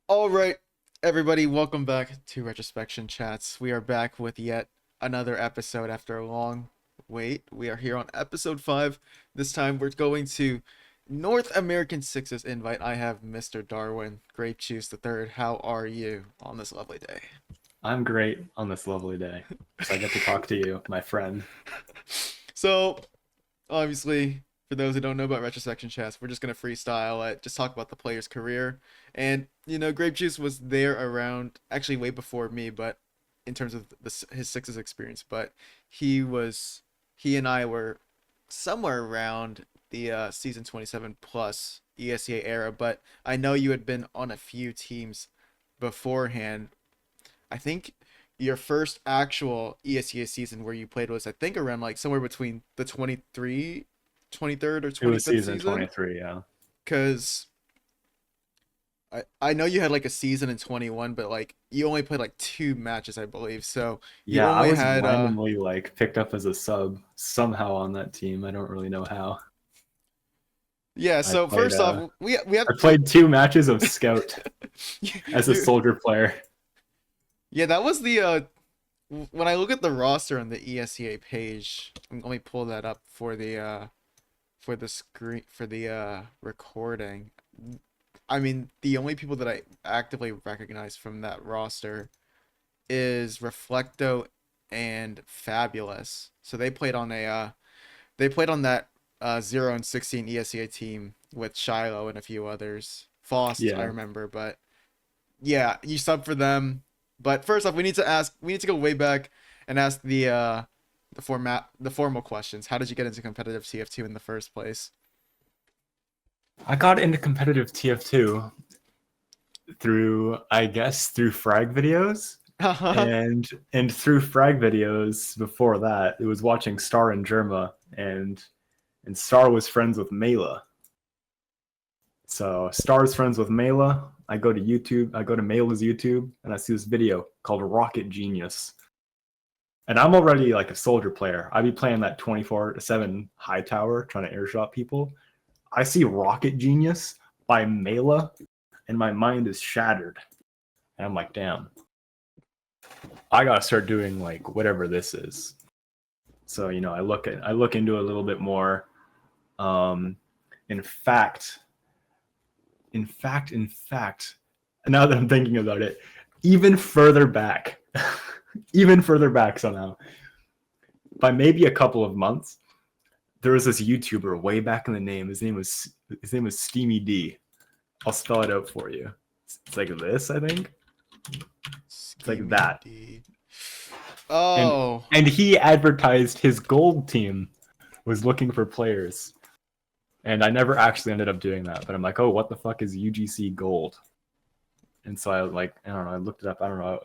All right, everybody, welcome back to Retrospection Chats. We are back with yet another episode after a long wait. We are here on episode 5. This time we're going to North American Sixes invite. I have Mr. Darwin, Grape Juice the Third. How are you on this lovely day? I'm great on this lovely day. So I get to talk to you, my friend. So, obviously, for those who don't know about Retrospection Chats, we're just gonna freestyle it, just talk about the player's career. And Grape Juice was there around actually way before me, but in terms of his Sixes experience, but he and I were somewhere around the season 27 plus ESEA era. But I know you had been on a few teams beforehand. I think your first actual ESEA season where you played was I think around like somewhere between the 23rd or It was 25th season season, 23, yeah. because I know you had like a season in 21, but like you only played like two matches, I believe. So you Yeah, I only was had randomly picked up as a sub somehow on that team. I don't really know how. yeah. I So played first uh off, we have I played two matches of Scout as a you, soldier player. yeah, that was the when I look at the roster on the ESEA page, let me pull that up for the screen for the recording. I mean, the only people that I actively recognize from that roster is Reflecto and Fabulous. So they played on that 0 and 16 ESEA team with Shiloh and a few others. Faust, I Yeah. remember, but yeah, you sub for them. But first off, we need to go way back and ask the formal questions. How did you get into competitive TF2 in the first place? I got into competitive TF2 through, I guess, through frag videos. And through frag videos before that, it was watching Star and Germa, and Star was friends with Mela. So Star's friends with Mela. I go to YouTube, I go to Mela's YouTube, and I see this video called Rocket Genius. And I'm already like a soldier player. I'd be playing that 24/7 high tower trying to airshot people. I see Rocket Genius by Mela, and my mind is shattered. And I'm like, damn, I gotta start doing like whatever this is. So I look into it a little bit more. Um, in fact, in fact, now that I'm thinking about it, even further back, even further back somehow, by maybe a couple of months, there was this YouTuber way back in the name. His name was Steamy D. I'll spell it out for you. It's like this, I think. It's like Scheming that. D. And Oh, and he advertised his gold team was looking for players. And I never actually ended up doing that, but I'm like, oh, what the fuck is UGC gold? And so I don't know, I looked it up. I don't know.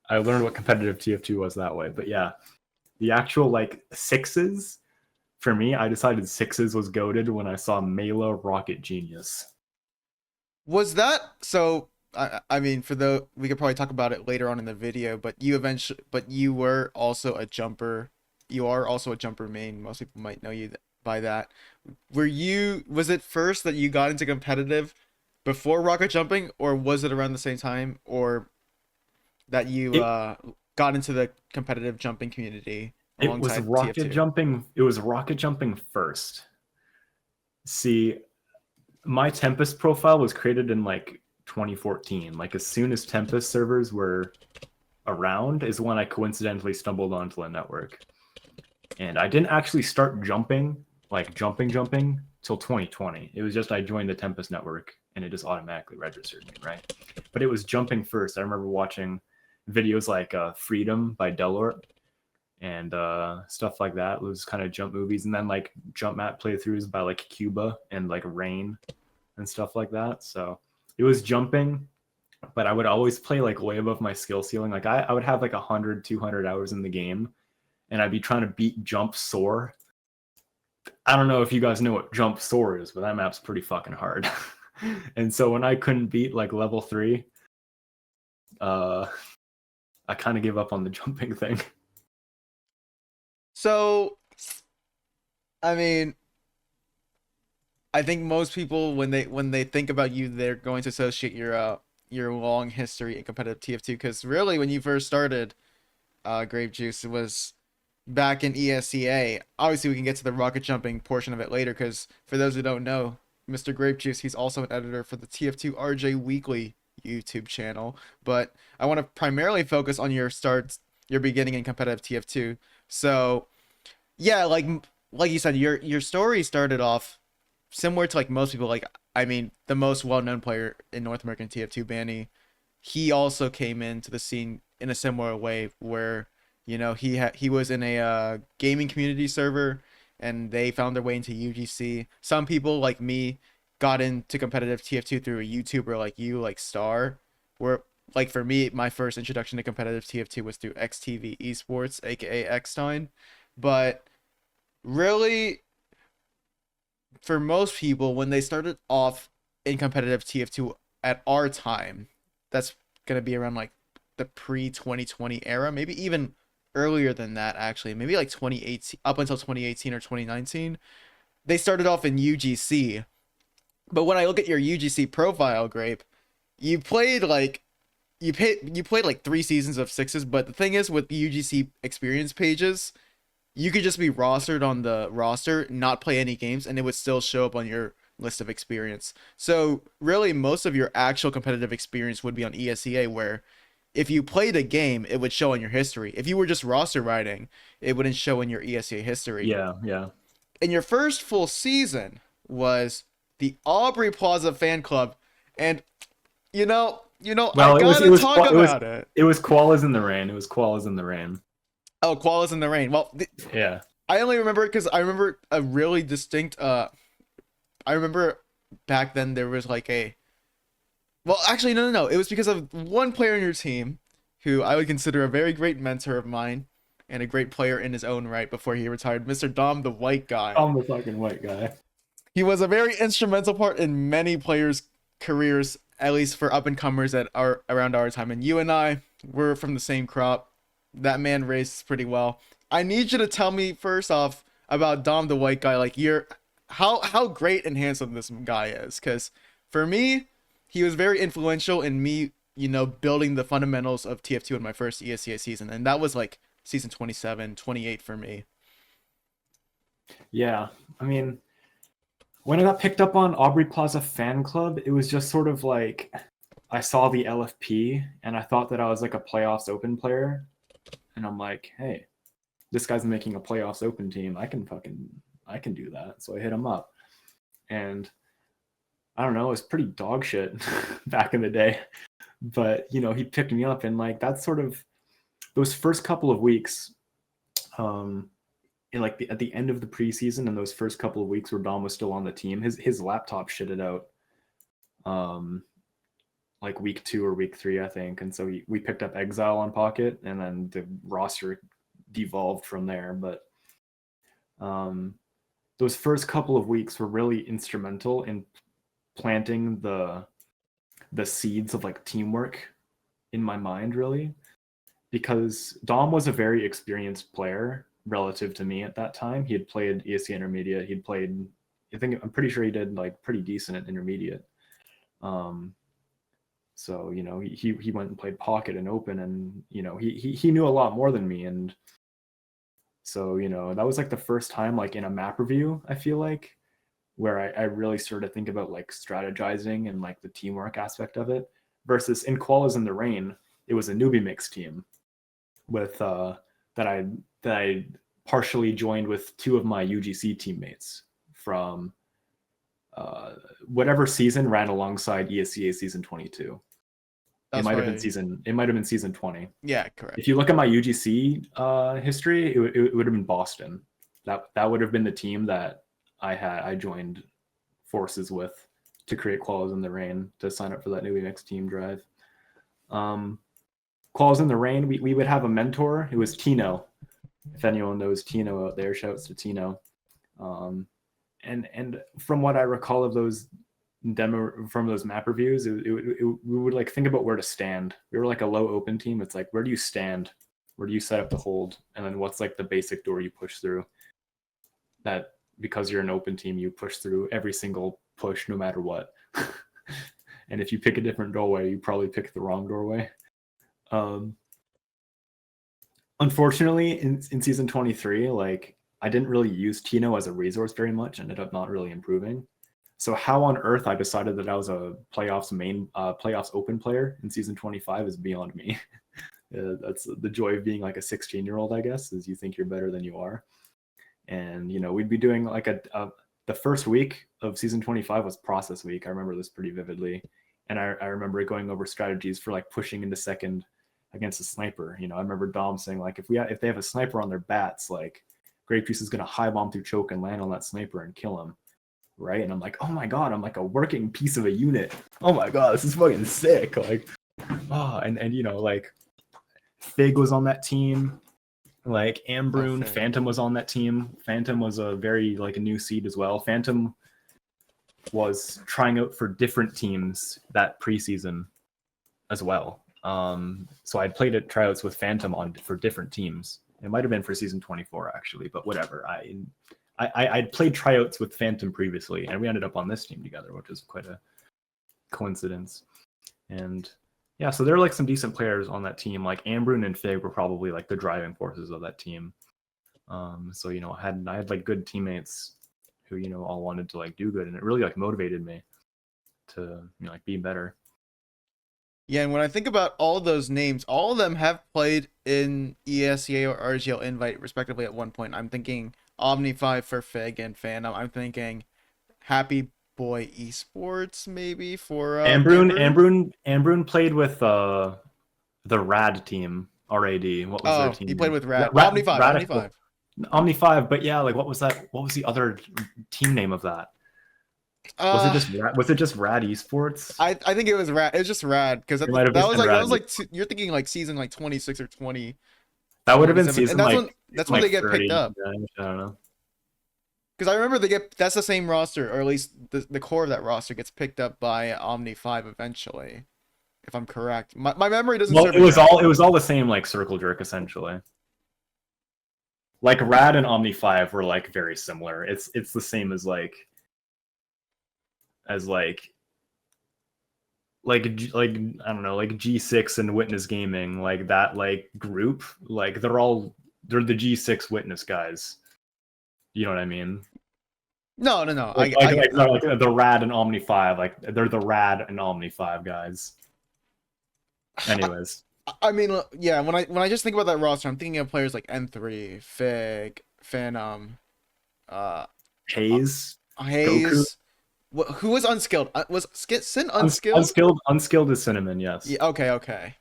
I learned what competitive TF2 was that way. But yeah, the actual like sixes for me, I decided sixes was goaded when I saw Mela Rocket Genius. was that so? I mean, for the we could probably talk about it later on in the video, but you were also a jumper. You are also a jumper main. Most people might know you by that. Was it first that you got into competitive before rocket jumping, or was it around the same time, or that you It got into the competitive jumping community it was alongside rocket TF2? jumping. It was rocket jumping first. See, my Tempest profile was created in like 2014. Like as soon as Tempest servers were around is when I coincidentally stumbled onto the network. And I didn't actually start jumping, like jumping till 2020. It was just I joined the Tempest network and it just automatically registered me, right? But it was jumping first. I remember watching videos like Freedom by Delort and stuff like that. It was kind of jump movies, and then like jump map playthroughs by like Cuba and like Rain and stuff like that. So it was jumping, but I would always play like way above my skill ceiling. Like I would have like 100, 200 hours in the game, and I'd be trying to beat Jump Soar. I don't know if you guys know what Jump Soar is, but that map's pretty fucking hard. And so when I couldn't beat like level 3, uh, I kind of gave up on the jumping thing. So, I mean, I think most people when they think about you, they're going to associate your your long history in competitive TF2, because really when you first started Grape Juice, it was back in ESEA. Obviously, we can get to the rocket jumping portion of it later, because for those who don't know, Mr. Grape Juice, he's also an editor for the TF2 RJ Weekly YouTube channel. But I want to primarily focus on your starts, your beginning in competitive TF2. So yeah, like you said, your story started off similar to like most people. Like I mean, the most well-known player in North American TF2, Banny, he also came into the scene in a similar way where he was in a gaming community server and they found their way into UGC. Some people like me got into competitive TF2 through a YouTuber like you, like Star, where like for me my first introduction to competitive TF2 was through XTV Esports, aka Xstein. But really, for most people, when they started off in competitive TF2 at our time, that's gonna be around like the pre 2020 era, maybe even earlier than that actually, maybe like 2018 up until 2018 or 2019. They started off in UGC, but when I look at your UGC profile, Grape, you played like you played like 3 seasons of sixes. But the thing is, with the UGC experience pages, you could just be rostered on the roster, not play any games, and it would still show up on your list of experience. So really, most of your actual competitive experience would be on ESEA, where if you played a game, it would show in your history. If you were just roster riding, it wouldn't show in your ESEA history. Yeah, yeah. And your first full season was the Aubrey Plaza fan club, and I Well, gotta talk about it. it was koalas in the rain. It was koalas in the rain. Oh, Koalas in the Rain. Well, Yeah. I only remember it because I remember a really distinct. I remember back then there was like a. Well, actually, no. It was because of one player in your team, who I would consider a very great mentor of mine, and a great player in his own right before he retired, Mr. Dom, the white guy. I'm the fucking white guy. He was a very instrumental part in many players' careers, at least for up and comers that are around our time. And you and I were from the same crop. That man races pretty well. I need you to tell me first off about Dom the white guy. Like you're how great and handsome this guy is. Because for me, he was very influential in me, building the fundamentals of TF2 in my first ESCA season, and that was like season 27, 28 for me. Yeah. I mean, when I got picked up on Aubrey Plaza Fan Club, it was just sort of like I saw the LFP and I thought that I was like a playoffs open player. And I'm like, hey, this guy's making a playoffs open team. I can do that. So I hit him up. And I don't know, it was pretty dog shit back in the day. But, he picked me up, and like that's sort of those first couple of weeks, in like at the end of the preseason and those first couple of weeks where Dom was still on the team, his laptop shitted out like week 2 or week 3, I think. And so we picked up Exile on Pocket, and then the roster devolved from there. But those first couple of weeks were really instrumental in planting the seeds of like teamwork in my mind, really, because Dom was a very experienced player relative to me at that time. He had played ESC Intermediate. I'm pretty sure he did like pretty decent at Intermediate. So, he went and played Pocket and Open, and, he knew a lot more than me. And so, that was like the first time, like in a map review, I feel like, where I really started to think about like strategizing and like the teamwork aspect of it, versus in Koalas in the Rain, it was a newbie mix team with that I partially joined with 2 of my UGC teammates from whatever season ran alongside ESCA season 22. It might have been season 20. Yeah, correct. If you look at my UGC history, it would have been Boston. That would have been the team that I joined forces with to create Koalas in the Rain, to sign up for that newbie mix team drive. Koalas in the Rain, we would have a mentor. It was Tino. If anyone knows Tino out there, shouts to Tino. And from what I recall of those map reviews, we would like think about where to stand. We were like a low open team. It's like, where do you stand? Where do you set up the hold? And then what's like the basic door you push through? That because you're an open team, you push through every single push no matter what. And if you pick a different doorway, you probably pick the wrong doorway. Unfortunately, in season 23, like I didn't really use Tino as a resource very much. Ended up not really improving. So how on earth I decided that I was a playoffs open player in season 25 is beyond me. That's the joy of being like a 16-year-old, I guess, is you think you're better than you are. And we'd be doing like the first week of season 25 was process week. I remember this pretty vividly, and I remember going over strategies for like pushing into second against a sniper. I remember Dom saying like if they have a sniper on their bats, like Grape Juice is gonna high bomb through choke and land on that sniper and kill him. Right? And I'm like, oh my god, I'm like a working piece of a unit. Oh my god, this is fucking sick. Like, and like Fig was on that team. Like Ambrune, Okay. Phantom was on that team. Phantom was a very like a new seed as well. Phantom was trying out for different teams that preseason as well. So I'd played at tryouts with Phantom for different teams. It might have been for season 24 actually, but whatever. I'd played tryouts with Phantom previously, and we ended up on this team together, which is quite a coincidence. And yeah, so there are like some decent players on that team. Like Ambrune and Fig were probably like the driving forces of that team. So I had like good teammates who all wanted to like do good, and it really like motivated me to like be better. Yeah, and when I think about all those names, all of them have played in ESEA or RGL Invite respectively at one point. I'm thinking Omni5 for Fig and Phantom. I'm thinking Happy Boy Esports maybe for Ambrune played with the Rad team. RAD. What was their Oh, team he played name? with Omni5, Radical. Omni5. Omni5, but yeah, like what was that? What was the other team name of that? Was Uh it just Rad Esports? I think it was rad. It was just rad because It might have that just was been like Rad. you're thinking like season like 26 or 20 That would have been 27, and season that's like when they get 30. picked up. Yeah, I don't know. Because I remember that's the same roster, or at least the core of that roster gets picked up by Omni5 eventually, if I'm correct. My memory doesn't Well, serve me correctly. it was all the same like circle jerk essentially. Like Rad and Omni5 were like very similar. It's the same as like I don't know, like G6 and Witness Gaming, like that like group, like they're the G6 Witness guys. You know what I mean? No, no, no. I get Like that. the Rad and Omni5, like they're the Rad and Omni5 guys. Anyways, I mean, yeah. When I just think about that roster, I'm thinking of players like N3, Fig, Phantom, uh, uh, Haze, Goku, Hayes. Who was unskilled? Was Sin unskilled? unskilled is Cinnamon, yes. Yeah. Okay. Okay.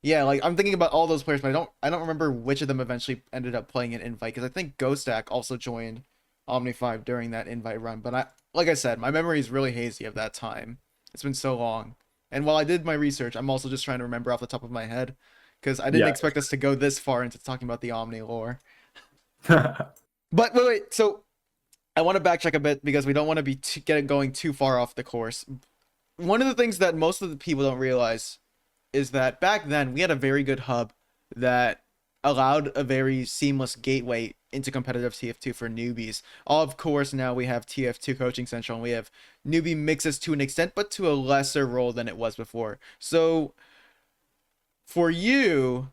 Yeah. Like I'm thinking about all those players, but I don't remember which of them eventually ended up playing an invite because I think Ghostak also joined Omni5 during that invite run. But like I said, my memory is really hazy of that time. It's been so long. And while I did my research, I'm also just trying to remember off the top of my head because I didn't Yeah. expect us to go this far into talking about the Omni lore. But wait. So I want to backtrack a bit because we don't want to be going too far off the course. One of the things that most of the people don't realize is that back then we had a very good hub that allowed a very seamless gateway into competitive TF2 for newbies. Of course, now we have TF2 Coaching Central and we have newbie mixes to an extent, but to a lesser role than it was before. So, for you,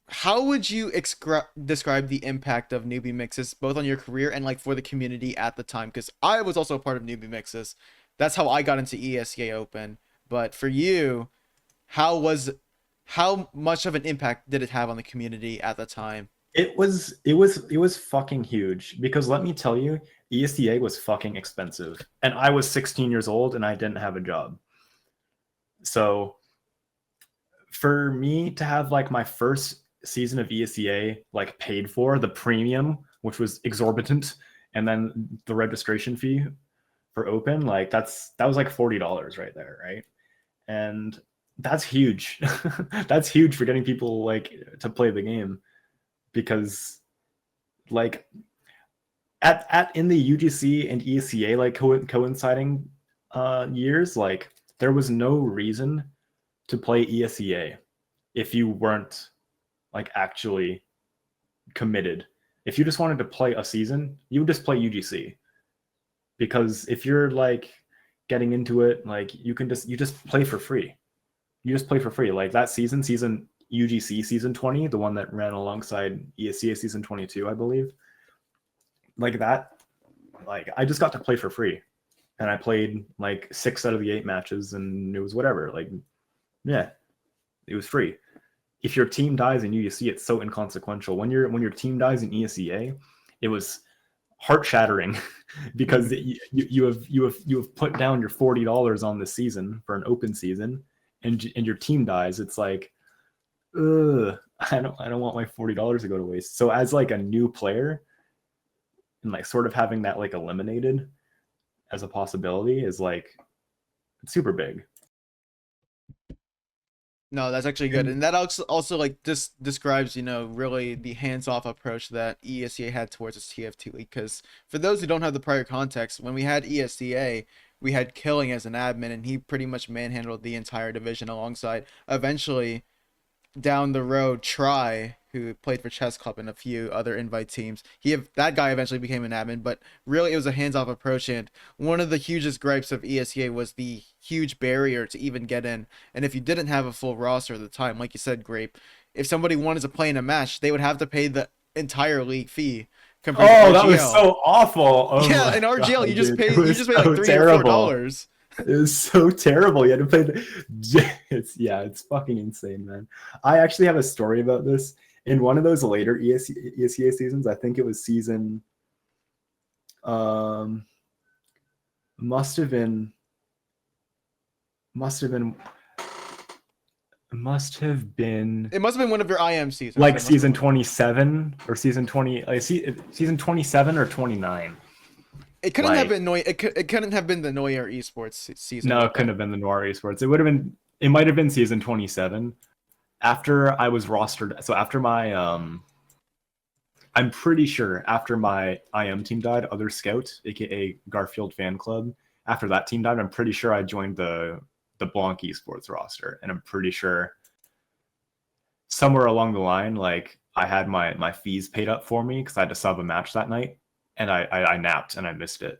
how would you describe the impact of newbie mixes both on your career and like for the community at the time? Because I was also a part of newbie mixes. That's how I got into ESEA Open. But for you, how was how much of an impact did it have on the community at the time? It was fucking huge because let me tell you, ESTA was fucking expensive. And I was 16 years old and I didn't have a job. So for me to have like my first season of ESTA like paid for, the premium, which was exorbitant, and then the registration fee for open, like that was like $40 right there, right? And that's huge. That's huge for getting people like to play the game because like at in the UGC and ESCA like coinciding years, like there was no reason to play ESEA if you weren't like actually committed. If you just wanted to play a season, you would just play UGC. Because if you're like getting into it. Like you just play for free. You just play for free. Like that season UGC season 20, the one that ran alongside ESCA season 22, I believe. Like that, like I just got to play for free. And I played like 6 out of the 8 matches and it was whatever. Like, yeah, it was free. If your team dies in UGC, it's so inconsequential. When your team dies in ESCA, it was heart shattering because you have put down your $40 on this season for an open season, and your team dies. It's like, ugh, I don't want my $40 to go to waste. So as like a new player, and like sort of having that like eliminated as a possibility is like super big. No, that's actually good, and that also like this describes, really the hands-off approach that ESCA had towards its TF2 league. Because for those who don't have the prior context, when we had ESCA, we had Killing as an admin, and he pretty much manhandled the entire division alongside eventually down the road Try, who played for Chess Club and a few other invite teams. That guy eventually became an admin, but really it was a hands-off approach. And one of the hugest gripes of ESEA was the huge barrier to even get in. And if you didn't have a full roster at the time, like you said, Grape, if somebody wanted to play in a match, they would have to pay the entire league fee compared to Oh, RGL. that was so awful. Oh yeah, in RGL God, you just dude. pay It was like $3 or $4. It was so terrible. You had to play it's fucking insane, man. I actually have a story about this. In one of those later ESEA seasons, I think it was season must have been It must have been one of your IM seasons. Like season 27 or season 20, like season 27 or 29. It couldn't have been It couldn't have been the Noir Esports season. No, it couldn't have been the Noir Esports. It would have been. It might have been season 27. After I was rostered, so after my I'm pretty sure after my IM team died, Other Scout, aka Garfield Fan Club, after that team died, I'm pretty sure I joined the Blanc Esports roster, and I'm pretty sure somewhere along the line, like I had my fees paid up for me because I had to sub a match that night, and I napped and I missed it.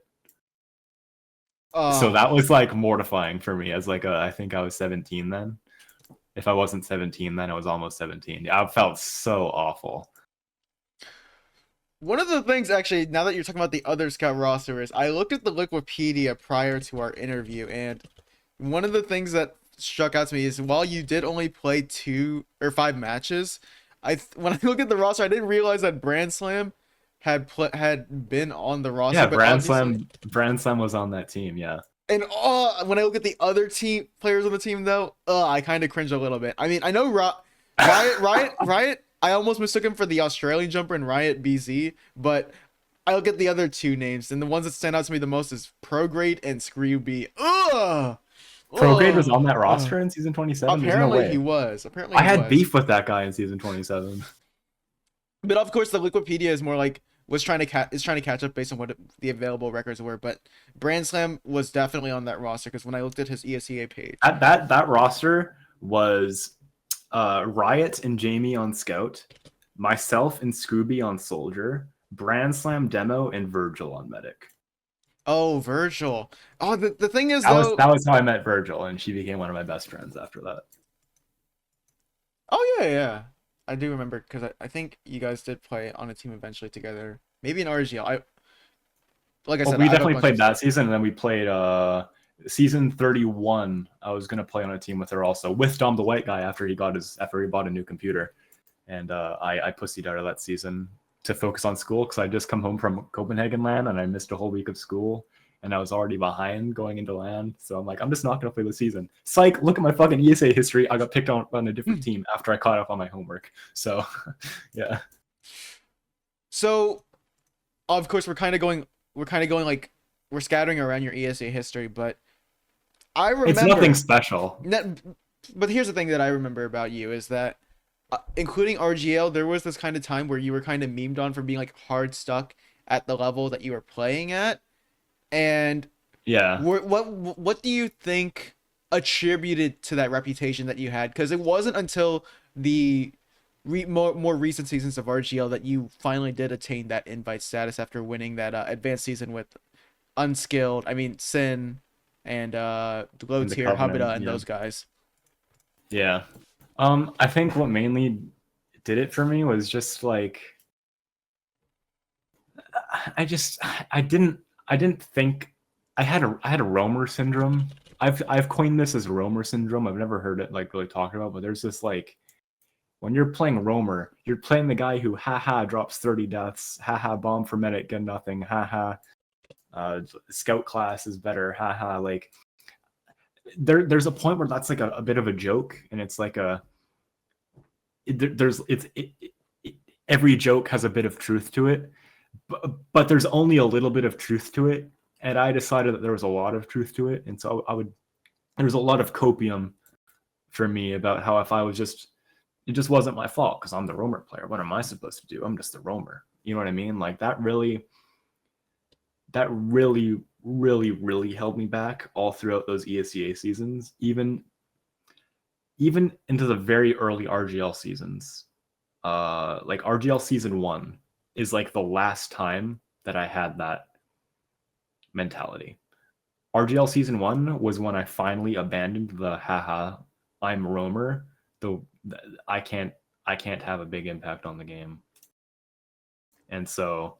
So that was like mortifying for me as like I think I was 17 then. If I wasn't 17 then, I was almost 17. I felt so awful. One of the things, actually, now that you're talking about the Other Scout roster, is I looked at the Wikipedia prior to our interview, and one of the things that struck out to me is while you did only play 2 or 5 matches, when I look at the roster, I didn't realize that Brand Slam had been on the roster. Yeah, Brand Slam was on that team. Yeah. And when I look at the other team players on the team, though, I kind of cringe a little bit. I mean, I know Riot. I almost mistook him for the Australian jumper in Riot BZ, but I look at the other 2 names, and the ones that stand out to me the most is Prograde and Screwby. Prograde was on that roster in season 27. Apparently he was. Apparently I had beef with that guy in season 27. But of course, the Wikipedia is more like is trying to catch up based on what the available records were. But Brand Slam was definitely on that roster because when I looked at his ESEA page, that roster was Riot and Jamie on Scout, myself and Scooby on Soldier, Brand Slam Demo, and Virgil on Medic. Oh, Virgil. Oh, the thing is, that was how I met Virgil, and she became one of my best friends after that. Oh yeah. I do remember because I think you guys did play on a team eventually together. Maybe in RGL. We definitely played that season, and then we played season 31. I was gonna play on a team with her also, with Dom the White Guy after he bought a new computer, and I pussied out of that season to focus on school because I just come home from Copenhagen LAN and I missed a whole week of school. And I was already behind going into LAN. So I'm like, I'm just not going to play the season. Psych, look at my fucking ESA history. I got picked on a different team after I caught up on my homework. So, yeah. So, of course, we're scattering around your ESA history, but I remember... It's nothing special. But here's the thing that I remember about you is that, including RGL, there was this kind of time where you were kind of memed on for being like hard stuck at the level that you were playing at. And yeah, what do you think attributed to that reputation that you had? Because it wasn't until the more recent seasons of RGL that you finally did attain that invite status after winning that advanced season with Sin, and low And the tier Covenant, Habita and yeah. those guys. Yeah. I think what mainly did it for me was just like I just I didn't think I had a roamer syndrome. I've coined this as roamer syndrome. I've never heard it like really talked about, but there's this like when you're playing roamer, you're playing the guy who haha drops 30 deaths, haha bomb for medic, get nothing, haha scout class is better, haha like there's a point where that's like a bit of a joke, and it's like a there's every joke has a bit of truth to it, but there's only a little bit of truth to it, and I decided that there was a lot of truth to it, and so I would there was a lot of copium for me about how if I was just it just wasn't my fault because I'm the roamer player. What am I supposed to do? I'm just the roamer. You know what I mean? Like that really held me back all throughout those ESEA seasons, even into the very early RGL seasons. Like RGL season 1 is like the last time that I had that mentality. RGL season 1 was when I finally abandoned the haha I'm roamer. The I can't I can't have a big impact on the game. And so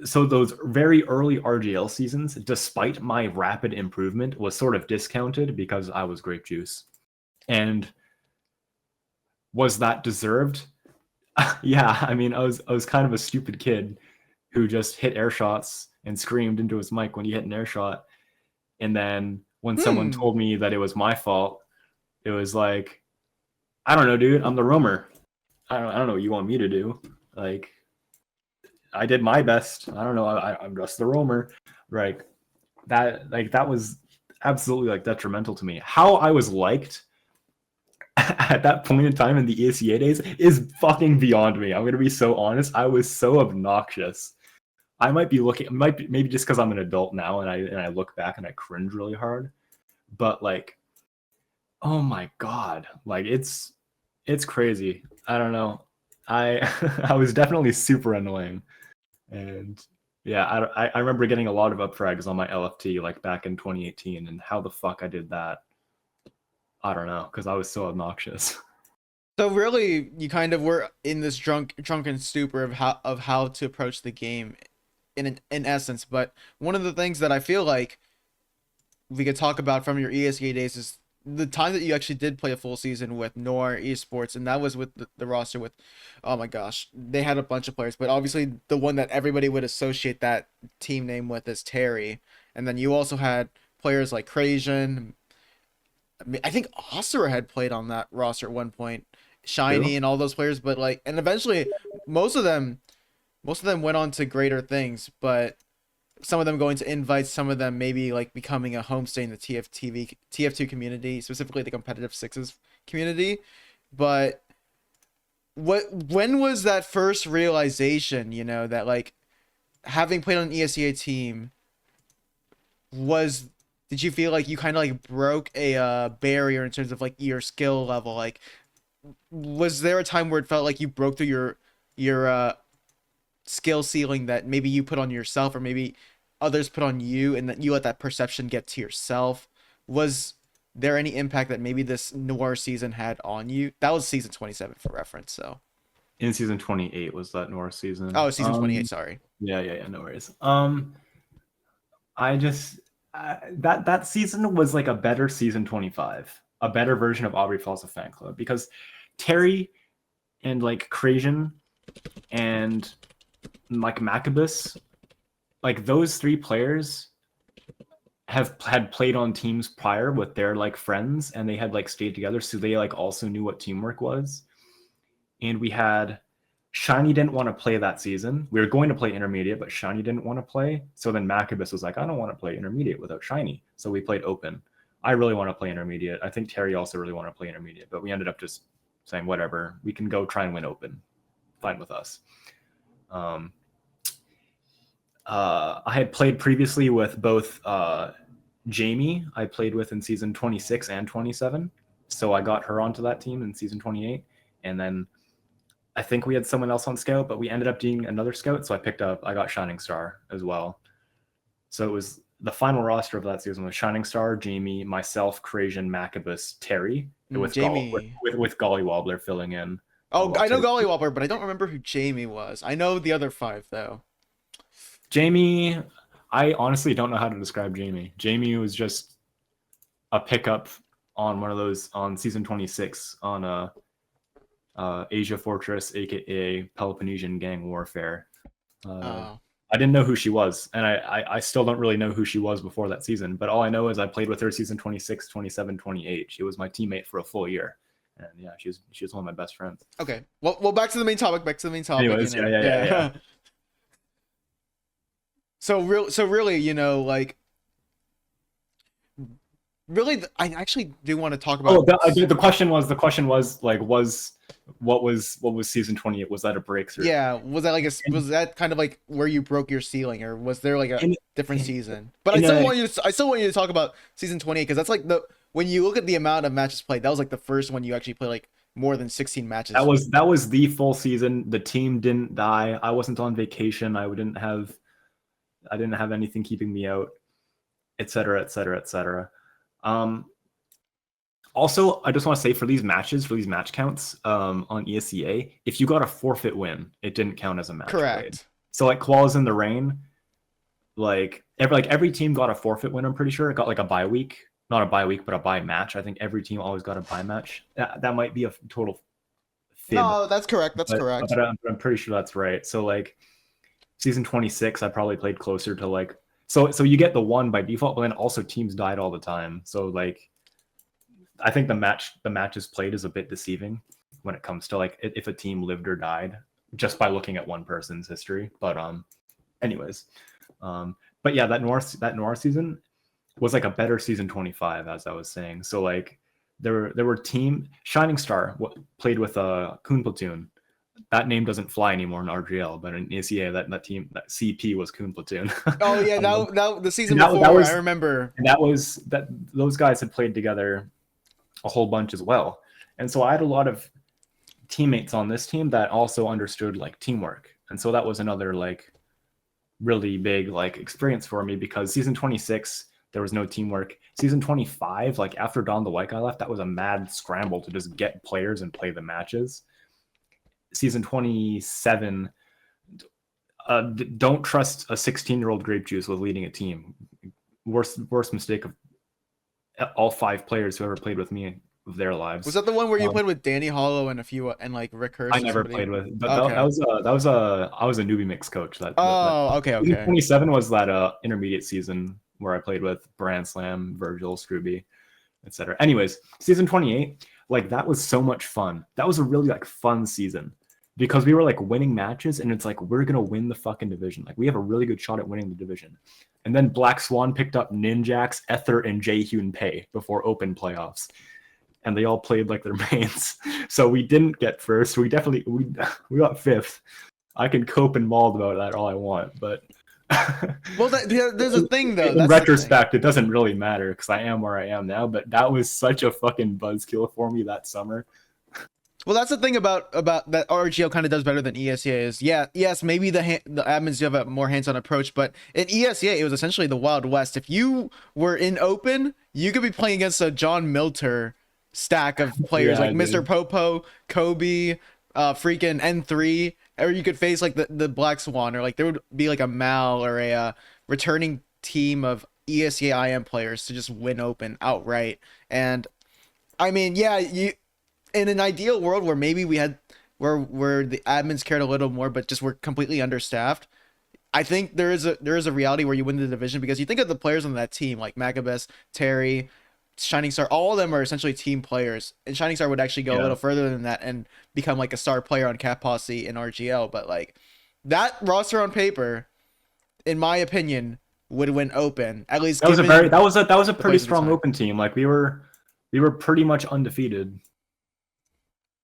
those very early RGL seasons, despite my rapid improvement, was sort of discounted because I was grape juice. And was that deserved? Yeah, I mean, I was kind of a stupid kid who just hit air shots and screamed into his mic when he hit an air shot. And then when someone Hmm. told me that it was my fault, it was like, I don't know, dude, I'm the roamer. I don't know what you want me to do. Like, I did my best. I don't know. I'm just the roamer. Like that was absolutely like detrimental to me. How I was liked at that point in time in the ESEA days is fucking beyond me. I'm gonna be so honest. I was so obnoxious. I might be looking, might be maybe just because I'm an adult now and I look back and I cringe really hard. But like, oh my god, like it's crazy. I don't know. I I was definitely super annoying, and yeah, I remember getting a lot of up frags on my LFT like back in 2018, and how the fuck I did that, I don't know, because I was so obnoxious. So really, you kind of were in this drunken stupor of how to approach the game, in essence. But one of the things that I feel like we could talk about from your ESK days is the time that you actually did play a full season with Noir Esports, and that was with the roster with, oh my gosh, they had a bunch of players, but obviously the one that everybody would associate that team name with is Terry, and then you also had players like Crazian. I mean, I think Osser had played on that roster at one point, Shiny Who? and all those players, but like, and eventually most of them, most of them went on to greater things, but some of them going to invites, some of them maybe like becoming a homestay in the TF2 community, specifically the competitive sixes community. But when was that first realization, that like having played on an ESEA team was did you feel like you kind of like broke a barrier in terms of like your skill level? Like was there a time where it felt like you broke through your skill ceiling that maybe you put on yourself or maybe others put on you and that you let that perception get to yourself? Was there any impact that maybe this noir season had on you? That was season 27 for reference. So In season 28 was that North season. oh, season 28, sorry. Yeah, no worries. I just that season was like a better season 25, a better version of Aubrey Falls a Fan Club, because Terry and like Crazian and like Maccabeus, like those three players had played on teams prior with their like friends, and they had like stayed together, so they like also knew what teamwork was. And we had Shiny didn't want to play that season. We were going to play intermediate, but Shiny didn't want to play. So then Maccabeus was like, I don't want to play intermediate without Shiny. So we played open. I really want to play intermediate. I think Terry also really wanted to play intermediate, but we ended up just saying, whatever, we can go try and win open. Fine with us. Um, I had played previously with both Jamie, I played with in season 26 and 27. So I got her onto that team in season 28. And then I think we had someone else on scout, but we ended up doing another scout. So I got Shining Star as well. So the final roster of that season was Shining Star, Jamie, myself, Crazian, Macabus, Terry, Jamie. with Golly Wobbler filling in. Oh, While I know Terry, Gollywopper, but I don't remember who Jamie was. I know the other five though. Jamie, I honestly don't know how to describe Jamie. Jamie was just a pickup on one of those on season 26 on Asia Fortress, aka Peloponnesian Gang Warfare. Oh. I didn't know who she was, and I still don't really know who she was before that season. But all I know is I played with her season 26, 27, 28. She was my teammate for a full year, and yeah, she was one of my best friends. Okay. Well, back to the main topic. Back to the main topic. Anyways, You know. yeah. So really, you know, like really, I actually do want to talk about. Oh, the question was like, what was season 28? Was that a breakthrough? Yeah, was that like was that kind of like where you broke your ceiling, or was there like a different season? But I still want you to talk about season 28 because that's like the when you look at the amount of matches played, that was like the first one you actually played like more than 16 matches. That was the full season. The team didn't die. I wasn't on vacation. I didn't have anything keeping me out, etc., etc., etc. Also, I just want to say for these match counts on ESEA, if you got a forfeit win, it didn't count as a match. Correct. Played. So like Koalas in the Rain, like every team got a forfeit win. I'm pretty sure it got like a bye week, not a bye week, but a bye match. I think every team always got a bye match. That might be a total fib. No, that's correct. That's correct. But I'm pretty sure that's right. So like season 26, I probably played closer to like so you get the one by default, but then also teams died all the time. So like I think the matches played is a bit deceiving when it comes to like if a team lived or died just by looking at one person's history. But anyways, but yeah, that Noir season was like a better season 25, as I was saying. So like there were team Shining Star played with a Kun Platoon. That name doesn't fly anymore in RGL, but in ACA that team that CP was Kun Platoon. Oh yeah, that the season before I remember. And those guys had played together a whole bunch as well. And so I had a lot of teammates on this team that also understood like teamwork. And so that was another like really big like experience for me because season 26 there was no teamwork. Season 25, like after Don the White Guy left, that was a mad scramble to just get players and play the matches. Season 27, don't trust a 16-year-old Grape Juice with leading a team. Worst mistake of all 5 players who ever played with me of their lives. Was that the one where you played with Danny Hollow and a few and like Rick Hurst? I never played with, but okay. I was a newbie mix coach. Okay. 27 was that intermediate season where I played with Brand Slam, Virgil, Scrooby, etc. Anyways, season 28, like that was so much fun. That was a really like fun season because we were like winning matches and it's like we're gonna win the fucking division. Like we have a really good shot at winning the division. And then Black Swan picked up Ninjax, Ether, and Jaehyun Pei before open playoffs. And they all played like their mains. So we didn't get first. We got 5th. I can cope and maul about that all I want, but well, there's a thing though. In retrospect, it doesn't really matter because I am where I am now. But that was such a fucking buzzkill for me that summer. Well, that's the thing about that RGL kind of does better than ESEA is. Yeah, yes, maybe the admins do have a more hands-on approach, but in ESEA it was essentially the Wild West. If you were in open, you could be playing against a John Milter stack of players like Mr. Popo, Kobe, freaking N3, or you could face like the Black Swan, or like there would be like a Mal or a returning team of ESEA IM players to just win open outright. And I mean, yeah, in an ideal world where maybe we had where the admins cared a little more, but just were completely understaffed, I think there is a reality where you win the division because you think of the players on that team like Macabus, Terry, Shining Star, all of them are essentially team players, and Shining Star would actually go a little further than that and become like a star player on Cat Posse in RGL. But like that roster on paper, in my opinion, would win open at least. That was a pretty strong open team. Like we were pretty much undefeated.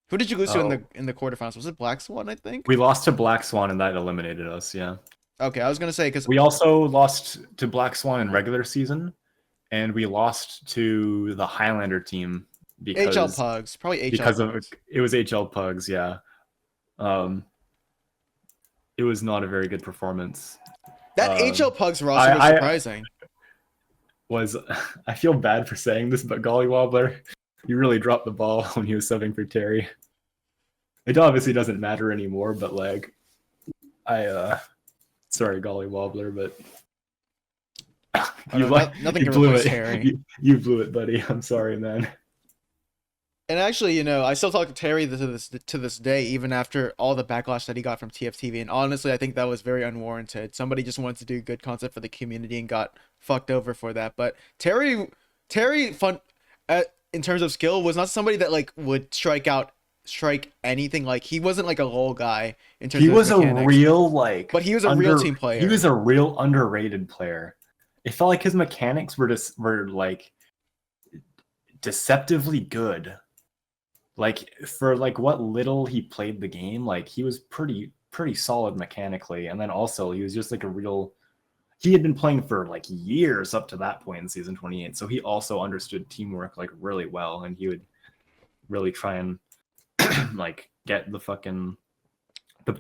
Who did you lose to in the quarterfinals? Was it Black Swan? I think we lost to Black Swan, and that eliminated us. Yeah. Okay, I was gonna say because we also lost to Black Swan in regular season. And we lost to the Highlander team because HL Pugs, probably HL because Pugs. It was HL Pugs, yeah. It was not a very good performance. That HL Pugs roster was surprising. was I feel bad for saying this, but Golly Wobbler, you really dropped the ball when he was subbing for Terry. It obviously doesn't matter anymore, but like I sorry Golly Wobbler, but Oh no, nothing you can blew replace it. Terry. You blew it, buddy. I'm sorry, man. And actually, I still talk to Terry to this day, even after all the backlash that he got from TF2. And honestly, I think that was very unwarranted. Somebody just wanted to do good content for the community and got fucked over for that. But Terry, in terms of skill, was not somebody that like would strike anything. Like he wasn't like a lol guy in terms He of his was a mechanics, real like but he was a real team he was player. a real underrated player. It felt like his mechanics were like deceptively good. Like for like what little he played the game, like he was pretty solid mechanically. And then also he was just like a real he had been playing for like years up to that point in season 28. So he also understood teamwork like really well, and he would really try and like get the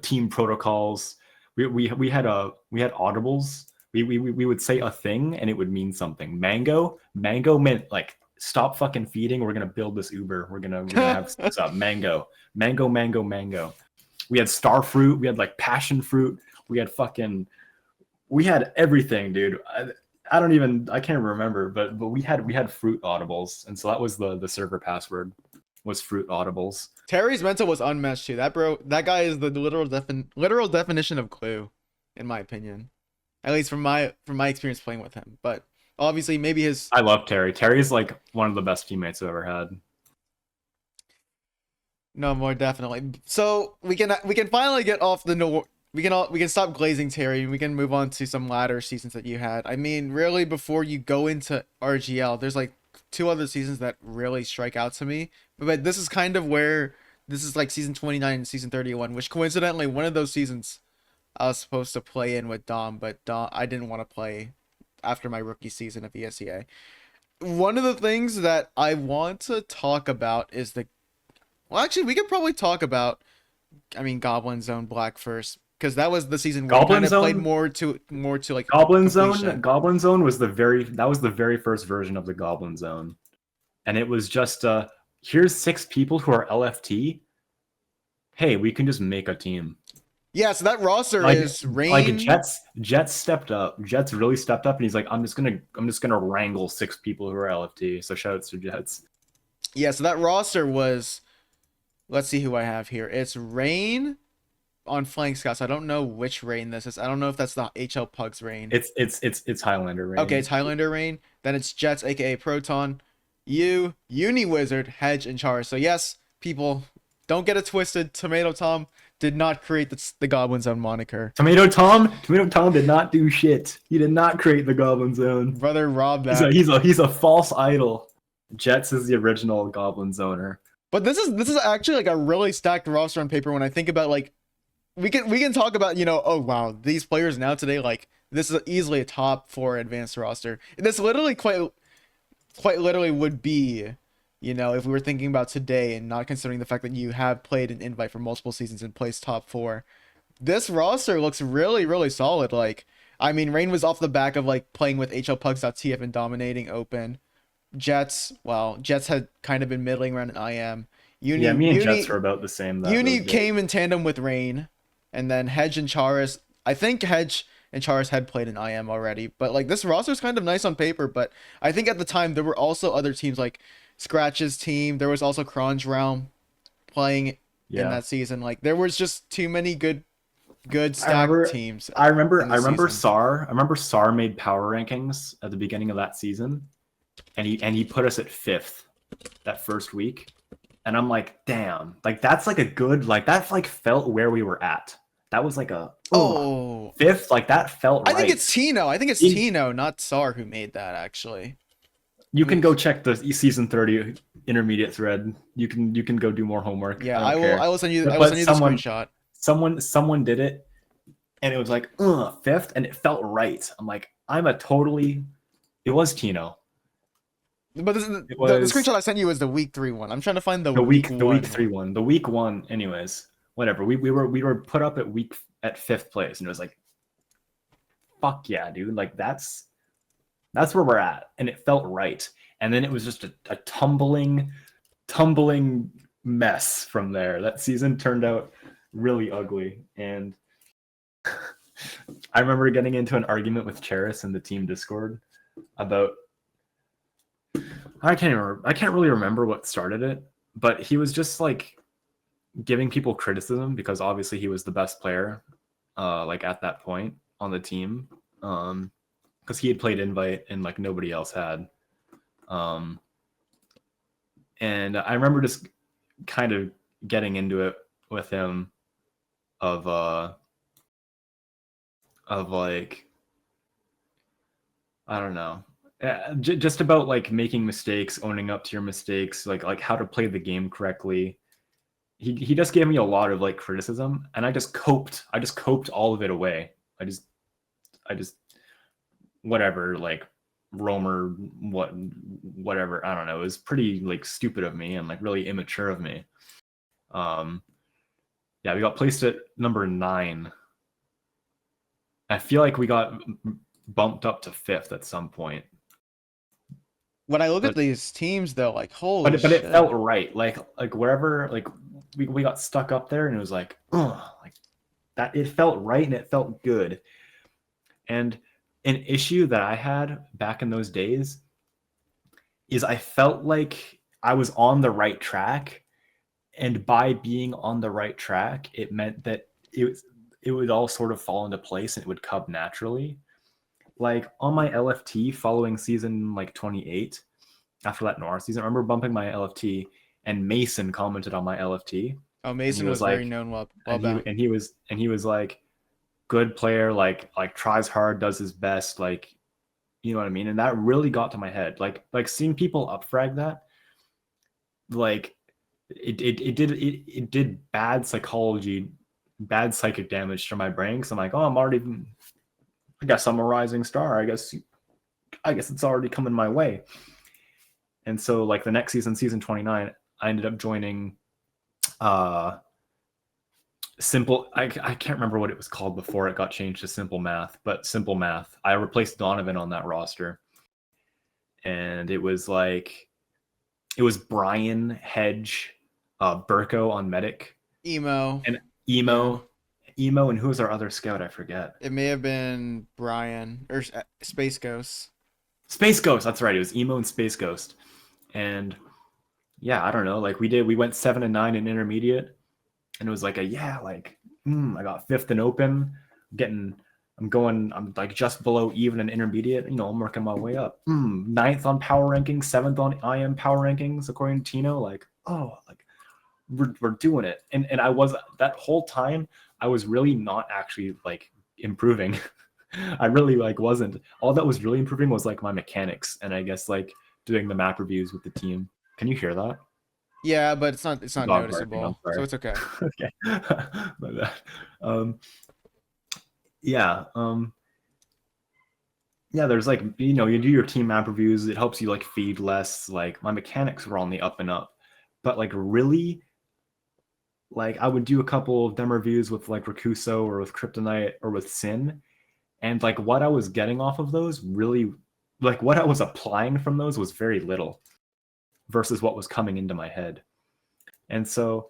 team protocols. We had audibles. We would say a thing and it would mean something. Mango meant like stop fucking feeding. We're gonna build this Uber. We're gonna have stuff. Mango. We had star fruit. We had like passion fruit. We had everything, dude. I can't remember, but we had fruit audibles, and so that was the server password was fruit audibles. Terry's mental was unmatched too. That guy is the literal definition of clue, in my opinion. At least from my experience playing with him. But obviously, maybe his. I love Terry. Terry's like one of the best teammates I've ever had. No, more definitely. So we can finally get off the no. We can stop glazing Terry, and we can move on to some latter seasons that you had. I mean, really, before you go into RGL, there's like two other seasons that really strike out to me. But this is kind of where this is like season 29 and season 31, which coincidentally one of those seasons I was supposed to play in with Dom, but I didn't want to play after my rookie season of ESEA. One of the things that I want to talk about is actually we could probably talk about Goblin Zone Black first, because that was the season where I kind of played more to like Goblin completion. Zone. Goblin Zone was the very first version of the Goblin Zone, and it was just here's 6 people who are LFT. Hey, we can just make a team. Yeah, so that roster like, is Rain. Like Jets stepped up. Jets really stepped up, and he's like, I'm just gonna wrangle 6 people who are LFT. So shout outs to Jets. Yeah, so that roster was, let's see who I have here. It's Rain on flank scouts. I don't know which Rain this is. I don't know if that's the HL Pugs Rain. It's Highlander Rain. Okay, it's Highlander Rain. Then it's Jets, aka Proton, Uni Wizard, Hedge, and Char. So yes, people, don't get it twisted. Tomato Tom did not create the Goblin Zone moniker. Tomato Tom did not do shit. He did not create the Goblin Zone. Brother, rob that. He's a false idol. Jets is the original Goblin Zoner. But this is actually like a really stacked roster on paper when I think about like we can talk about, oh wow, these players now today, like this is easily a top 4 advanced roster. This literally quite literally would be, if we were thinking about today and not considering the fact that you have played an invite for multiple seasons and placed top 4. This roster looks really, really solid. Like, Rain was off the back of like playing with HLPugs.tf and dominating open. Jets had kind of been middling around an IM. Me and Jets were about the same. Uni came in tandem with Rain, and then Hedge and Charis. I think Hedge and Charis had played an IM already, but like this roster is kind of nice on paper. But I think at the time there were also other teams like Scratch's team. There was also Kron's Realm playing in that season. Like there was just too many good stacked teams. I remember SAR made power rankings at the beginning of that season, and he put us at 5th that first week. And I'm like, damn, like that's like a good, like that like felt where we were at. That was like a 5th, like that felt right. I think it's Tino, not SAR, who made that actually. You can go check the season 30 intermediate thread. You can go do more homework. Yeah, I will send you the screenshot. Someone did it, and it was like 5th, and it felt right. I'm like, it was Tino. But the screenshot I sent you was the week 3 one. I'm trying to find the week 3 one. The week 1, anyways. Whatever. We were put up at 5th place, and it was like, fuck yeah, dude. Like that's That's where we're at, and it felt right. And then it was just a tumbling mess from there. That season turned out really ugly, and I remember getting into an argument with Cheris in the team Discord about, I can't really remember what started it, but he was just like giving people criticism because obviously he was the best player, like at that point on the team, because he had played invite and like nobody else had. And I remember just kind of getting into it with him of like, I don't know, just about like making mistakes, owning up to your mistakes, like how to play the game correctly. He just gave me a lot of like criticism, and I just coped all of it away. I just whatever, like roamer, whatever, I don't know. It was pretty like stupid of me and like really immature of me. Yeah, we got placed at number 9. I feel like we got bumped up to 5th at some point. When I look at But these teams, though, like, holy but it shit. felt right. Like wherever, like we got stuck up there, and it was like, oh, like that. It felt right and it felt good. And an issue that I had back in those days is I felt like I was on the right track, and by being on the right track, it meant that it would all sort of fall into place and it would come naturally. Like on my LFT following season like 28, after that Noir season, I remember bumping my LFT, and Mason commented on my LFT, Oh, and he Mason was was very like, known well and back. he was like, good player, like tries hard, does his best, like, you know what I mean? And that really got to my head. Like seeing people upfrag that, like it did bad psychic damage to my brain. Cause I'm like, oh, I guess I'm a rising star. I guess it's already coming my way. And so like the next season, season 29, I ended up joining Simple. I can't remember what it was called before it got changed to Simple Math, but Simple Math. I replaced Donovan on that roster. And it was Brian, Hedge, Burko on Medic, Emo. and Yeah. Emo, and who was our other scout? I forget. It may have been Brian or Space Ghost. Space Ghost. That's right. It was Emo and Space Ghost. And yeah, I don't know. Like we went 7 and 9 in intermediate, and it was like I got 5th in open. I'm like just below even in intermediate. You know, I'm working my way up. 9th on power rankings, 7th on IM power rankings, according to Tino. Like, oh, like we're doing it. And I was, that whole time, I was really not actually like improving. I really like wasn't. All that was really improving was like my mechanics, and I guess like doing the map reviews with the team. Can you hear that? Yeah, but it's not Dog barking. I'm noticeable, so sorry. it's okay. Okay. My bad. Yeah. Yeah, there's like, you know, you do your team map reviews, it helps you like feed less. Like my mechanics were on the up and up. But like really, like I would do a couple of demo reviews with like Rakuso or with Kryptonite or with Sin. And like what I was getting off of those really, like what I was applying from those was very little versus what was coming into my head. And so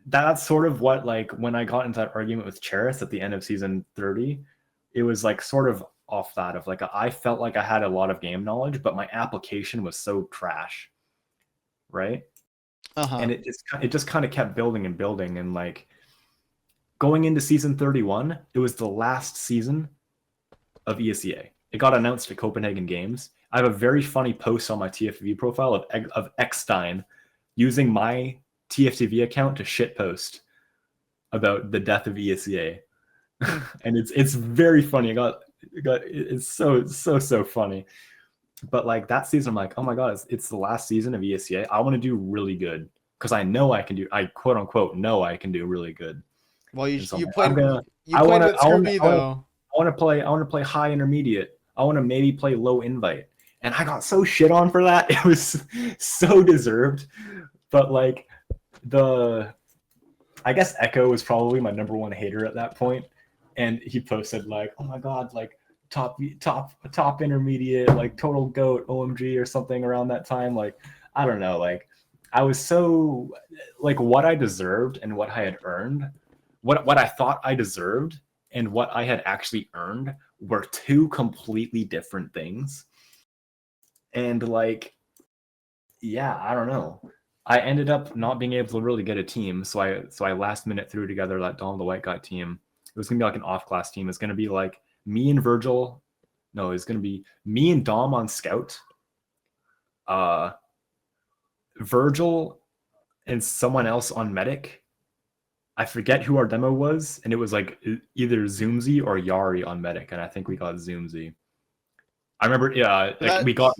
that's sort of what, like when I got into that argument with Cheris at the end of season 30, it was like sort of off that of like I felt like I had a lot of game knowledge, but my application was so trash, right? Uh-huh. And it just kind of kept building and building, and like going into season 31, it was the last season of ESEA. It got announced at Copenhagen Games. I have a very funny post on my TFTV profile of Eckstein using my TFTV account to shitpost about the death of ESEA. And it's very funny. It's so funny. But like that season, I'm like, oh my god, it's the last season of ESEA. I want to do really good because I know I can do. I quote unquote know I can do really good. Well, And so you I'm played gonna. you played with Scooby though. I want to play. I want to play high intermediate. I want to maybe play low invite. And I got so shit on for that. It was so deserved. But like I guess Echo was probably my number one hater at that point. And he posted like, oh my god, like top intermediate, like total goat OMG or something around that time. Like, I don't know, like I was so like what I deserved and what I had earned, what I thought I deserved and what I had actually earned were two completely different things. And like, yeah, I don't know. I ended up not being able to really get a team, so I last minute threw together that Dom the White Guy team. It was gonna be like an off class team. It's gonna be like me and Virgil. No, it's gonna be me and Dom on scout. Virgil and someone else on medic. I forget who our demo was, and it was like either Zoomzy or Yari on medic, and I think we got Zoomzy. I remember, yeah, like That we got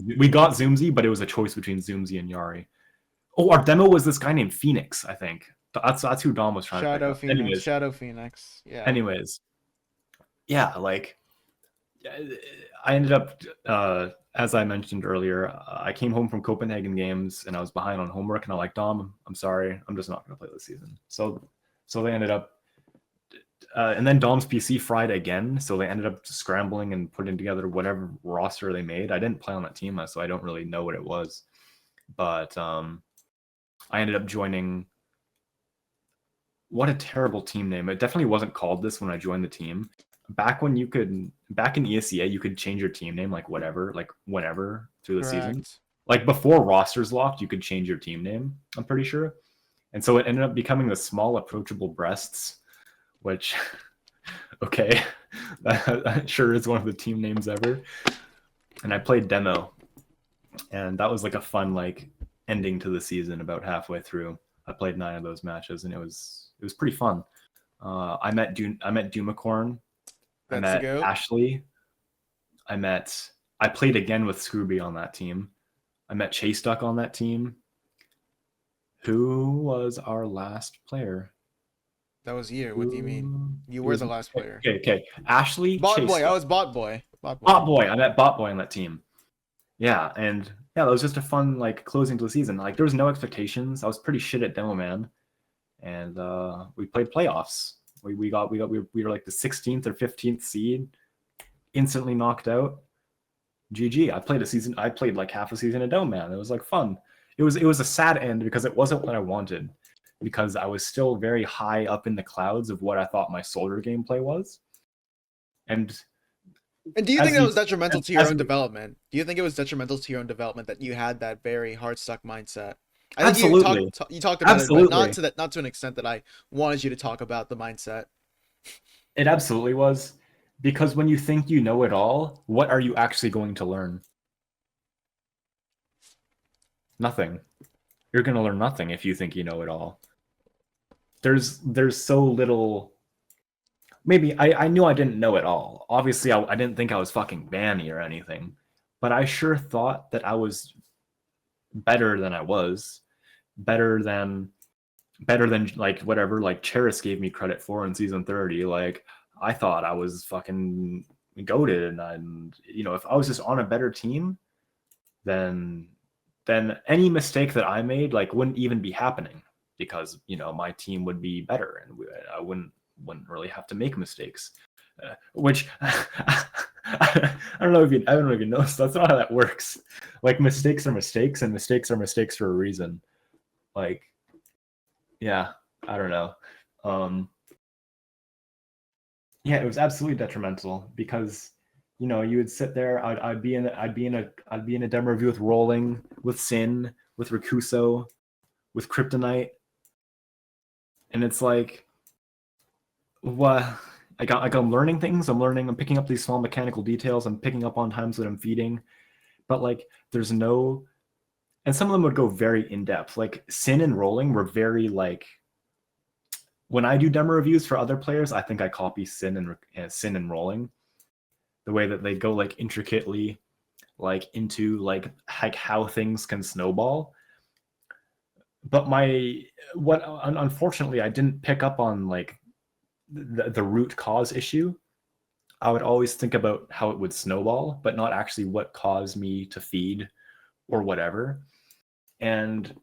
Zoomzy, but it was a choice between Zoomzy and Yari. Oh, our demo was this guy named Phoenix, I think. That's who Dom was trying to pick up. Shadow Phoenix. Yeah. Anyways, yeah, like I ended up, as I mentioned earlier, I came home from Copenhagen games and I was behind on homework, and I'm like, Dom, I'm sorry, I'm just not going to play this season. So they ended up, and then Dom's PC fried again, so they ended up scrambling and putting together whatever roster they made. I didn't play on that team, so I don't really know what it was, but I ended up joining. What a terrible team name. It definitely wasn't called this when I joined the team. Back in ESEA, you could change your team name like whatever, like whenever through the season. Correct. Like before rosters locked, you could change your team name, I'm pretty sure. And so it ended up becoming the Small Approachable Breasts, which, okay, that sure is one of the team names ever. And I played demo, and that was like a fun like ending to the season about halfway through. I played 9 of those matches, and it was pretty fun. I met Dumacorn. I That's the met goat. Ashley. I played again with Scrooby on that team. I met Chase Duck on that team. Who was our last player? That was you. What do you mean? You were the last player. Okay. Ashley, Bot Chase boy. Duck. I was bot boy. Bot Boy. I met Bot Boy on that team. Yeah, and yeah, that was just a fun like closing to the season. Like there was no expectations. I was pretty shit at Demo Man, and we played playoffs. We were like the 16th or 15th seed, instantly knocked out. GG. I played like half a season of Dome Man. It was like fun. It was a sad end because it wasn't what I wanted, because I was still very high up in the clouds of what I thought my Soldier gameplay was. And do you think that was detrimental to your own development? Do you think it was detrimental to your own development that you had that very hard stuck mindset? I think absolutely. you talked about it, but not to an extent that I wanted you to talk about the mindset. It absolutely was. Because when you think you know it all, what are you actually going to learn? Nothing. You're going to learn nothing if you think you know it all. There's so little. Maybe I knew I didn't know it all. Obviously, I didn't think I was fucking Vanny or anything, but I sure thought that I was better than I was, better than like whatever like Cheris gave me credit for in season 30. Like I thought I was fucking goated, and if I was just on a better team, then any mistake that I made like wouldn't even be happening, because my team would be better, and I wouldn't really have to make mistakes. Which I don't know if you know. So that's not how that works. Like mistakes are mistakes, and mistakes are mistakes for a reason. Like, yeah, I don't know. Yeah, it was absolutely detrimental because you would sit there. I'd be in a demo review with Rolling, with Sin, with Rakuso, with Kryptonite, and it's like, what? I'm learning things. I'm picking up these small mechanical details. I'm picking up on times that I'm feeding, but like there's no, and some of them would go very in depth. Like Sin and Rolling were very like. When I do demo reviews for other players, I think I copy Sin and Rolling, the way that they go like intricately, like into like how things can snowball. But unfortunately I didn't pick up on like the root cause issue. I would always think about how it would snowball, but not actually what caused me to feed or whatever. And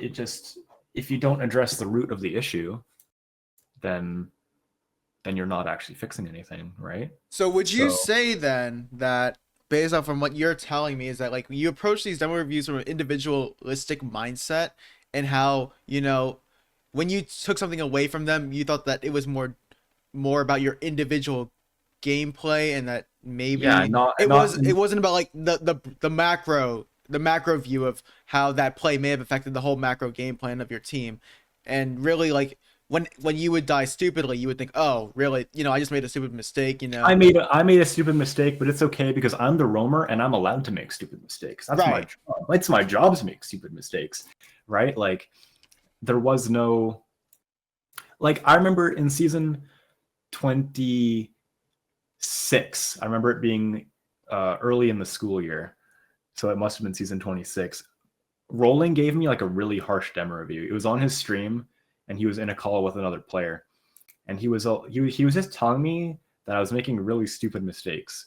it just, if you don't address the root of the issue, then and you're not actually fixing anything, right? So would you So say then that based off from what you're telling me is that like you approach these demo reviews from an individualistic mindset and how, when you took something away from them, you thought that it was more about your individual gameplay and that yeah, maybe not it not was it wasn't about like the macro view of how that play may have affected the whole macro game plan of your team. And really like when you would die stupidly, you would think, "Oh, really? I just made a stupid mistake, you know." I made a stupid mistake, but it's okay because I'm the roamer and I'm allowed to make stupid mistakes. That's my Right. job. It's my job to make stupid mistakes, right? Like there was no like I remember in season 26, I remember it being early in the school year. So it must have been season 26. Roland gave me like a really harsh demo review. It was on his stream and he was in a call with another player. And he was just telling me that I was making really stupid mistakes.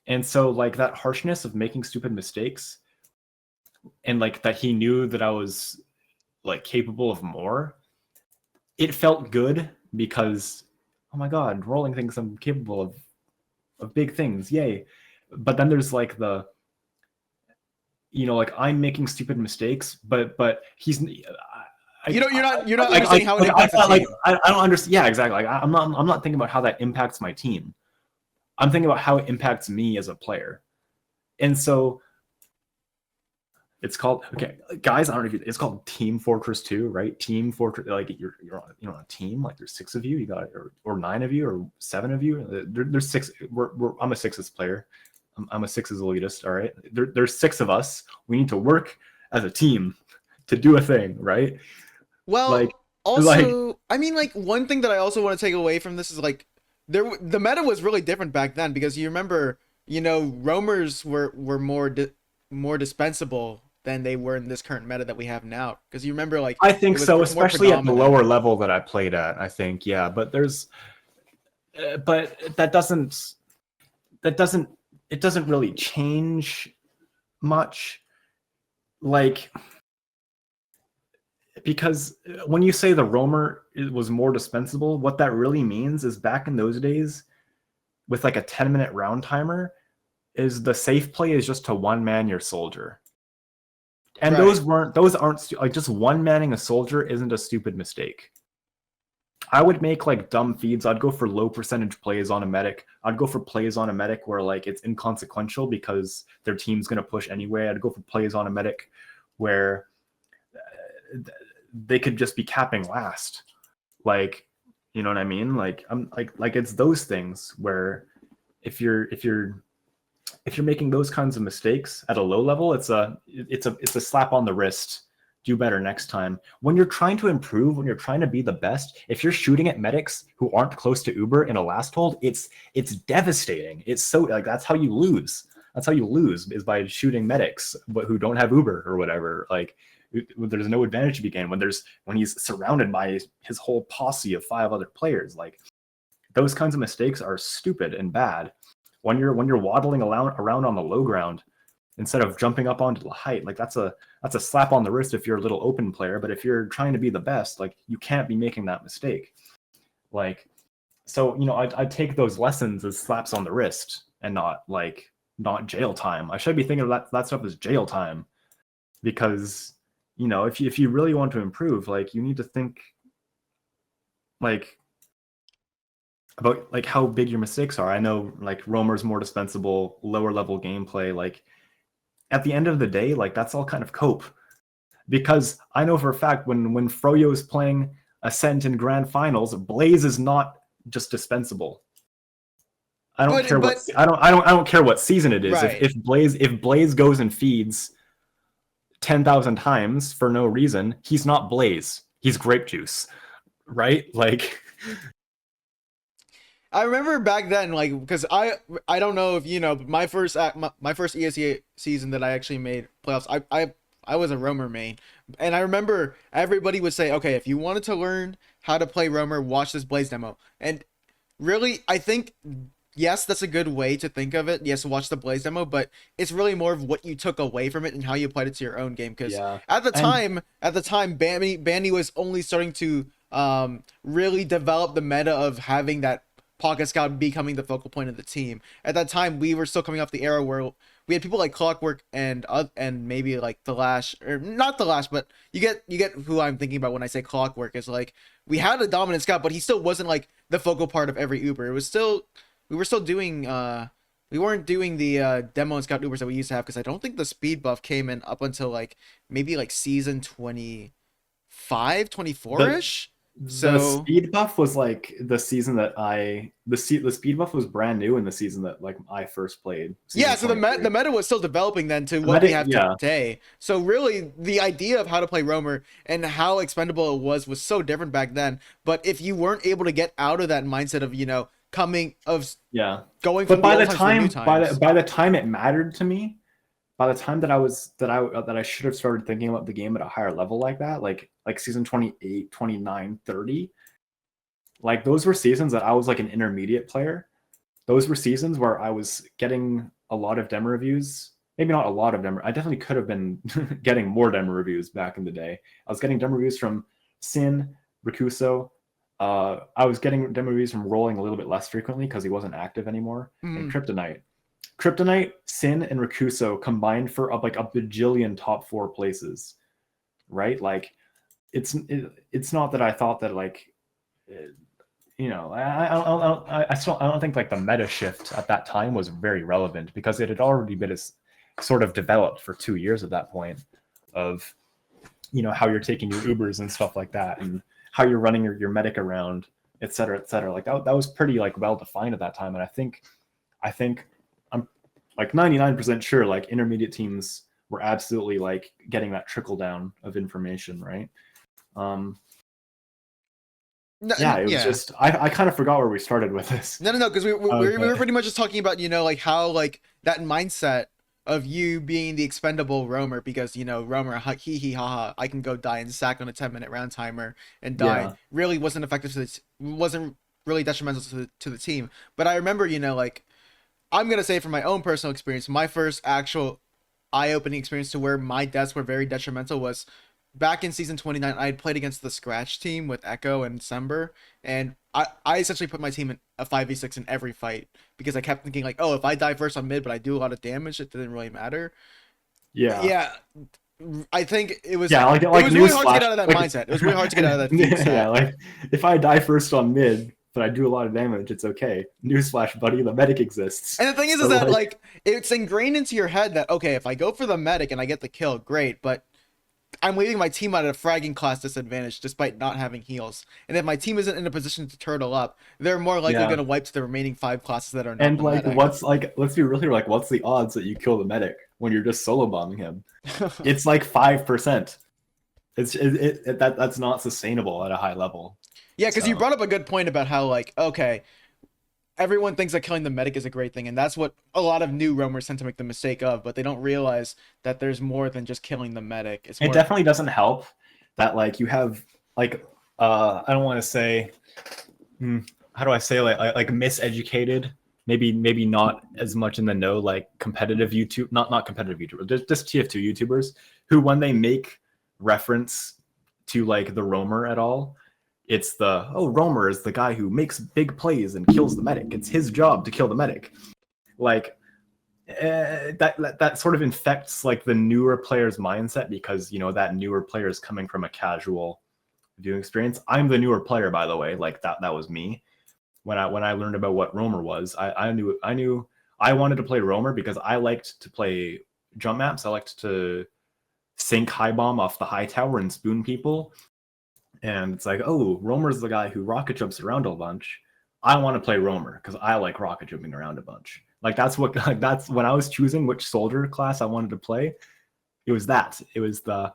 And so like that harshness of making stupid mistakes and like that he knew that I was like capable of more, it felt good because oh my god, Rolling thinks I'm capable of big things. Yay. But then there's like the like I'm making stupid mistakes, but he's You're not understanding how it impacts the team. I don't understand. Yeah, exactly. Like, I'm not thinking about how that impacts my team. I'm thinking about how it impacts me as a player. And so it's called guys. I don't know if it's called Team Fortress 2, right? Team Fortress, like you're on a team. Like there's six of you. You got or nine of you or seven of you. There's six. I'm a sixes player. I'm a sixes elitist. All right. There's six of us. We need to work as a team to do a thing, right? Like Well, like also, I mean, like one thing that I also want to take away from this is like the meta was really different back then because you remember, roamers were more dispensable than they were in this current meta that we have now. Because you remember, like I it think was so, more especially at the predominant. lower level that I played at. I think yeah, but but that doesn't it doesn't really change much. Like because when you say the roamer was more dispensable, what that really means is back in those days with like a 10-minute round timer is the safe play is just to one man your soldier. And Right. those aren't like just one manning a soldier isn't a stupid mistake. I would make like dumb feeds. I'd go for low percentage plays on a medic. I'd go for plays on a medic where like it's inconsequential because their team's going to push anyway. I'd go for plays on a medic where they could just be capping last. Like, you know what I mean? Like I'm like it's those things where if you're making those kinds of mistakes at a low level, it's a slap on the wrist. Do better next time. When you're trying to improve, when you're trying to be the best, if you're shooting at medics who aren't close to Uber in a last hold, it's devastating. It's so like that's how you lose. That's how you lose is by shooting medics but who don't have Uber or whatever. Like there's no advantage to be gained when he's surrounded by his whole posse of 5 other players. Like those kinds of mistakes are stupid and bad. When you're waddling around on the low ground instead of jumping up onto the height, like that's a slap on the wrist if you're a little open player. But if you're trying to be the best, like you can't be making that mistake. Like, so I'd take those lessons as slaps on the wrist and not jail time. I should be thinking of that stuff as jail time, because if you really want to improve, like you need to think like about like how big your mistakes are. I know like roamer's more dispensable, lower level gameplay. Like at the end of the day, like that's all kind of cope. Because I know for a fact when Froyo is playing Ascent in grand finals, Blaze is not just dispensable. I don't care what But I don't care what season it is. right. If Blaze goes and feeds 10,000 times for no reason, he's not Blaze. He's grape juice, right? Like I remember back then, like, because I don't know if you know, but my first ESE season that I actually made playoffs, I was a roamer main, and I remember everybody would say, okay, if you wanted to learn how to play roamer, watch this Blaze demo. And really, I think yes, that's a good way to think of it. Yes, watch the Blaze demo, but it's really more of what you took away from it and how you applied it to your own game. Because yeah. at the And time, Bandy was only starting to really developed the meta of having that pocket scout becoming the focal point of the team. At that time, we were still coming off the era where we had people like Clockwork and maybe like the Lash, or not the Lash, but you get who I'm thinking about when I say Clockwork. Is like we had a dominant scout, but he still wasn't like the focal part of every Uber. It was still we were still doing we weren't doing the demo and scout Ubers that we used to have, because I don't think the speed buff came in up until like maybe like season 25, 24 The ish. the So speed buff was like the season that the speed buff was brand new in the season that like I first played, yeah, season so the 23. meta was still developing then to The what we medic, have yeah, today. So really, the idea of how to play Roamer and how expendable it was so different back then. But if you weren't able to get out of that mindset of coming of yeah. going But from the old times to the new times. by the time it mattered to me, by the time that I should have started thinking about the game at a higher level like that, like season 28, 29, 30, like those were seasons that I was like an intermediate player. Those were seasons where I was getting a lot of demo reviews. Maybe not a lot of demo. I definitely could have been getting more demo reviews back in the day. I was getting demo reviews from Sin, Rikuso. I was getting demo reviews from Rolling a little bit less frequently because he wasn't active anymore. And Mm. Kryptonite. Kryptonite, Sin, and Rikuso combined for like a bajillion top 4 places, right? Like it's not that I thought that like I don't think like the meta shift at that time was very relevant because it had already been sort of developed for 2 years at that point of how you're taking your Ubers and stuff like that and how you're running your medic around, et cetera, et cetera. Like that was pretty like well defined at that time. And I think I'm like 99% sure like intermediate teams were absolutely like getting that trickle down of information, right? Um, yeah, it was Yeah. just I kind of forgot where we started with this. No, because we were But pretty much just talking about like how like that mindset of you being the expendable roamer, because roamer hee hee ha ha, I can go die and sack on a 10-minute round timer and die, yeah, really wasn't effective wasn't really detrimental to the team. But I remember like I'm gonna say from my own personal experience, my first actual eye-opening experience to where my deaths were very detrimental was back in season 29. I had played against the scratch team with Echo and Sember, and I essentially put my team in a 5v6 in every fight, because I kept thinking like, oh, if I die first on mid but I do a lot of damage, it didn't really matter. yeah, Yeah, I think yeah. it Like was really hard to newsflash, get out of that like mindset. It was really hard to get out of that feed yeah, stat. like if I die first on mid, but I do a lot of damage, it's okay. Newsflash, buddy, the medic exists. And the thing is So that like, like it's ingrained into your head that, okay, if I go for the medic and I get the kill, great, but I'm leaving my team at a fragging class disadvantage despite not having heals. And if my team isn't in a position to turtle up, they're more likely yeah, going to wipe to the remaining 5 classes that are not and the like medic. what's like let's be real here, like what's the odds that you kill the medic when you're just solo bombing him? It's like 5%. That's not sustainable at a high level. Yeah, because you So brought up a good point about how, like, okay, everyone thinks that killing the medic is a great thing, and that's what a lot of new roamers tend to make the mistake of, but they don't realize that there's more than just killing the medic. It's it more. definitely doesn't help that like you have like I don't want to say how do I say like miseducated, maybe not as much in the know like competitive YouTube, not competitive YouTubers, just TF2 YouTubers who when they make reference to like the roamer at all, it's the roamer is the guy who makes big plays and kills the medic. It's his job to kill the medic. Like that sort of infects like the newer player's mindset because that newer player is coming from a casual viewing experience. I'm the newer player, by the way. Like that was me when I learned about what roamer was. I knew I wanted to play roamer because I liked to play jump maps. I liked to sink high bomb off the high tower and spoon people. And it's like, oh, roamer's the guy who rocket jumps around a bunch. I want to play roamer because I like rocket jumping around a bunch. Like that's when I was choosing which soldier class I wanted to play. It was the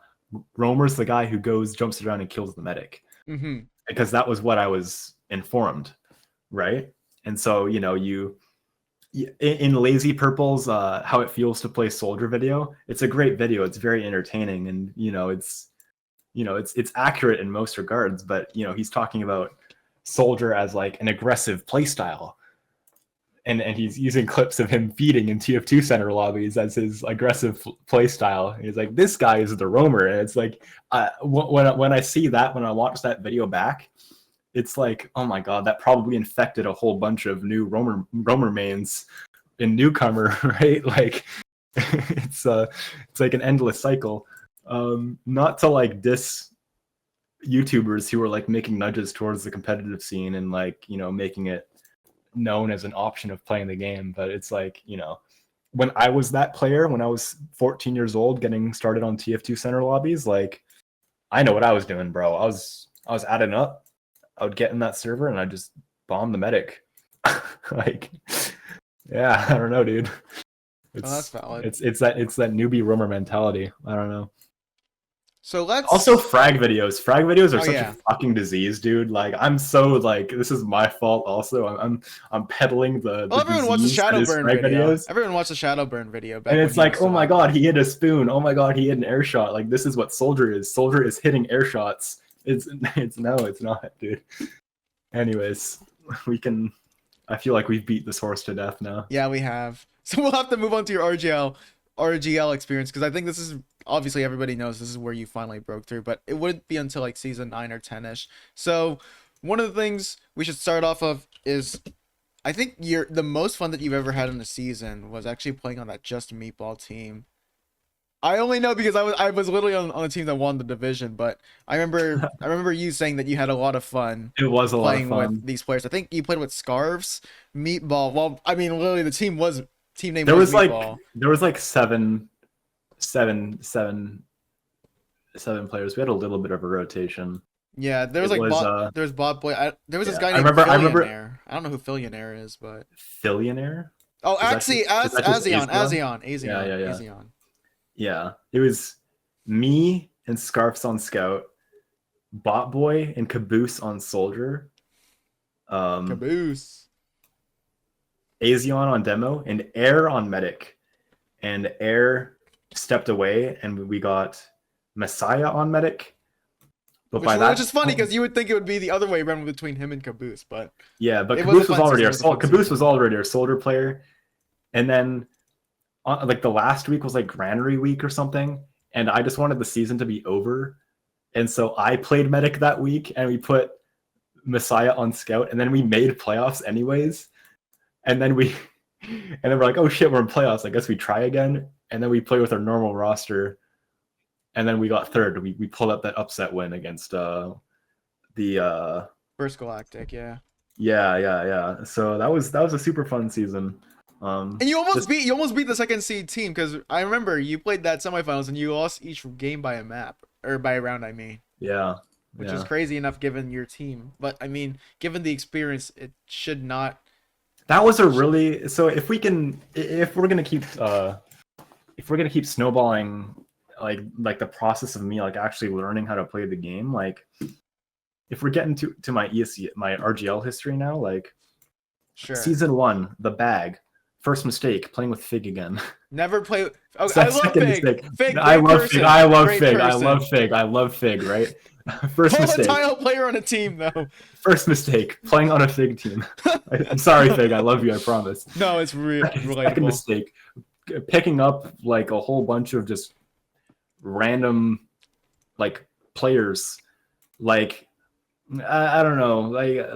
roamer's the guy who goes jumps around and kills the medic, Mm-hmm. because that was what I was informed, right? And so you in Lazy Purple's how it feels to play soldier video. It's a great video. It's very entertaining, and it's accurate in most regards. But he's talking about soldier as like an aggressive play style, and he's using clips of him feeding in TF2 center lobbies as his aggressive play style. He's like, this guy is the roamer, and it's like, when I see that, when I watch that video back, it's like, oh my god, that probably infected a whole bunch of new roamer mains in newcomer, right? Like, it's like an endless cycle. Not to like diss YouTubers who are like making nudges towards the competitive scene and like, you know, making it known as an option of playing the game, but it's like, you know, when I was that player, when I was 14 years old getting started on TF2 center lobbies, like, I know what I was doing, bro. I was adding up. I would get in that server and I just bomb the medic. Like, yeah, I don't know, dude. That's valid. It's that newbie roamer mentality. I don't know. So let's Also frag videos. Frag videos are such yeah. a fucking disease, dude. Like, I'm so like, this is my fault also. I'm peddling the Well, everyone watched the disease that is Shadowburn frag video. videos. Everyone watched the Shadowburn video back And when it's he like, was oh still my active. god, he hit a spoon. Oh my god, he hit an air shot. Like, this is what Soldier is. Soldier is hitting air shots. It's no, it's not, dude. Anyways, I feel like we've beat this horse to death now. Yeah, we have. So we'll have to move on to your RGL experience, because I think this is obviously everybody knows this is where you finally broke through, but it wouldn't be until like season 9 or 10ish. So one of the things we should start off of is, I think the most fun that you've ever had in a season was actually playing on that Just Meatball team. I only know because I was literally on the team that won the division, but I remember you saying that you had a lot of fun It was a lot of playing fun. with these players. I think you played with Scarves, Meatball. Well, I mean, literally the team name There was was Meatball. like seven players. We had a little bit of a rotation. Yeah, there was It like was, there was Bot Boy. There was this yeah, guy I named remember Fillionaire. I don't know who Fillionaire is, but Fillionaire. oh, Is that actually, just- is that just Azion, Yeah. Azion. Yeah, it was me and Scarfs on Scout, Bot Boy and Caboose on Soldier, Caboose. Azion on Demo, and Air on Medic. And Air stepped away, and we got Messiah on Medic. But Which is funny because you would think it would be the other way around between him and Caboose, but yeah, but it was Caboose a fun was season. already our Soldier player, and then like the last week was like Granary week or something, and I just wanted the season to be over, and so I played Medic that week, and we put Messiah on Scout, and then we made playoffs anyways, and then we're like, oh shit, we're in playoffs. I guess we try again, and then we play with our normal roster, and then we got third. We pulled up that upset win against the First Galactic, yeah. Yeah. So that was a super fun season. And you almost beat the second seed team, because I remember you played that semifinals and you lost each game by a map, or by a round, I mean. Yeah. Which is crazy enough given your team, but I mean, given the experience, it should not. That was a really, so if we're gonna keep snowballing like the process of me like actually learning how to play the game, like if we're getting to my my RGL history now, like Sure. Season 1, the bag. First mistake, playing with Fig again. Never play. Okay, So I love Fig. Fig, I love Fig. I love Fig, right? First mistake. Volatile player on a team, though. First mistake, playing on a Fig team. I'm sorry, Fig. I love you. I promise. No, it's relatable. Second mistake, picking up like a whole bunch of just random like players. Like, I don't know. Like,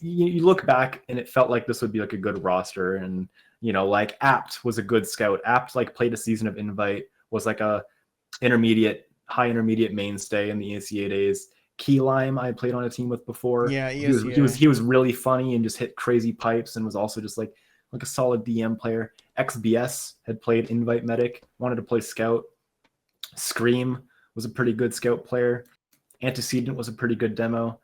you look back and it felt like this would be like a good roster, and you know, like Apt was a good scout. Apt like played a season of Invite, was like a high intermediate mainstay in the ESEA days. Key Lime I played on a team with before. Yeah, he was really funny and just hit crazy pipes, and was also just like a solid DM player. XBS had played Invite Medic, wanted to play Scout. Scream was a pretty good Scout player. Antecedent was a pretty good demo.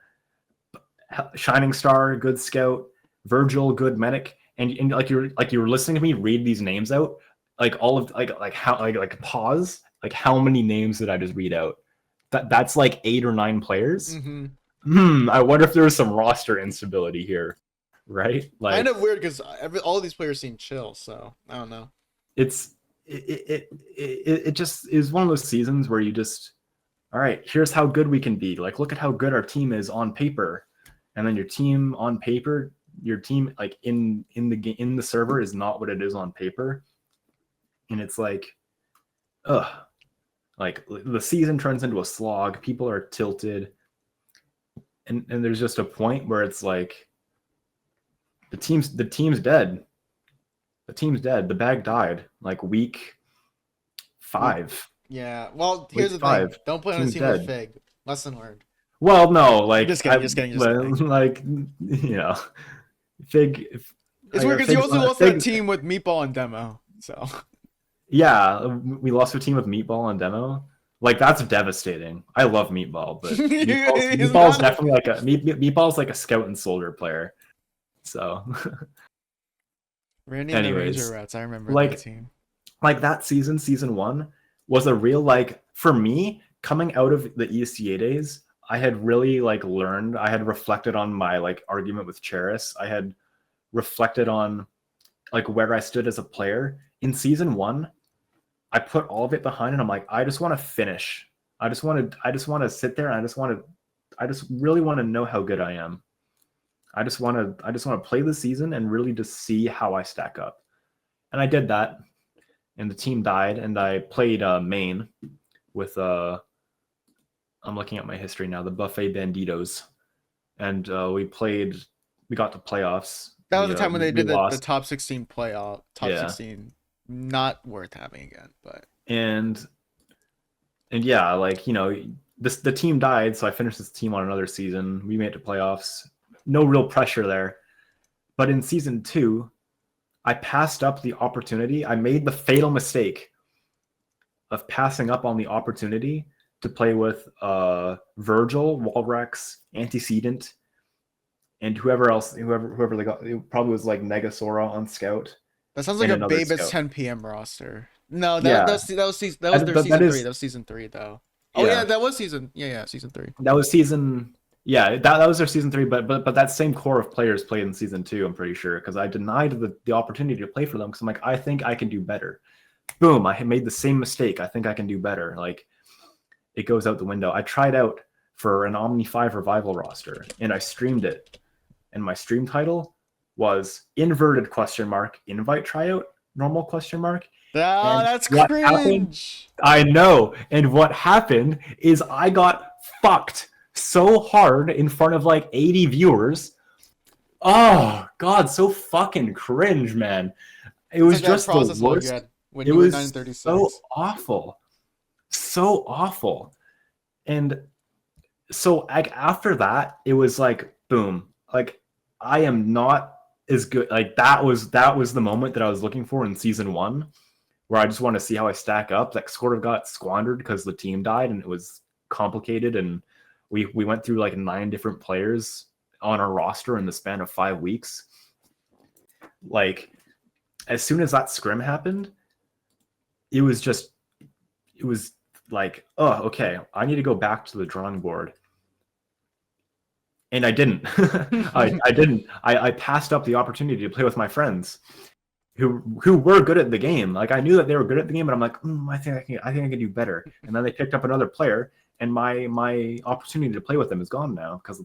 Shining Star, good Scout. Virgil, good Medic. And like you were listening to me read these names out, like all of like pause. Like, how many names did I just read out? That's like 8 or 9 players. Mm-hmm. I wonder if there was some roster instability here, right? Like, kind of weird because all of these players seem chill, so I don't know. It just is one of those seasons where you just, all right, here's how good we can be. Like, look at how good our team is on paper, and then your team on paper your team like in the server is not what it is on paper, and it's like, ugh, like the season turns into a slog. People are tilted, and there's just a point where it's like the team's dead. The team's dead. The bag died like week Week, 5. yeah. Well, Week here's the thing. 5. Don't play on a Team's team with dead. Fig. Lesson learned. Well, no, like Just kidding. Just kidding. Just kidding. like Fig. It's weird because you also lost that team with Meatball and Demo. So yeah, we lost a team with Meatball on demo. Like that's devastating. I love Meatball, but Meatball's definitely like Meatball's like a scout and soldier player. So, Randy and the anyways, Ranger Rats. I remember like that team. like that season 1 was a real like for me coming out of the ECA days. I had really like learned. I had reflected on my like argument with Cheris. I had reflected on like where I stood as a player in season 1. I put all of it behind, and I'm like, I just want to finish. I just want to sit there, and I just really want to know how good I am. I just want to play the season and really just see how I stack up. And I did that, and the team died, and I played main with I'm looking at my history now, the Buffet Banditos, and we got to playoffs. That was the time when they did the lost. top 16 playoff. Top Yeah. 16, not worth having again, but and yeah, like the team died, so I finished this team on another season. We made it to playoffs. No real pressure there. But in season 2, I passed up the opportunity. I made the fatal mistake of passing up on the opportunity to play with Virgil, Walrex, Antecedent, and whoever they got. It probably was like Negasora on Scout. That sounds like a Babe at 10 p.m. roster. No, that was their season 3. That was season 3 though. Oh yeah, that was season. Yeah, season 3. That was season. Yeah, that was their season 3. But that same core of players played in season 2. I'm pretty sure because I denied the opportunity to play for them because I'm like, I think I can do better. Boom! I made the same mistake. I think I can do better. Like it goes out the window. I tried out for an Omni 5 revival roster and I streamed it, and my stream title was inverted ? Invite tryout normal ? Oh, that's cringe. Happened, I know. And what happened is I got fucked so hard in front of like 80 viewers. Oh God, so fucking cringe, man. It was just the worst. It was so awful. So awful. And so like after that, it was like boom. Like I am not as good. Like that was the moment that I was looking for in season 1, where I just want to see how I stack up. That sort of got squandered because the team died and it was complicated, and we went through like 9 different players on our roster in the span of 5 weeks. Like as soon as that scrim happened, it was like, oh, okay, I need to go back to the drawing board. And I didn't. I didn't. I passed up the opportunity to play with my friends who were good at the game. Like I knew that they were good at the game, but I'm like, I think I can do better. And then they picked up another player, and my opportunity to play with them is gone now because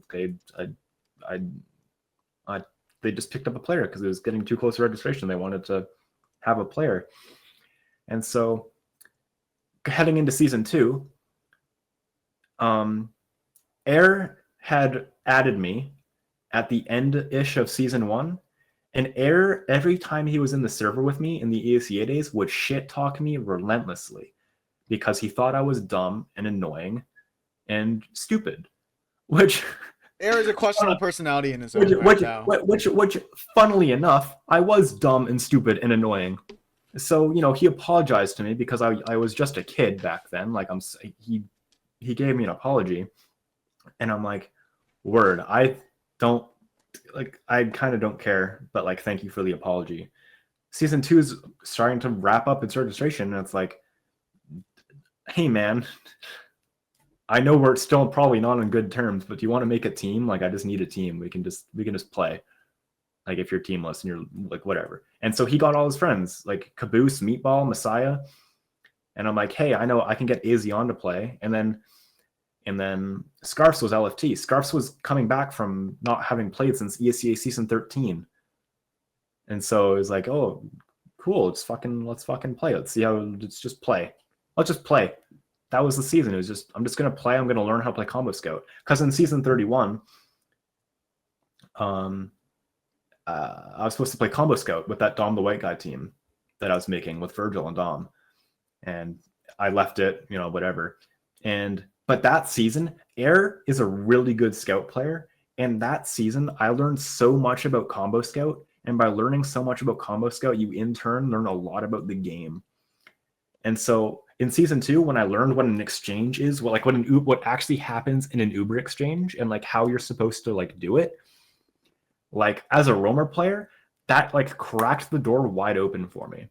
they just picked up a player because it was getting too close to registration. They wanted to have a player, and so heading into season 2, Air had added me at the end-ish of season 1, and Air, every time he was in the server with me in the ESEA days, would shit talk me relentlessly because he thought I was dumb and annoying and stupid, which Air is a questionable personality in his own right. Which funnily enough, I was dumb and stupid and annoying. So, he apologized to me because I was just a kid back then. Like he gave me an apology, and I'm like, word, I kind of don't care, but like, thank you for the apology. Season 2 is starting to wrap up its registration, and it's like, hey man, I know we're still probably not on good terms, but do you want to make a team? Like, I just need a team. We can just play. Like, if you're teamless and you're like, whatever. And so he got all his friends, like Caboose, Meatball, Messiah. And I'm like, hey, I know I can get AZ on to play. And then And then Scarfs was LFT. Scarfs was coming back from not having played since ESEA season 13. And so it was like, oh, cool, let's fucking play. Let's just play. Let's just play. That was the season. It was just, I'm just gonna play. I'm gonna learn how to play Combo Scout. Because in season 31, I was supposed to play Combo Scout with that Dom the White Guy team that I was making with Virgil and Dom. And I left it, whatever. But that season, Air is a really good scout player. And that season, I learned so much about Combo Scout. And by learning so much about Combo Scout, you in turn learn a lot about the game. And so in season 2, when I learned what an exchange is, what actually happens in an Uber exchange and like how you're supposed to like do it, like as a roamer player, that like cracked the door wide open for me.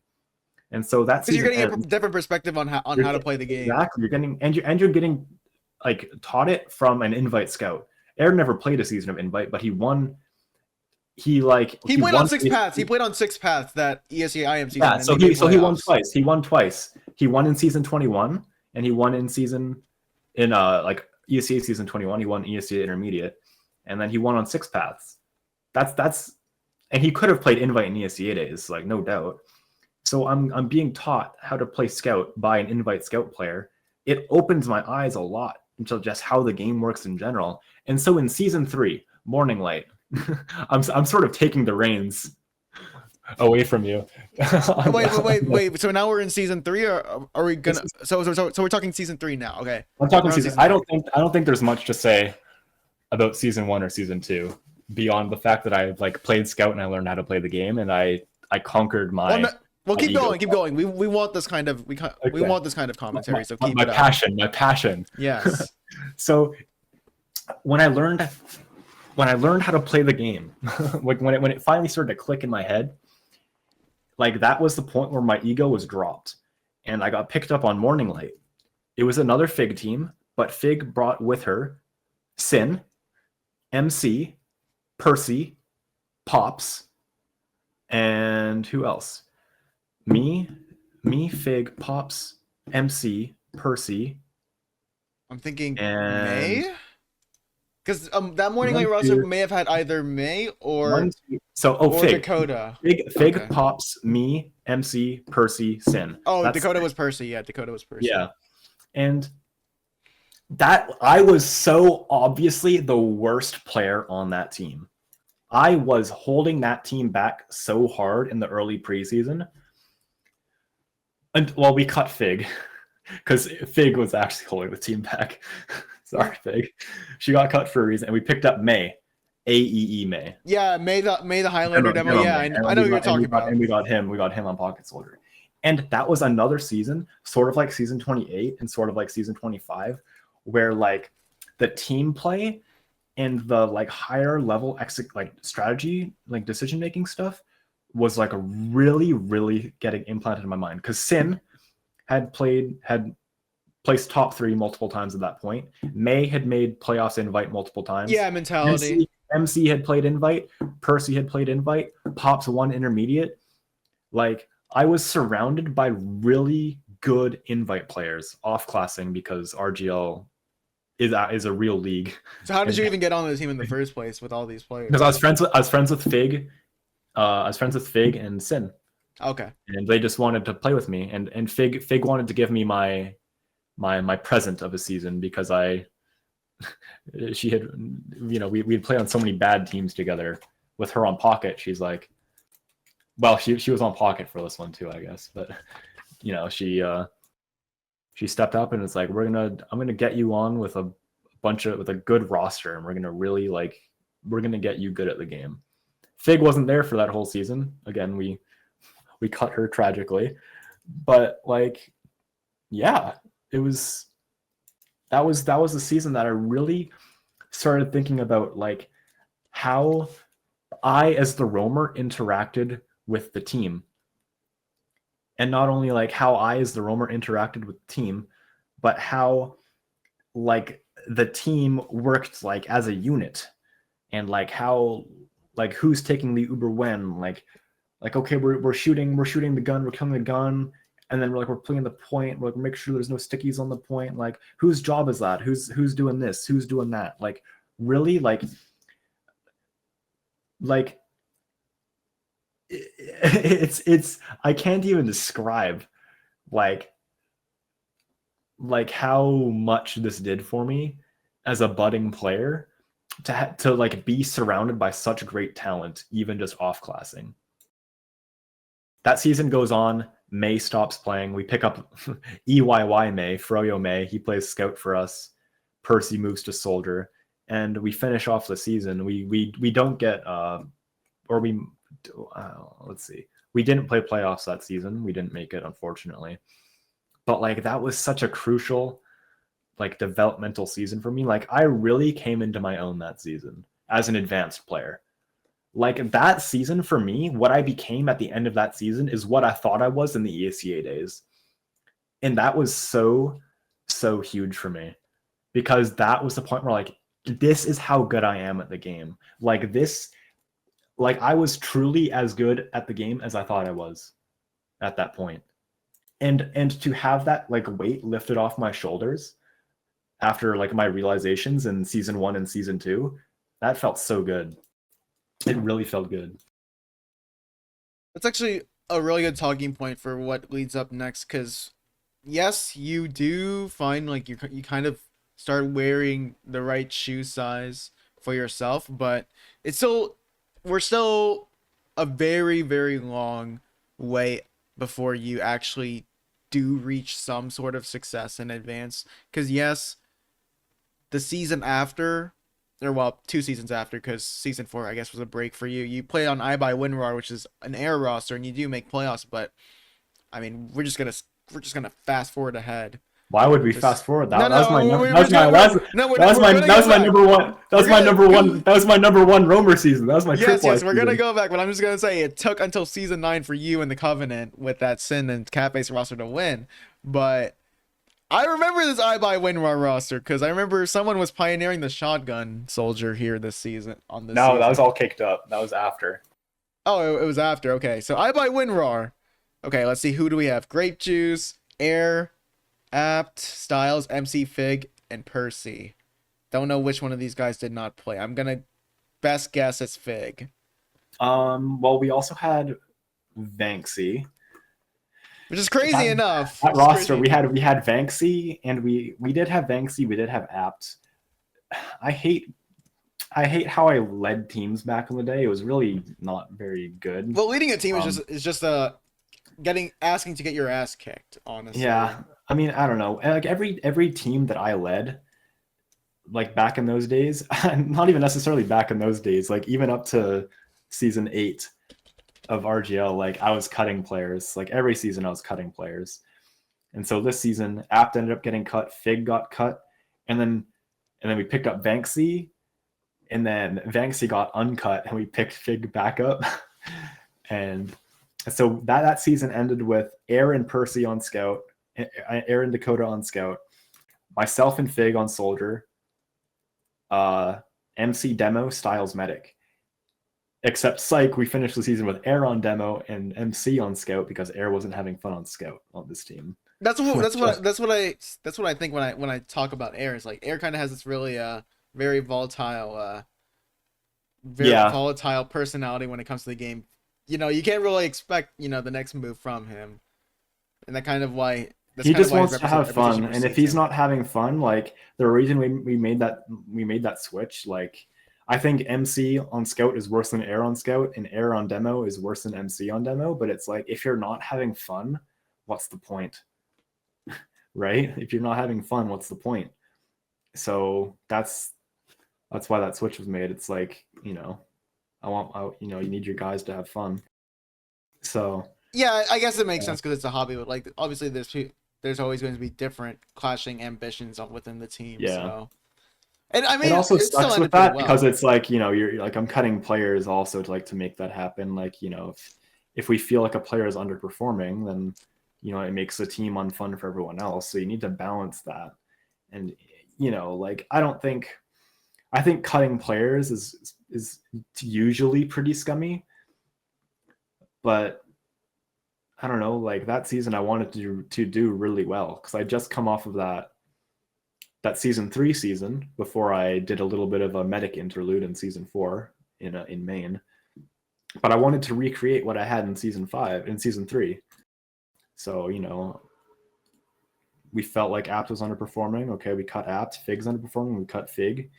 And so that's because you're getting a different perspective on how to play the game. Exactly. You're getting like taught it from an invite scout. Aaron never played a season of invite, but he won. He played on 6 paths. He played on 6 paths that ESEA IM season. Yeah, so he won twice. He won twice. He won in season 21, and he won in like ESEA season 21. He won ESEA intermediate, and then he won on 6 paths. That's and he could have played invite in ESEA days, like no doubt. So I'm being taught how to play scout by an invite scout player. It opens my eyes a lot into just how the game works in general. And so in season 3, Morning Light, I'm sort of taking the reins away from you. Wait. So now we're in season 3, or are we gonna? So we're talking season 3 now. Okay. I'm talking season. I don't think there's much to say about season 1 or season 2 beyond the fact that I've like played scout and I learned how to play the game and I conquered my. Well, keep going. We want this kind of we want this kind of commentary. So keep my passion. Yes. So when I learned how to play the game, like when it finally started to click in my head, like that was the point where my ego was dropped, and I got picked up on Morning Light. It was another Fig team, but Fig brought with her Sin, MC, Percy, Pops, and who else? Me, Fig, Pops, MC, Percy. I'm thinking May? Because that Morning Light roster may have had either May or Fig. Dakota. Fig, okay. Pops, me, MC, Percy, Sin. Oh, Dakota was Percy. Yeah, Dakota was Percy. Yeah. And that I was so obviously the worst player on that team. I was holding that team back so hard in the early preseason. And we cut Fig because Fig was actually holding the team back. Sorry, Fig. She got cut for a reason, and we picked up May, AEE May. Yeah, May the Highlander demo. Yeah, I know what you're talking about. And we got him on Pocket Soldier, and that was another season, sort of like season 28 and sort of like season 25, where like the team play and the like higher level strategy, like decision making stuff, was like really, really getting implanted in my mind. Because Sin had placed top 3 multiple times at that point. May had made playoffs invite multiple times. Yeah, mentality. MC had played invite. Percy had played invite. Pops won intermediate. Like I was surrounded by really good invite players off-classing because RGL is a real league. So how did you even get on the team in the first place with all these players? Because I was friends with Fig. I was friends with Fig and Sin. Okay. And they just wanted to play with me, and Fig wanted to give me my present of a season because she had, we'd play on so many bad teams together with her on Pocket. She's like, well, she was on Pocket for this one too, I guess, but she stepped up and it's like, I'm gonna get you on with a good roster, and we're gonna get you good at the game. Fig wasn't there for that whole season. Again, we cut her tragically, but like, yeah, that was the season that I really started thinking about like how I, as the roamer, interacted with the team. And not only like how I, as the roamer, interacted with the team, but how like the team worked like as a unit, and like how like who's taking the Uber when, like okay, we're shooting the gun, we're killing the gun, And then we're playing the point. We're like, make sure there's no stickies on the point. Like, whose job is that? Who's doing this? Who's doing that? Like, really, like it's I can't even describe like how much this did for me as a budding player to like be surrounded by such great talent, even just off classing. That season goes on. May stops playing. We pick up EYY May, Froyo May. He plays scout for us. Percy moves to soldier, and we finish off the season. We don't get or we let's see. We didn't play playoffs that season. We didn't make it, unfortunately. But like that was such a crucial like developmental season for me. Like I really came into my own that season as an advanced player. Like that season for me, what I became at the end of that season is what I thought I was in the ESCA days. And that was so huge for me, because that was the point where like, this is how good I am at the game. Like this, like I was truly as good at the game as I thought I was at that point. And to have that like weight lifted off my shoulders after like my realizations in season 1 and season 2, that felt so good. It really felt good. That's actually a really good talking point for what leads up next, because yes, you do find like you kind of start wearing the right shoe size for yourself, but it's still we're still a very, very long way before you actually do reach some sort of success in advance. Because yes, the season after, or well, 2 seasons after, because season 4 I guess was a break for you. You play on I by WinRAR, which is an air roster, and you do make playoffs. But I mean, we're just gonna fast forward ahead. Why would we This fast forward? no That was my no number. we're, That was my we're, last. we're, no we're, That was we're my. gonna That was go my back. number one. That was We're my gonna number go, one. That was my number one Roamer season. That was my yes, triple. yes, we're gonna go back, but I'm just gonna say it took until season 9 for you and the Covenant with that Sin and cat based roster to win. But I remember this I by WinRAR roster because I remember someone was pioneering the shotgun soldier here this season on this No, season. that was all kicked up. That was after. Oh, it was after. Okay, so I by WinRAR. Okay, let's see, who do we have? Grape Juice, Air, Apt, Styles, MC Fig, and Percy. Don't know which one of these guys did not play. I'm gonna best guess it's Fig. Well, we also had Vanksy. Which is crazy enough. That It's roster, crazy. we had Vanksy, and we did have Vanksy. We did have Apt. I hate how I led teams back in the day. It was really not very good. Well, leading a team is just asking to get your ass kicked, honestly. Yeah, I mean, I don't know. Like every team that I led, like back in those days, not even necessarily back in those days, like even up to season 8 of RGL, like I was cutting players. Like every season I was cutting players. And so this season, Apt ended up getting cut, Fig got cut, and then we picked up Vanksy, and then Vanksy got uncut, and we picked Fig back up. And so that season ended with Air and Percy on Scout, Air and Dakota on Scout, myself and Fig on Soldier, MC Demo, Styles Medic. Except Psych, we finished the season with Air on Demo and MC on Scout because Air wasn't having fun on Scout on this team. That's what I think when I talk about Air. Is like Air kind of has this really very volatile volatile personality when it comes to the game. You know, you can't really expect the next move from him, and that kind of why he just wants to have fun. And if he's not having fun, like the reason we made that switch, like I think MC on Scout is worse than Air on Scout, and Air on Demo is worse than MC on Demo. But it's like, if you're not having fun, what's the point? Right? If you're not having fun, what's the point? So that's why that switch was made. It's like, you need your guys to have fun. So yeah, I guess it makes sense because it's a hobby. But like, obviously, there's always going to be different clashing ambitions within the team. Yeah. So. And I mean, it also sucks with that because it's like, you're like, I'm cutting players also to make that happen. Like, if we feel like a player is underperforming, then, it makes the team unfun for everyone else. So you need to balance that. And, like, I think cutting players is usually pretty scummy, but I don't know, like that season I wanted to do really well because I just come off of that season 3 season before I did a little bit of a medic interlude in season 4 in Maine. But I wanted to recreate what I had in season 3. So, we felt like Apt was underperforming. Okay, we cut Apt. Fig's underperforming. We cut Fig.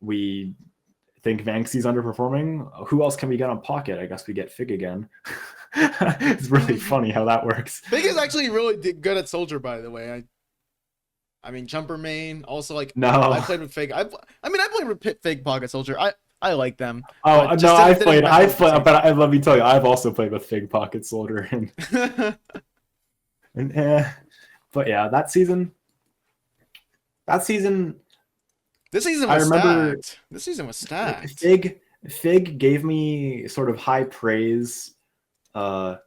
We think Vanksy's underperforming. Who else can we get on Pocket? I guess we get Fig again. It's really funny how that works. Fig is actually really good at Soldier, by the way. I mean, Jumper main. Also, like, I No. played with Fig. I played with Fig Pocket Soldier. I like them, Oh but no, just didn't mesh well with the but team. let me tell you, I've also played with Fig Pocket Soldier, and but yeah, that season, This season I was remember stacked. This season was stacked. Fig gave me sort of high praise, uh,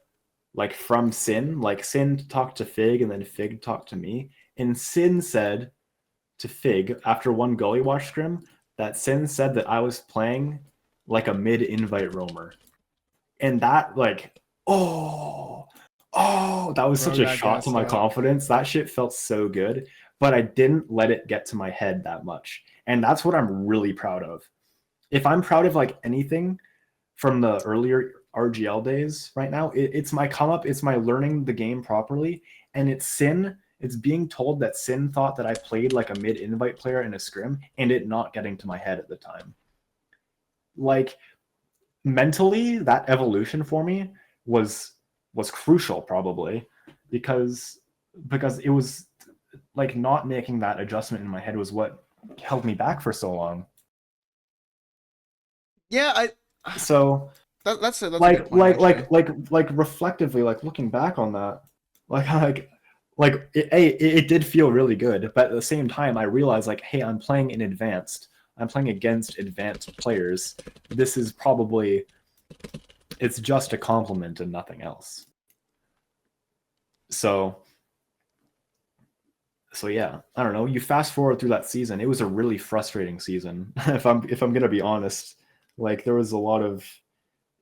like from Sin. Like Sin talked to Fig, and then Fig talked to me, and Sin said to Fig after one Gully Watch scrim that Sin said that I was playing like a mid invite roamer, and that like that was Bro such a got shot to gassed my up. confidence. That shit felt so good, but I didn't let it get to my head that much, and that's what I'm really proud of. If I'm proud of like anything from the earlier RGL days right now, it's my come up, it's my learning the game properly, and it's Sin. It's being told that Sin thought that I played like a mid invite player in a scrim and it not getting to my head at the time. Like mentally, that evolution for me was crucial probably because it was like not making that adjustment in my head was what held me back for so long. Yeah, So that's a good point actually. reflectively, like looking back on that, like it did feel really good, but at the same time I realized like, hey, I'm playing against advanced players. This is probably, it's just a compliment and nothing else. So yeah, I don't know, you fast forward through that season, it was a really frustrating season. If I'm gonna be honest, like there was a lot of,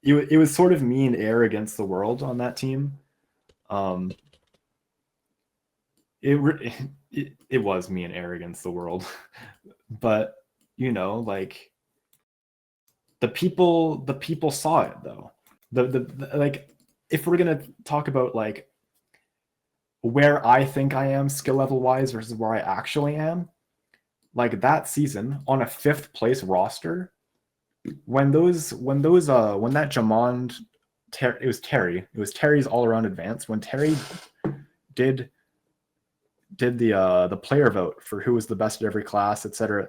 it was sort of me and Air against the world on that team. Um, it was me and Air against the world, but like the people saw it though. The like, if we're gonna talk about like where I think I am skill level wise versus where I actually am, like that season on a 5th place roster, when that Jamond, it was Terry's all around advance when Terry did the player vote for who was the best at every class, et cetera,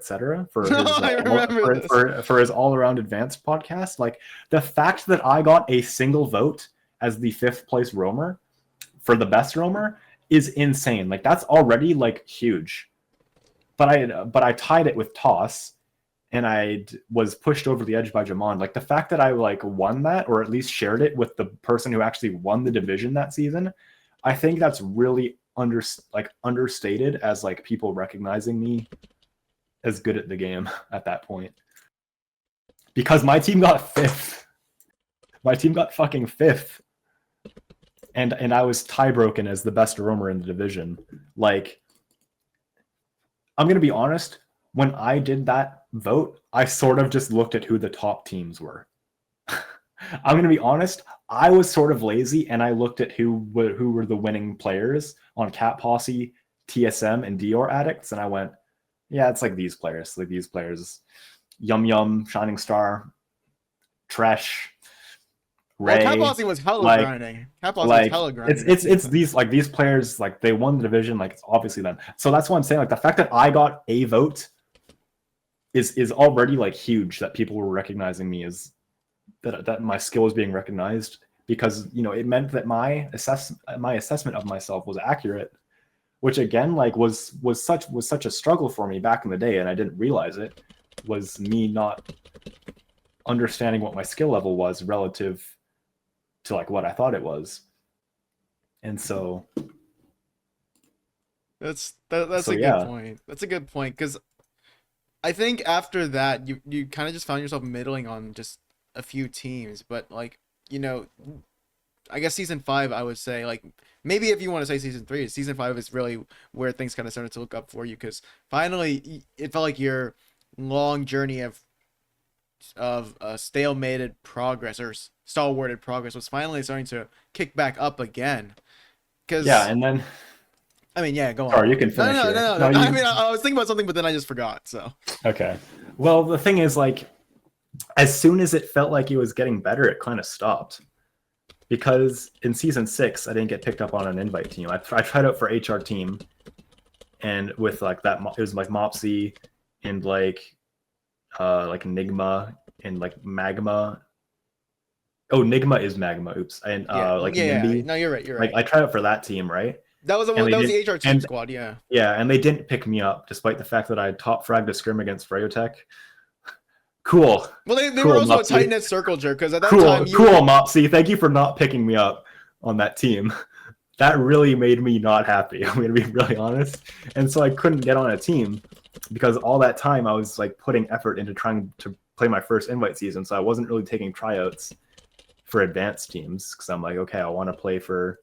for his I remember this. for his all around advanced podcast. Like the fact that I got a single vote as the 5th place roamer for the best roamer is insane. Like that's already like huge. But I tied it with Toss, and I was pushed over the edge by Jamon. Like the fact that I like won that, or at least shared it with the person who actually won the division that season, I think that's really understated as like people recognizing me as good at the game at that point. Because my team got 5th. My team got fucking 5th. And I was tie broken as the best roamer in the division. Like, I'm gonna be honest, when I did that vote, I sort of just looked at who the top teams were. I'm gonna be honest, I was sort of lazy and I looked at who were the winning players on Cat Posse, TSM, and Dior Addicts, and I went, yeah, it's like these players, Yum Yum, Shining Star, Tresh, Well, Ray, Capossi was hella like grinding. Capossi was hella grinding that it's season. these players, like they won the division, like it's obviously them. So that's what I'm saying. Like the fact that I got a vote is already like huge, that people were recognizing me as that my skill was being recognized, because it meant that my assessment of myself was accurate, which again like was such a struggle for me back in the day, and I didn't realize it was me not understanding what my skill level was relative to like what I thought it was. And That's so a good yeah. point. That's a good point because I think after that you kind of just found yourself middling on just a few teams, but like you know I guess season 5, I would say, like, maybe if you want to say season 3, season 5 is really where things kind of started to look up for you, because finally it felt like your long journey of stalemated progress or stalwarted progress was finally starting to kick back up again. Yeah, Because and then I mean, yeah, go on. sorry, you can No, finish no, no, here. no, No, no. I you mean, I was thinking about something, but then I just forgot. So okay. Well, the thing is, like, as soon as it felt like it was getting better, it kind of stopped. Because in season 6, I didn't get picked up on an invite team. I tried out for HR team, and with like that, it was like Mopsy and like Enigma and like Magma. Oh, Nigma is Magma. Oops, and yeah, like yeah, yeah. Nimby. No, you're right. You're Like right. I tried out for that team, right? That was And they that was the didn't. HR team And squad. Yeah. yeah, and they didn't pick me up, despite the fact that I top fragged a scrim against Freyotech. Cool, Well, they were cool, also a tight Mopsy. knit circle jerk because at that Cool, time you cool, Mopsy. Thank you for not picking me up on that team. That really made me not happy. I'm gonna be really honest. And so I couldn't get on a team because all that time I was like putting effort into trying to play my first invite season. So I wasn't really taking tryouts for advanced teams because I'm like, okay, I want to play for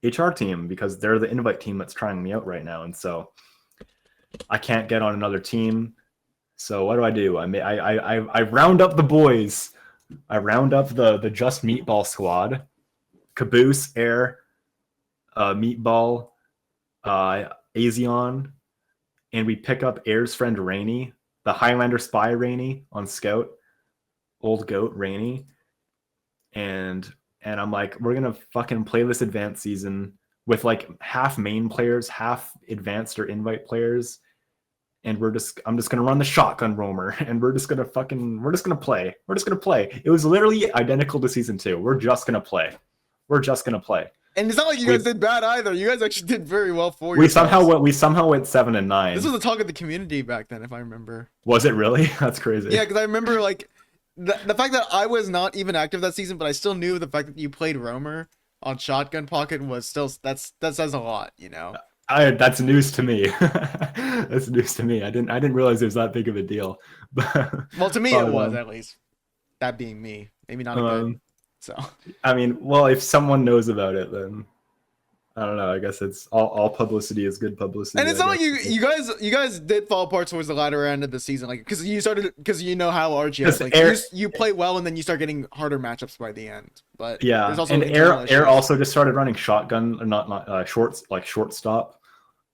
HR team because they're the invite team that's trying me out right now. And so I can't get on another team. So what do? I round up the boys. I round up the Just Meatball squad. Caboose, Air, Meatball, Azion, and we pick up Air's friend Rainy, the Highlander spy Rainy on Scout, old goat Rainy, and I'm like, we're gonna fucking play this advanced season with like half main players, half advanced or invite players, and I'm just gonna run the shotgun roamer, and we're just gonna play. It was literally identical to season 2. We're just gonna play. and it's not like you guys did bad either. You guys actually did very well for We yourselves. somehow went 7 and 9. This was the talk of the community back then, if I remember. Was it really? That's crazy. Yeah, because I remember like the fact that I was not even active that season, but I still knew the fact that you played roamer on Shotgun Pocket was still that says a lot, you know. That's news to me. That's news to me. I didn't realize it was that big of a deal. Well, to me it was at least. That being me, maybe not a good. So I mean, well, if someone knows about it, then I don't know. I guess it's all publicity is good publicity. And it's not like you guys did fall apart towards the latter end of the season, like because you know how RGS like you play well and then you start getting harder matchups by the end. But yeah, there's also and Air also just started running shotgun, not shortstop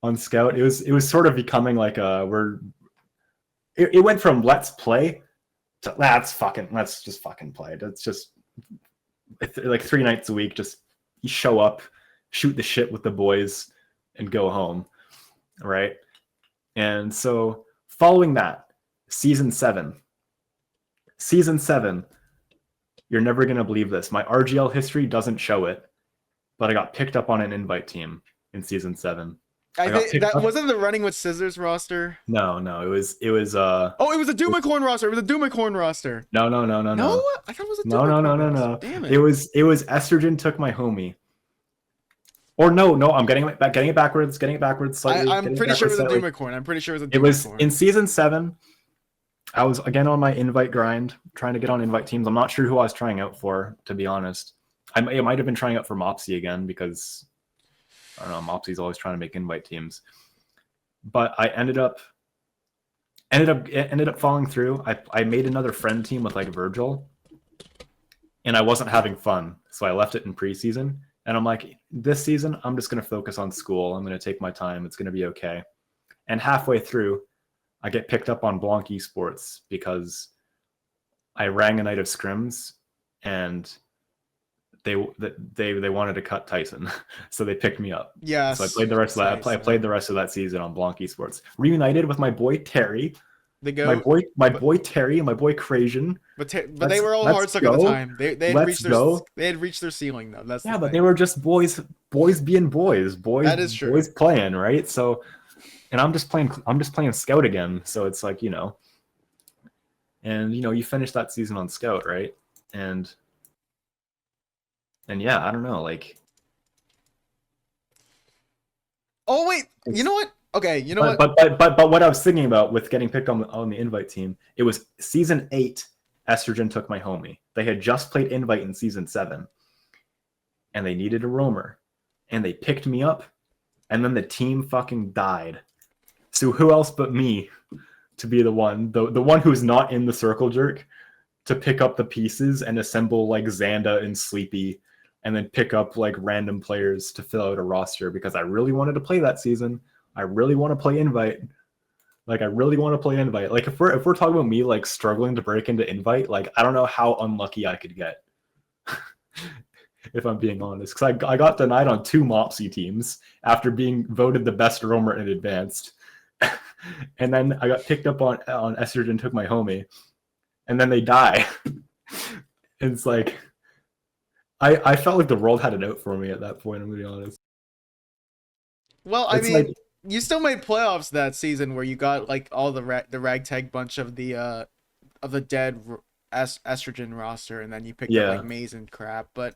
on Scout. It was sort of becoming like it went from let's play to let's just fucking play. It's just like 3 nights a week, just you show up, shoot the shit with the boys, and go home, right? And so following that, season 7, you're never gonna believe this. My RGL history doesn't show it, but I got picked up on an invite team in season 7. I think that wasn't the running with scissors roster. No, it was oh, it was a Doomicorn roster. It was a Doomicorn roster. No. I thought it was a Doomicorn no. Damn it was Estrogen took my homie. Or no, I'm getting it backwards slightly. I'm pretty sure it was a Doomicorn. I'm pretty sure it was a Doomicorn. It was in season 7. I was again on my invite grind, trying to get on invite teams. I'm not sure who I was trying out for, to be honest. It might have been trying out for Mopsy again because I don't know, Mopsy's always trying to make invite teams. But I ended up falling through. I made another friend team with like Virgil, and I wasn't having fun, so I left it in preseason. And I'm like, this season, I'm just going to focus on school. I'm going to take my time. It's going to be okay. And halfway through, I get picked up on Blanc Esports because I rang a night of scrims, and they wanted to cut Tyson, so they picked me up. Yeah. So I played the rest of that. I played the rest of that season on Blanc Esports. Reunited with my boy Terry. My boy Terry and my boy Crasian. But they were all hard stuck at the time. They had reached their ceiling though. That's but they were just boys being boys. That is true. Boys playing, right? So, and I'm just playing Scout again. So it's like, and you finish that season on Scout, right? And yeah, I don't know, like. Oh wait, you know what? Okay, you know what? But what I was thinking about with getting picked on the invite team, it was season 8 Estrogen took my homie. They had just played Invite in season 7, and they needed a roamer, and they picked me up, and then the team fucking died. So who else but me to be the one who's not in the circle jerk, to pick up the pieces and assemble like Xanda and Sleepy, and then pick up like random players to fill out a roster, because I really wanted to play that season. I really want to play Invite. Like, I really want to play Invite. Like, if we're talking about me like struggling to break into Invite, like, I don't know how unlucky I could get. If I'm being honest, because I got denied on 2 Mopsy teams after being voted the best roamer in Advanced. And then I got picked up on Estrogen took my homie, and then they die. It's like, I felt like the world had it out for me at that point, I'm gonna be honest. Well, I It's mean, like, you still made playoffs that season where you got like all the ragtag bunch of the dead estrogen roster, and then you picked up like yeah. Maze and crap. But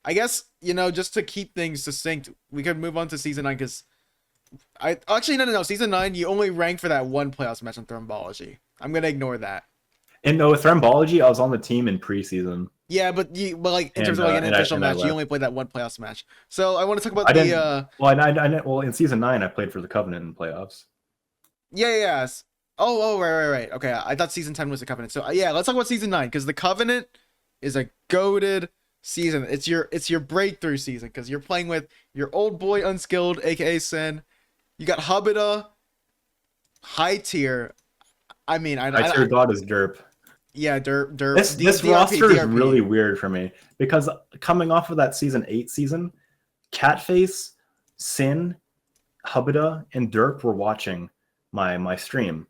I guess, you know, just to keep things succinct, we could move on to season 9, because I actually no. Season 9, you only rank for that one playoffs match on Thrombology. I'm gonna ignore that. And no, with Thrombology, I was on the team in preseason, Yeah, but like in terms of like an official and I match, you left. only played that one playoffs match. So I want to talk I about the didn't. Well, well, in season 9, I played for the Covenant in playoffs. yes. Oh, right. Okay, I thought season 10 was the Covenant. So yeah, let's talk about season 9, because the Covenant is a goated season. It's your breakthrough season, because you're playing with your old boy Unskilled, aka Sin. You got Hubita, high tier. I mean, My tier god is Derp. yeah, Derp. This roster is really weird for me, because coming off of that season 8 season, Catface, Sin, Hubita, and Derp were watching my stream,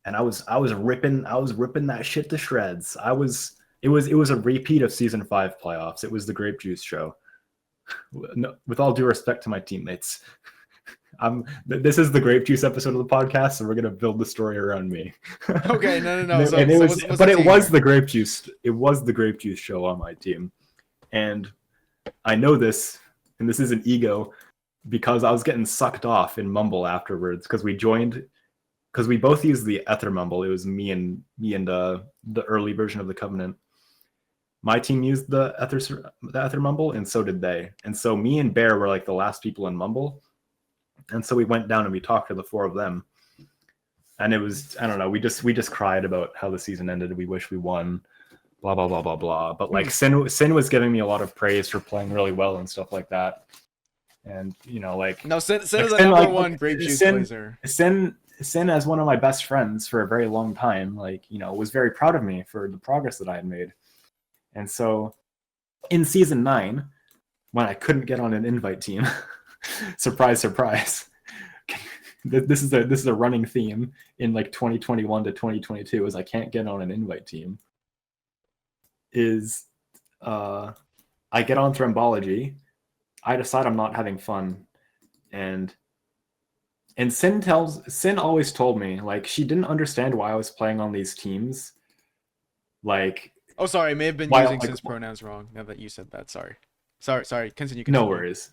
and I was ripping that shit to shreds. It was a repeat of season 5 playoffs. It was the Grape Juice show. No, with all due respect to my teammates, this is the Grape Juice episode of the podcast, so we're gonna build the story around me. Okay, no. And it was the Grape Juice. It was the Grape Juice show on my team, and I know this, and this is an ego, because I was getting sucked off in Mumble afterwards, because we both used the Ether Mumble. It was me and the early version of the Covenant. My team used the Ether Mumble, and so did they. And so me and Bear were like the last people in Mumble. And so we went down and we talked to the 4 of them. And it was, I don't know, we just cried about how the season ended. We wish we won, blah, blah, blah, blah, blah. But like Sin was giving me a lot of praise for playing really well and stuff like that. And, you know, like, no, Sin like, is the number one Grape Juice blazer. Sin, as one of my best friends for a very long time, like, you know, was very proud of me for the progress that I had made. And so in season 9, when I couldn't get on an invite team, surprise, this is a running theme in like 2021 to 2022, is I can't get on an invite team, is I get on Thrombology, I decide I'm not having fun, and Sin always told me, like, she didn't understand why I was playing on these teams, like, oh, sorry, I may have been using Sin's pronouns wrong now that you said that. Sorry. Continue. No worries.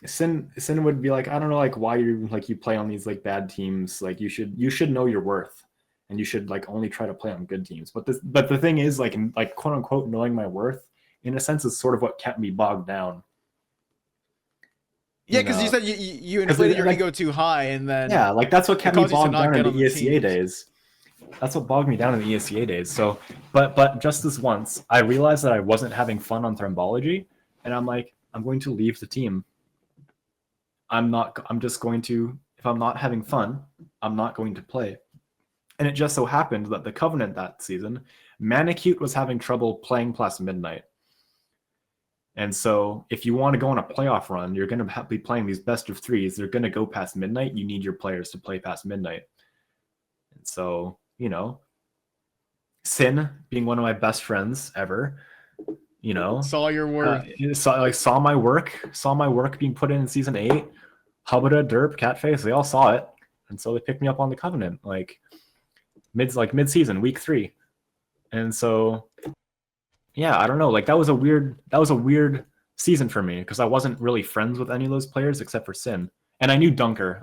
Sin would be like, I don't know, like, why you play on these like bad teams. Like, you should know your worth, and you should like only try to play on good teams. But the thing is, like quote unquote knowing my worth, in a sense, is sort of what kept me bogged down. Yeah, because you said you inflated your ego too high, and then yeah, like that's what kept me bogged down in the ESEA days. That's what bogged me down in the ESEA days. So, but just this once, I realized that I wasn't having fun on Thrombology, and I'm like, I'm going to leave the team. I'm just going to, if I'm not having fun, I'm not going to play. And it just so happened that the Covenant that season, Manicute was having trouble playing past midnight. And so if you want to go on a playoff run, you're going to be playing these best of 3s. They're going to go past midnight. You need your players to play past midnight. And so, you know, Sin, being one of my best friends ever, you know, saw your work, saw my work being put in season 8. Hubita, Derp, Catface, they all saw it, and so they picked me up on the Covenant like mid-season, week 3. And so, yeah, I don't know, like that was a weird season for me, because I wasn't really friends with any of those players except for Sin. And I knew Dunker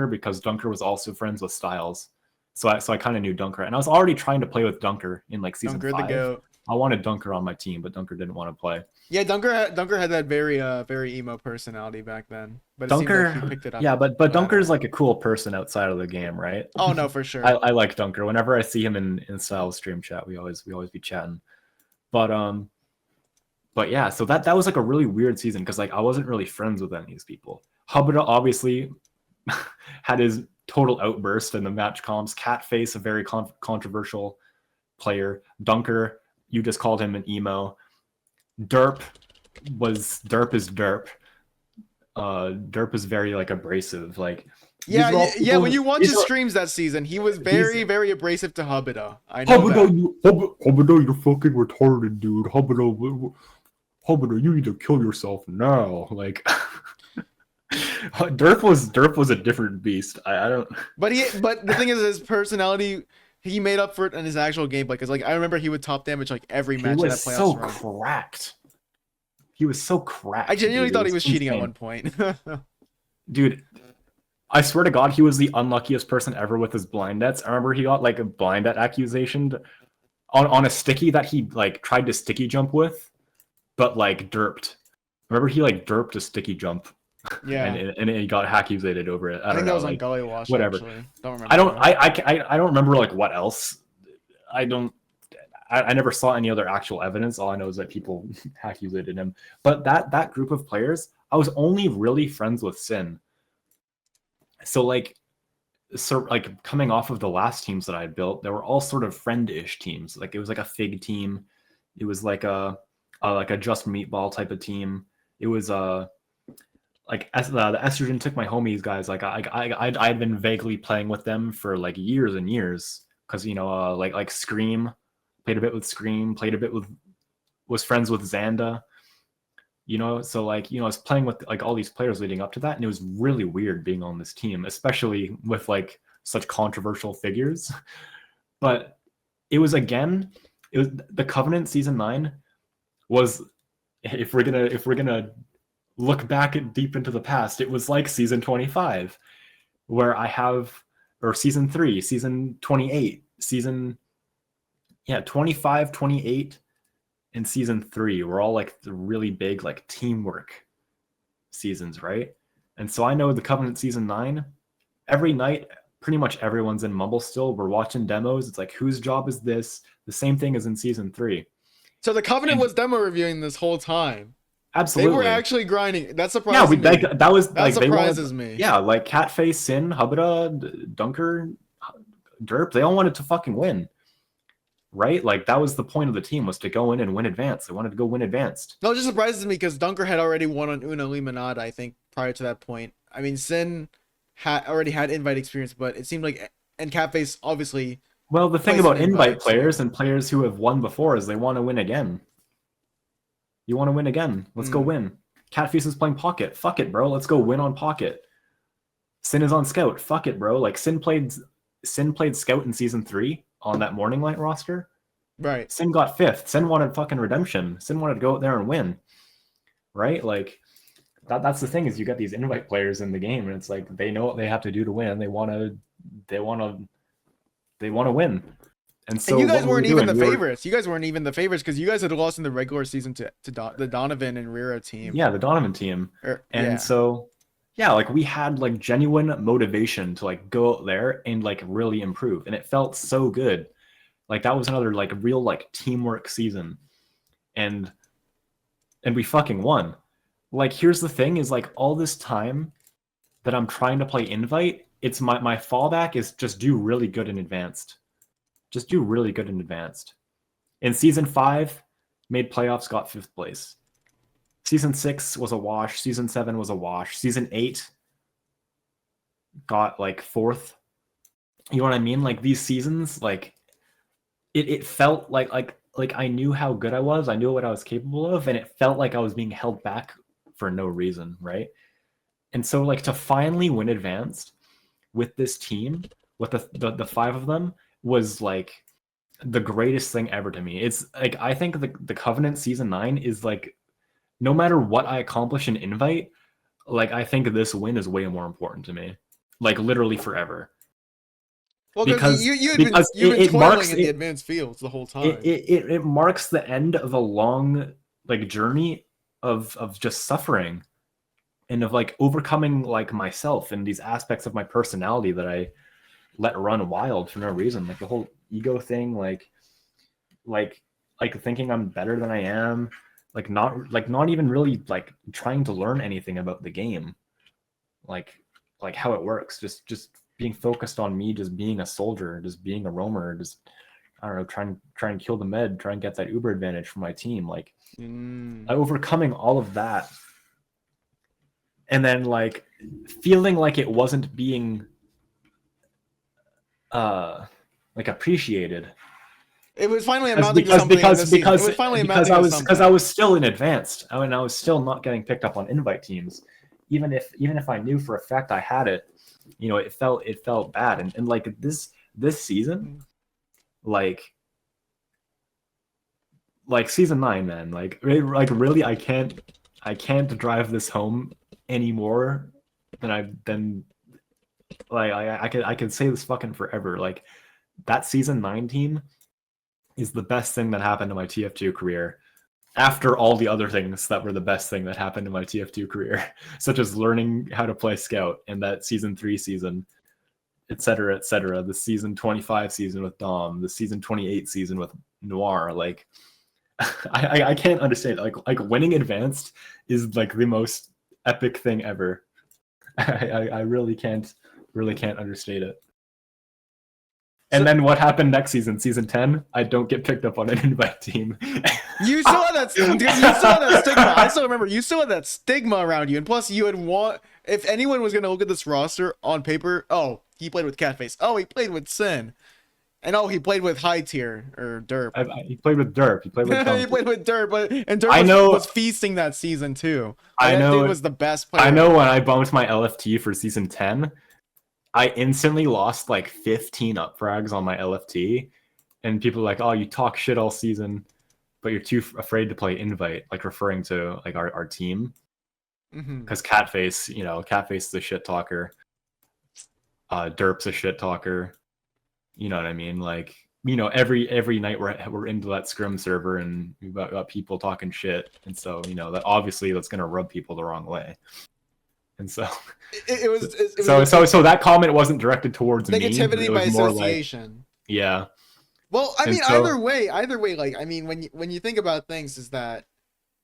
because Dunker was also friends with Styles. So I kind of knew Dunker, and I was already trying to play with Dunker in like season Dunker the 5. goat. I wanted Dunker on my team, but Dunker didn't want to play. Yeah, Dunker had that very emo personality back then, but it seems like he Dunker, picked it up yeah, but Dunker's later. like a cool person outside of the game, right? Oh no, for I, sure. I like Dunker. Whenever I see him in Sal's stream chat, we always be chatting. But yeah, so that was like a really weird season because like I wasn't really friends with any of these people. Hubba obviously had his total outburst in the match comps. Catface, a very controversial player. Dunker, you just called him an emo. Derp is Derp. Derp is very like abrasive. Like these Yeah, are all yeah. When people. you watch These his are streams that season, he was these. very abrasive to Hubba. I know Hubba, that. Hubba, you're fucking retarded, dude. Hubba, you need to kill yourself now. Like Derp was a different beast. I don't. But the thing is, his personality, he made up for it in his actual gameplay. Because like I remember he would top damage like every He match in that was so playoffs run. cracked. He was so I cracked, genuinely dude. It thought he was was cheating at insane. one point. Dude, I swear to God, he was the unluckiest person ever with his blind nets. I remember he got like a blind net accusation on a sticky that he like tried to sticky jump with, but like derped. Remember he like derped a sticky jump, Yeah, and he got accusated over it. I I don't think that know, was on like Gully Wash whatever. actually. Don't I remember don't though. I don't remember like what else. I don't. I never saw any other actual evidence. All I know is that people accusated him. But that group of players, I was only really friends with Sin. So like coming off of the last teams that I had built, they were all sort of friend-ish teams. Like it was like a Fig team. It was like a Just Meatball type of team. It was like the Estrogen Took My Homies guys. Like I'd been vaguely playing with them for like years and years because like Scream, played a bit with Scream, played a bit with, was friends with Xanda. So like I was playing with like all these players leading up to that, and it was really weird being on this team, especially with like such controversial figures. But it was the Covenant season 9 was, if we're gonna look back deep into the past, it was like season 25 where or season 3, season 28, season 25, 28, and season 3 were all like the really big like teamwork seasons, right? And so I know the Covenant season 9, every night pretty much everyone's in Mumble still. We're watching demos. It's like, whose job is this? The same thing as in season 3. So the Covenant And was demo reviewing this whole time. They were absolutely. actually grinding. That Yeah, surprises me. that was That like they wanted, surprises me. yeah, like Catface, Sin, Hubba, Dunker, Derp, they all wanted to fucking win. Right? Like that was the point of the team, was to go in and win advanced. They wanted to go win advanced. No, it just surprises me because Dunker had already won on Una Limonada, I think, prior to that point. I mean, Sin had already had invite experience, but it seemed like, and Catface obviously Well, the thing plays an about invite invite, players so. and players who have won before is they want to win again. You want to win again. Let's go win. Catface is playing Pocket. Fuck it, bro. Let's go win on Pocket. Sin is on Scout. Fuck it, bro. Like Sin played Scout in season 3 on that Morning Light roster. Right. Sin got 5th. Sin wanted fucking redemption. Sin wanted to go out there and win. Right? Like that's the thing, is you got these invite players in the game, and it's like they know what they have to do to win. They want to win. And so And you guys what were we weren't even doing? the favorites. You guys weren't even the favorites because you guys had lost in the regular season to the Donovan and Rira team. Yeah, the Donovan team. And Yeah. so yeah, like we had like genuine motivation to like go out there and like really improve, and it felt so good. Like that was another like real like teamwork season, and we fucking won. Like here's the thing, is like all this time that I'm trying to play invite, it's my fallback is just do really good in advanced. Just do really good in advanced. In season 5, made playoffs, got 5th place. Season 6 was a wash. Season 7 was a wash. Season 8 got like 4th. You know what I mean? Like these seasons, like it felt like I knew how good I was. I knew what I was capable of, and it felt like I was being held back for no reason, right? And so like to finally win advanced with this team, with the 5 of them, was like the greatest thing ever to me. It's like I think the Covenant season 9 is like, no matter what I accomplish in invite, like I think this win is way more important to me. Like literally forever. Well, because because you've been it toiling marks in the advanced fields the whole time. it marks the end of a long like journey of just suffering and of like overcoming like myself and these aspects of my personality that I let run wild for no reason, like the whole ego thing, like like thinking I'm better than I am, like not even really like trying to learn anything about the game, like like how it works, just being focused on me, just being a soldier, just being a roamer, just I don't know, try and kill the med, try and get that uber advantage for my team, like overcoming all of that, and then like feeling like it wasn't being like appreciated. It was finally Because amounting to because something in because this season. It because was finally because amounting I to was something. still in advanced. I mean, I was still not getting picked up on invite teams, even if I knew for a fact I had it. You know, it felt bad, and like this season, like season 9, man, like really, I can't drive this home anymore than like I could say this fucking forever. Like that season 9 team is the best thing that happened to my TF2 career after all the other things that were the best thing that happened in my TF2 career, such as learning how to play Scout in that season 3 season, etc., etc. The season 25 season with Dom, the season 28 season with Noir. Like, I can't understand. Like winning advanced is like the most epic thing ever. I really can't understate it. And then what happened next season? Season 10, I don't get picked up on an invite team. You still had that stigma. I still remember you still had that stigma around you, and plus you had if anyone was gonna look at this roster on paper, oh, he played with Catface. Oh, he played with Sin. And oh, he played with high tier or Derp. He played with Derp. He played with He played with Derp, and Derp was feasting that season too. Like, that dude was the best player. I know when I bumped my LFT for season 10, I instantly lost like 15 up frags on my LFT, and people were like, "Oh, you talk shit all season, but you're too afraid to play invite," like referring to like our team, because Catface, Catface is a shit talker. Derp's a shit talker. You know what I mean? Like, every night we're into that scrim server, and we've got people talking shit, and so that obviously that's gonna rub people the wrong way. And so so that comment wasn't directed towards negativity me. It by was more association. Like, yeah. Well, I mean, either way, like, I mean, when you think about things, is that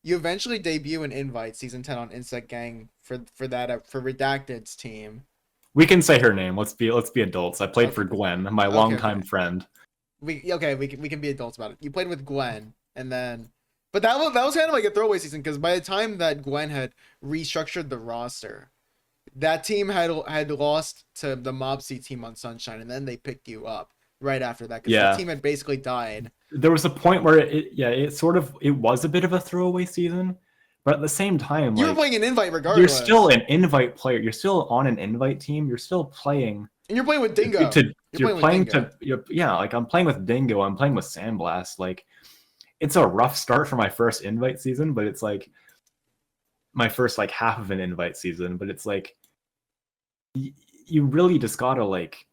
you eventually debut an invite season 10 on Insect Gang for Redacted's team. We can say her name. Let's be adults. I played for Gwen, my longtime friend. We can be adults about it. You played with Gwen, and then, but that was kind of like a throwaway season, because by the time that Gwen had restructured the roster, that team had lost to the Mobsy team on Sunshine, and then they picked you up right after that, because the team had basically died. There was a point where it was a bit of a throwaway season, but at the same time, you were playing an invite regardless. You're still an invite player. You're still on an invite team. You're still playing. And you're playing with Dingo. Like I'm playing with Dingo. I'm playing with Sandblast. Like, it's a rough start for my first invite season, but it's like my first like half of an invite season. But it's like you really just gotta like,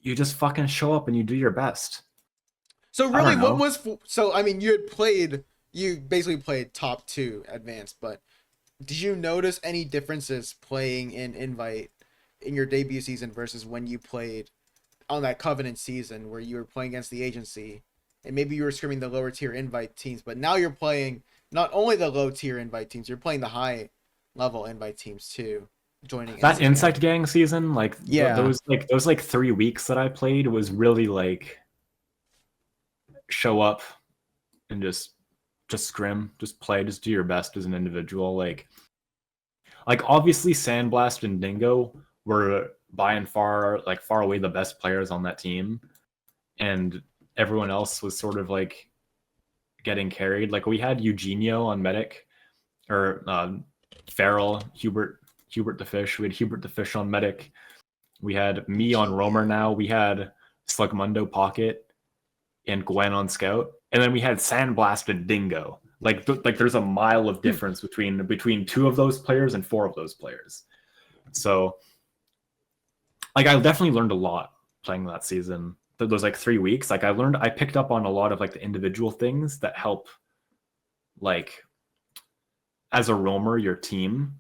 you just fucking show up and you do your best. So really, I mean, you basically played top 2 advanced, but did you notice any differences playing in invite in your debut season versus when you played on that Covenant season where you were playing against the agency, and maybe you were scrimming the lower tier invite teams, but now you're playing not only the low tier invite teams, you're playing the high level invite teams too, joining that Insect Gang season. Like, those 3 weeks that I played was really like show up and just scrim, just play, just do your best as an individual. Like obviously Sandblast and Dingo were by and far away the best players on that team, and everyone else was sort of like getting carried. Like, we had Eugenio on Medic, or Farrell, Hubert the Fish. We had Hubert the Fish on Medic. We had me on Roamer now. We had Slugmundo Pocket and Gwen on Scout. And then we had Sandblast and Dingo. Like there's a mile of difference between 2 of those players and 4 of those players. So like, I definitely learned a lot playing that season. Those like 3 weeks, like I picked up on a lot of like the individual things that help, like, as a roamer, your team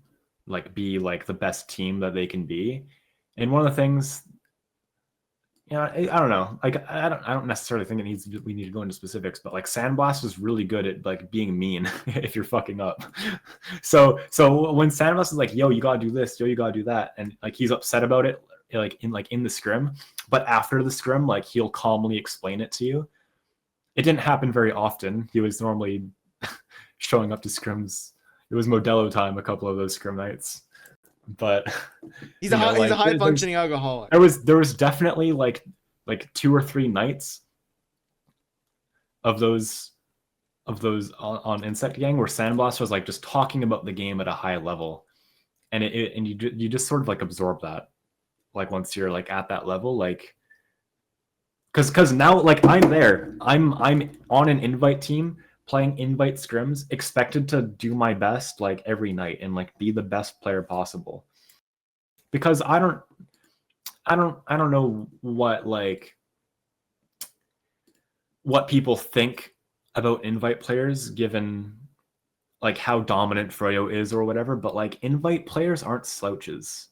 like be like the best team that they can be. And one of the things, I don't know, like I don't necessarily think we need to go into specifics, but like Sandblast is really good at like being mean if you're fucking up. So when Sandblast is like, yo, you gotta do this, yo, you gotta do that, and like he's upset about it, like in the scrim, but after the scrim, like he'll calmly explain it to you. It didn't happen very often. He was normally showing up to scrims. It was Modelo time a couple of those scrim nights, but He's you know, he's a like high functioning alcoholic. there was definitely like 2 or 3 nights of those on Insect Gang where Sandblast was like just talking about the game at a high level, and you just sort of like absorb that, like once you're like at that level, like because now like I'm on an invite team playing invite scrims, expected to do my best like every night and like be the best player possible, because I don't know what people think about invite players given like how dominant Froyo is or whatever, but like invite players aren't slouches.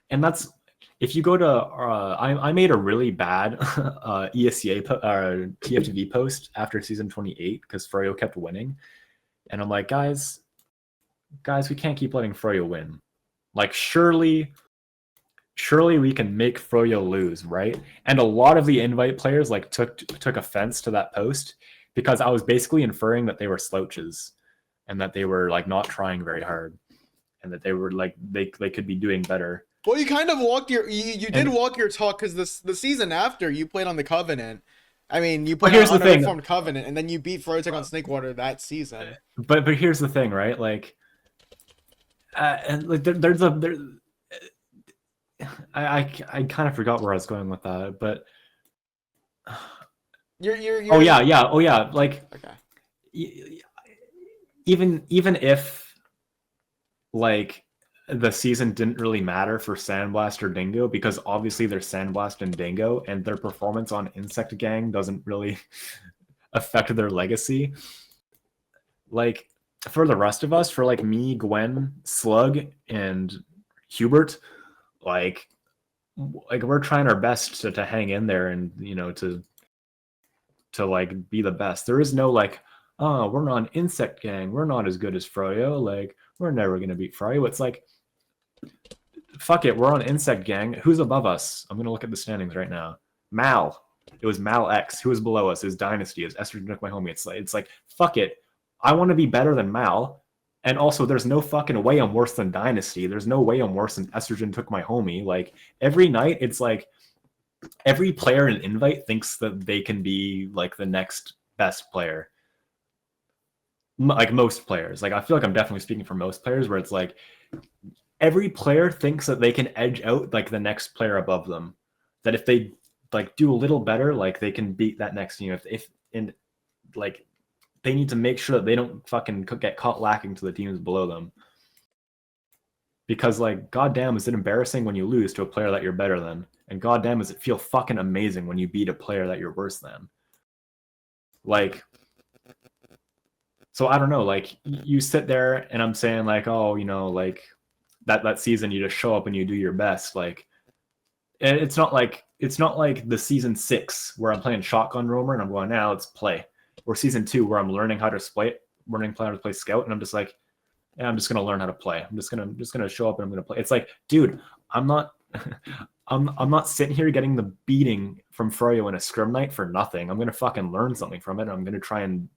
And that's, if you go to I made a really bad ESCA TF2 post after season 28 because Froyo kept winning, and I'm like, guys, we can't keep letting Froyo win. Like, surely we can make Froyo lose, right? And a lot of the invite players like took offense to that post because I was basically inferring that they were slouches and that they were like not trying very hard and that they were like they could be doing better. Well, you kind of walked you did And walk your talk because the season after you played on the Covenant. I mean, you but played here's on the a thing. reformed Covenant, and then you beat Frotech on Snakewater that season. But here's the thing, right? Like, and like I kind of forgot where I was going with that, but You're oh yeah, like okay. even if like the season didn't really matter for Sandblast or Dingo, because obviously they're Sandblast and Dingo, and their performance on Insect Gang doesn't really affect their legacy. Like, for the rest of us, for like me, Gwen, Slug, and Hubert, like we're trying our best to hang in there and to like be the best. There is no like, oh, we're not an Insect Gang, we're not as good as Froyo, like we're never gonna beat Froyo. It's like, fuck it, we're on Insect Gang. Who's above us? I'm gonna look at the standings right now. Mal. It was Mal X. Who was below us? It was Dynasty. It was Estrogen Took My Homie. It's like, fuck it. I want to be better than Mal. And also, there's no fucking way I'm worse than Dynasty. There's no way I'm worse than Estrogen Took My Homie. Like, every night, it's like every player in Invite thinks that they can be like the next best player. Like most players. Like, I feel like I'm definitely speaking for most players, where it's like every player thinks that they can edge out like the next player above them. That if they like do a little better, like they can beat that next team. If and like they need to make sure that they don't fucking get caught lacking to the teams below them. Because like, goddamn, is it embarrassing when you lose to a player that you're better than, and goddamn, does it feel fucking amazing when you beat a player that you're worse than. Like, so I don't know. Like, you sit there and I'm saying like, oh, like that season you just show up and you do your best. Like, and it's not like the season 6 where I'm playing shotgun roamer and I'm going, now let's play, or season 2 where I'm learning how to play scout, and I'm just like, yeah, I'm just gonna learn how to play. I'm just gonna show up and I'm gonna play. It's like, dude, I'm not I'm not sitting here getting the beating from Froyo in a scrim night for nothing. I'm gonna fucking learn something from it. And I'm gonna try and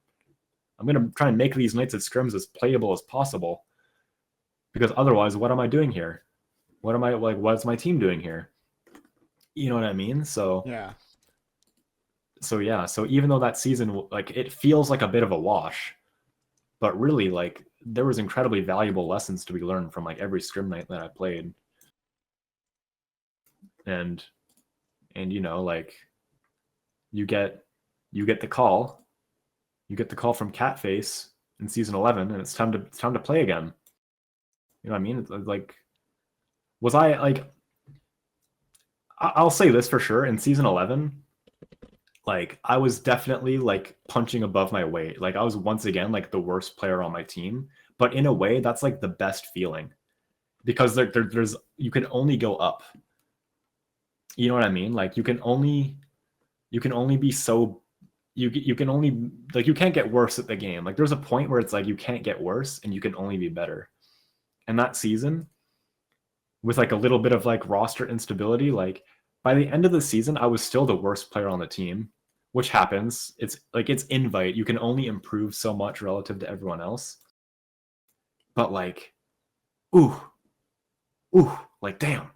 make these nights at scrims as playable as possible. Because otherwise, what am I doing here? What's my team doing here? You know what I mean? So Yeah. So even though that season, like, it feels like a bit of a wash, but really, like, there was incredibly valuable lessons to be learned from like every scrim night that I played. And like, you get the call from Catface in season 11, and it's time to play again. You know what I mean? It's like, was I like, I'll say this for sure. In season 11, like I was definitely like punching above my weight. Like I was once again like the worst player on my team. But in a way, that's like the best feeling because there's you can only go up. You know what I mean? Like you can only be so you can only like you can't get worse at the game. Like there's a point where it's like you can't get worse and you can only be better. And that season, with like a little bit of like roster instability, like by the end of the season, I was still the worst player on the team, which happens. It's like it's invite. You can only improve so much relative to everyone else. But like, ooh, ooh, like damn.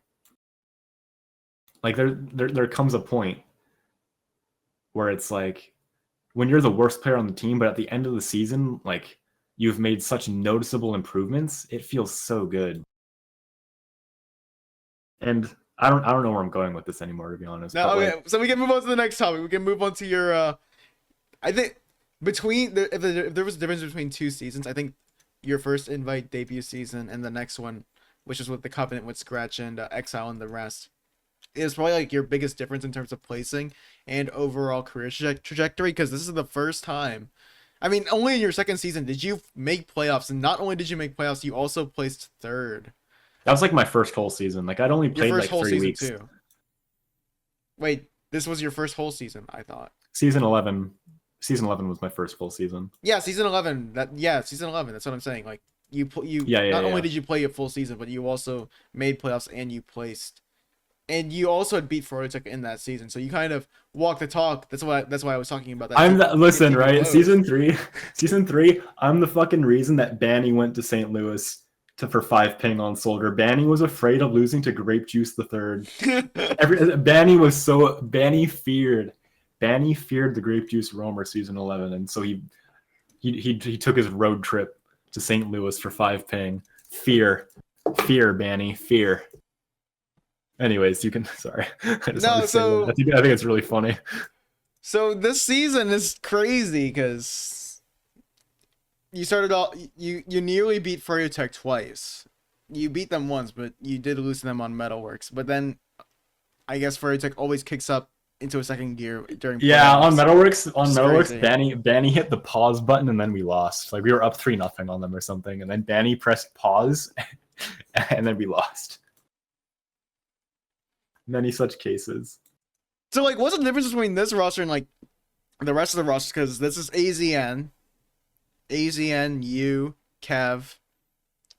Like there comes a point where it's like when you're the worst player on the team, but at the end of the season, like you've made such noticeable improvements, it feels so good. And I don't know where I'm going with this anymore, to be honest. No, But okay, like, so we can move on to the next topic. We can move on to your. I think if there was a difference between two seasons, I think your first invite debut season and the next one, which is with the Covenant with Scratch and Exile and the rest, is probably like your biggest difference in terms of placing and overall career trajectory. Because this is the first time. I mean, only in your second season did you make playoffs, and not only did you make playoffs, you also placed third. that was like my first whole season. Like I'd only Your played first like whole 3 season weeks. too. Wait, this was your first whole season, I thought. Season 11, season 11 was my first full season. Yeah, season 11. Season 11. That's what I'm saying. Like you Yeah, yeah, not only yeah. did you play a full season, but you also made playoffs and you placed. And you also had beat Froytek in that season, so you kind of walked the talk. That's why I was talking about that. I'm the You could listen, do right? both. Season three. I'm the fucking reason that Banny went to St. Louis for 5 ping on Soldier. Banny was afraid of losing to Grape Juice the third. Banny feared the Grape Juice Roamer season 11, and so he took his road trip to St. Louis for 5 ping. Fear, Banny, fear. Anyways, you can. Sorry, I just wanted No, to say that. I think it's really funny. so this season is crazy because you started all you nearly beat Froytek twice. You beat them once, but you did lose to them on Metalworks. But then I guess Froytek always kicks up into a second gear during Yeah, playoffs. On It's Metalworks, crazy. Banny hit the pause button and then we lost. Like we were up 3-0 on them or something, and then Banny pressed pause, and then we lost. Many such cases. So like, what's the difference between this roster and like the rest of the rosters? Because this is AZN, you, Kev,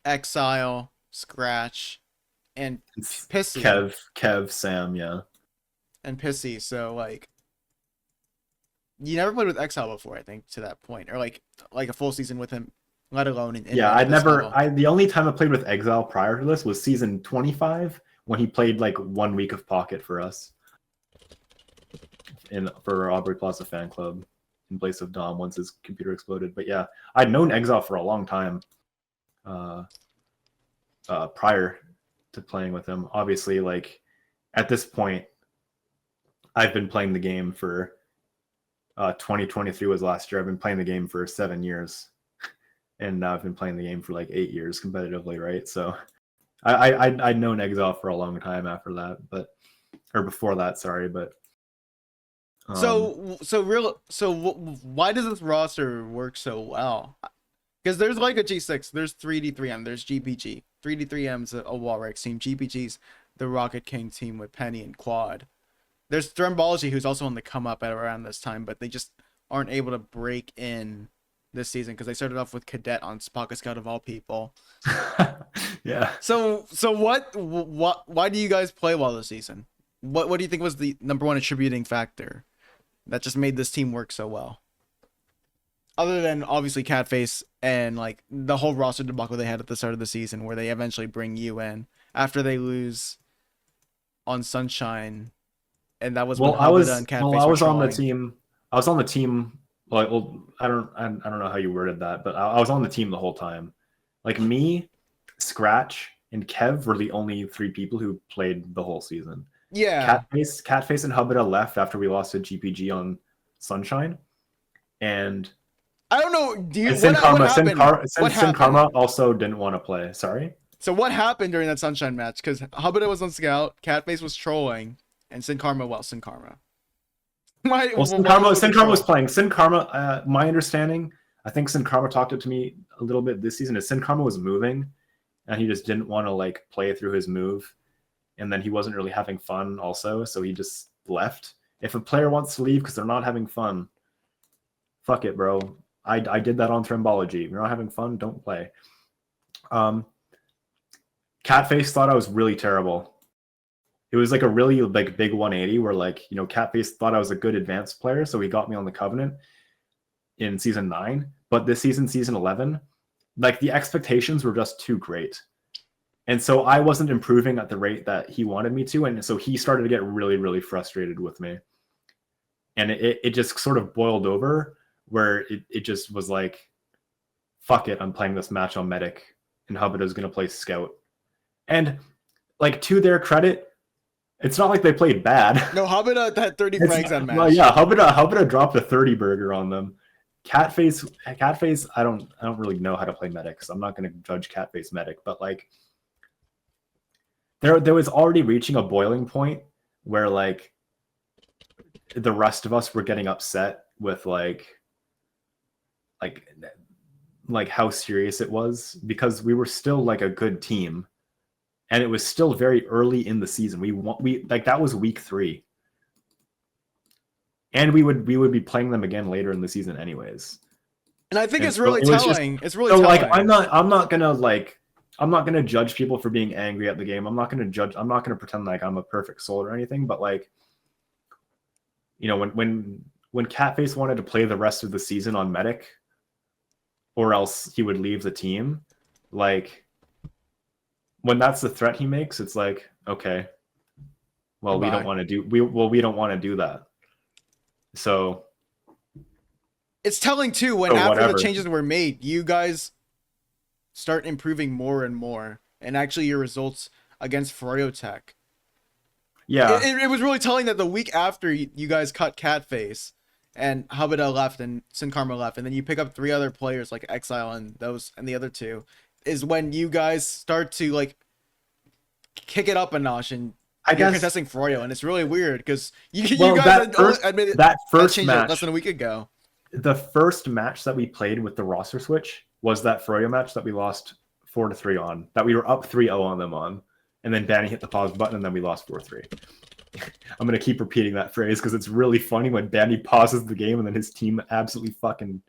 Exile, Scratch, and It's Pissy. Sam, yeah. And Pissy. So like, you never played with Exile before, I think, to that point, or like a full season with him, let alone in Yeah, I this never. level. The only time I played with Exile prior to this was season 25 when he played like 1 week of Pocket for us for Aubrey Plaza fan club in place of Dom once his computer exploded. But yeah, I'd known Exile for a long time prior to playing with him. Obviously, like at this point, I've been playing the game for 2023 was last year. I've been playing the game for 7 years, and now I've been playing the game for like 8 years competitively, right? So I'd known Exile for a long time after that, or before that, sorry, but Why does this roster work so well? Because there's like a G6, there's 3D3M, there's GPG. 3D3M's a Walrex team, GPG's the Rocket King team with Penny and Quad. There's Thrombology, who's also on the come up at around this time, but they just aren't able to break in this season because they started off with Cadet on Pocket Scout of all people. yeah. So why do you guys play well this season? What do you think was the number one attributing factor that just made this team work so well? Other than obviously Catface and like the whole roster debacle they had at the start of the season, where they eventually bring you in after they lose on Sunshine, and that was when Habita and Catface I were was on the trolling. team. I was on the team. Like, well, I don't know how you worded that, but I was on the team the whole time. Like me, Scratch, and Kev were the only 3 people who played the whole season. Yeah, Catface and Habita left after we lost to GPG on Sunshine, and I don't know. Sin What happened? What Sin happened? Karma also didn't want to play. Sorry. So what happened during that Sunshine match? Because Habita was on Scout, Catface was trolling. and Sin Karma, well, Sin Karma. Why? Well, Why low Sin Karma was control? playing. Sin Karma, my understanding, I think Sin Karma talked it to me a little bit this season, is Sin Karma was moving and he just didn't want to like play through his move. And then he wasn't really having fun also, so he just left. If a player wants to leave because they're not having fun, fuck it, bro. I did that on Thrombology. If you're not having fun, don't play. Catface thought I was really terrible. It was like a really like big 180 where like, you know, Catface thought I was a good advanced player, so he got me on the Covenant in season 9. But this season, season 11, like the expectations were just too great. And so I wasn't improving at the rate that he wanted me to. And so he started to get really, really frustrated with me. And it just sort of boiled over where it just was like, fuck it, I'm playing this match on Medic and Hubita's going to play Scout. And like to their credit, it's not like they played bad. No, Habita had 30 frags that match. Well, yeah, Hubita dropped a 30 burger on them. Catface, I don't really know how to play Medic, so I'm not going to judge Catface Medic, but like there was already reaching a boiling point where like the rest of us were getting upset with like how serious it was, because we were still like a good team and it was still very early in the season. We like that was week 3. And we would be playing them again later in the season anyways. And I think And it's really it was telling. It's really so telling. like I'm not gonna judge people for being angry at the game. I'm not gonna pretend like I'm a perfect soul or anything, but like, you know, when Catface wanted to play the rest of the season on Medic, or else he would leave the team, like when that's the threat he makes, it's like, okay, well, Goodbye. we don't want to do that. So it's telling too when or after whatever. the changes were made, you guys start improving more and more, and actually your results against Froyotech. Yeah, It was really telling that the week after you guys cut Catface and Habita left and Sin Karma left, and then you pick up 3 other players like Exile and those and the other 2, is when you guys start to like kick it up a notch and you're contesting Froyo, and it's really weird because you guys admitted that first changed match it less than a week ago. The first match that we played with the roster switch was that Froyo match that we lost 4-3 on, that we were up 3-0 on them on, and then Danny hit the pause button and then we lost 4-3. I'm going to keep repeating that phrase because it's really funny when Danny pauses the game and then his team absolutely fucking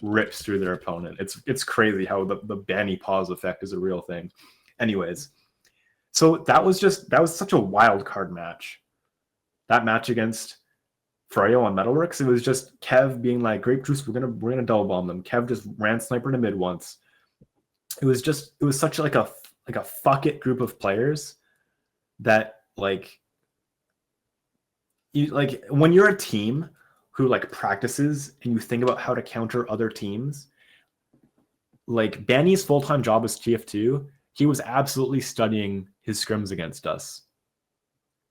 rips through their opponent. It's crazy how the Danny pause effect is a real thing. Anyways, so that was such a wild card match. That match against Froyo on Metalworks, it was just Kev being like, Grape Juice, we're gonna double bomb them. Kev just ran sniper to mid once. It was such like a fuck it group of players that like you like when you're a team who like practices and you think about how to counter other teams. Like Banny's full-time job as TF2, he was absolutely studying his scrims against us.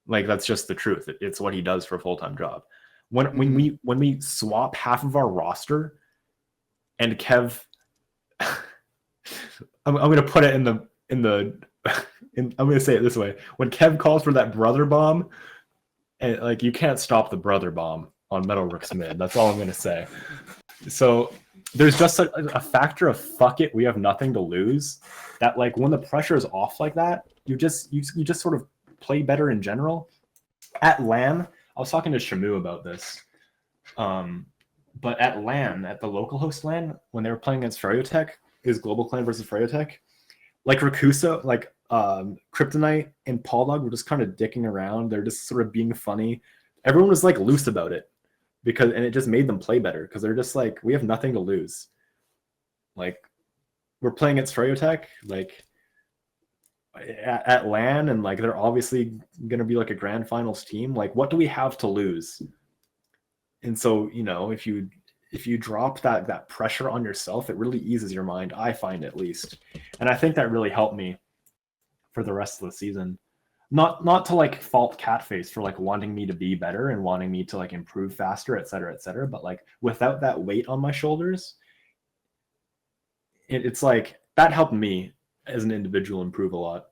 Like that's just the truth. It's what he does for a full-time job. When we swap half of our roster and Kev I'm gonna put it I'm gonna say it this way. When Kev calls for that brother bomb, and like you can't stop the brother bomb on Metalworks mid. That's all I'm gonna say. So there's just a factor of fuck it, we have nothing to lose. That like when the pressure is off like that, you just sort of play better in general. At LAN, I was talking to Shamu about this. But at LAN, at the local host LAN, when they were playing against Froyotech, is Global Clan versus Froyotech, like Rakusa, like Kryptonite and Pauldog were just kind of dicking around. They're just sort of being funny. Everyone was like loose about it and it just made them play better because they're just like, we have nothing to lose. Like we're playing against Froyotech, like at LAN, and like they're obviously going to be like a grand finals team. Like what do we have to lose? And so, you know, if you drop that pressure on yourself, it really eases your mind, I find, at least. And I think that really helped me for the rest of the season. Not to like fault Catface for like wanting me to be better and wanting me to like improve faster, et cetera, but like without that weight on my shoulders, it's like that helped me as an individual improve a lot.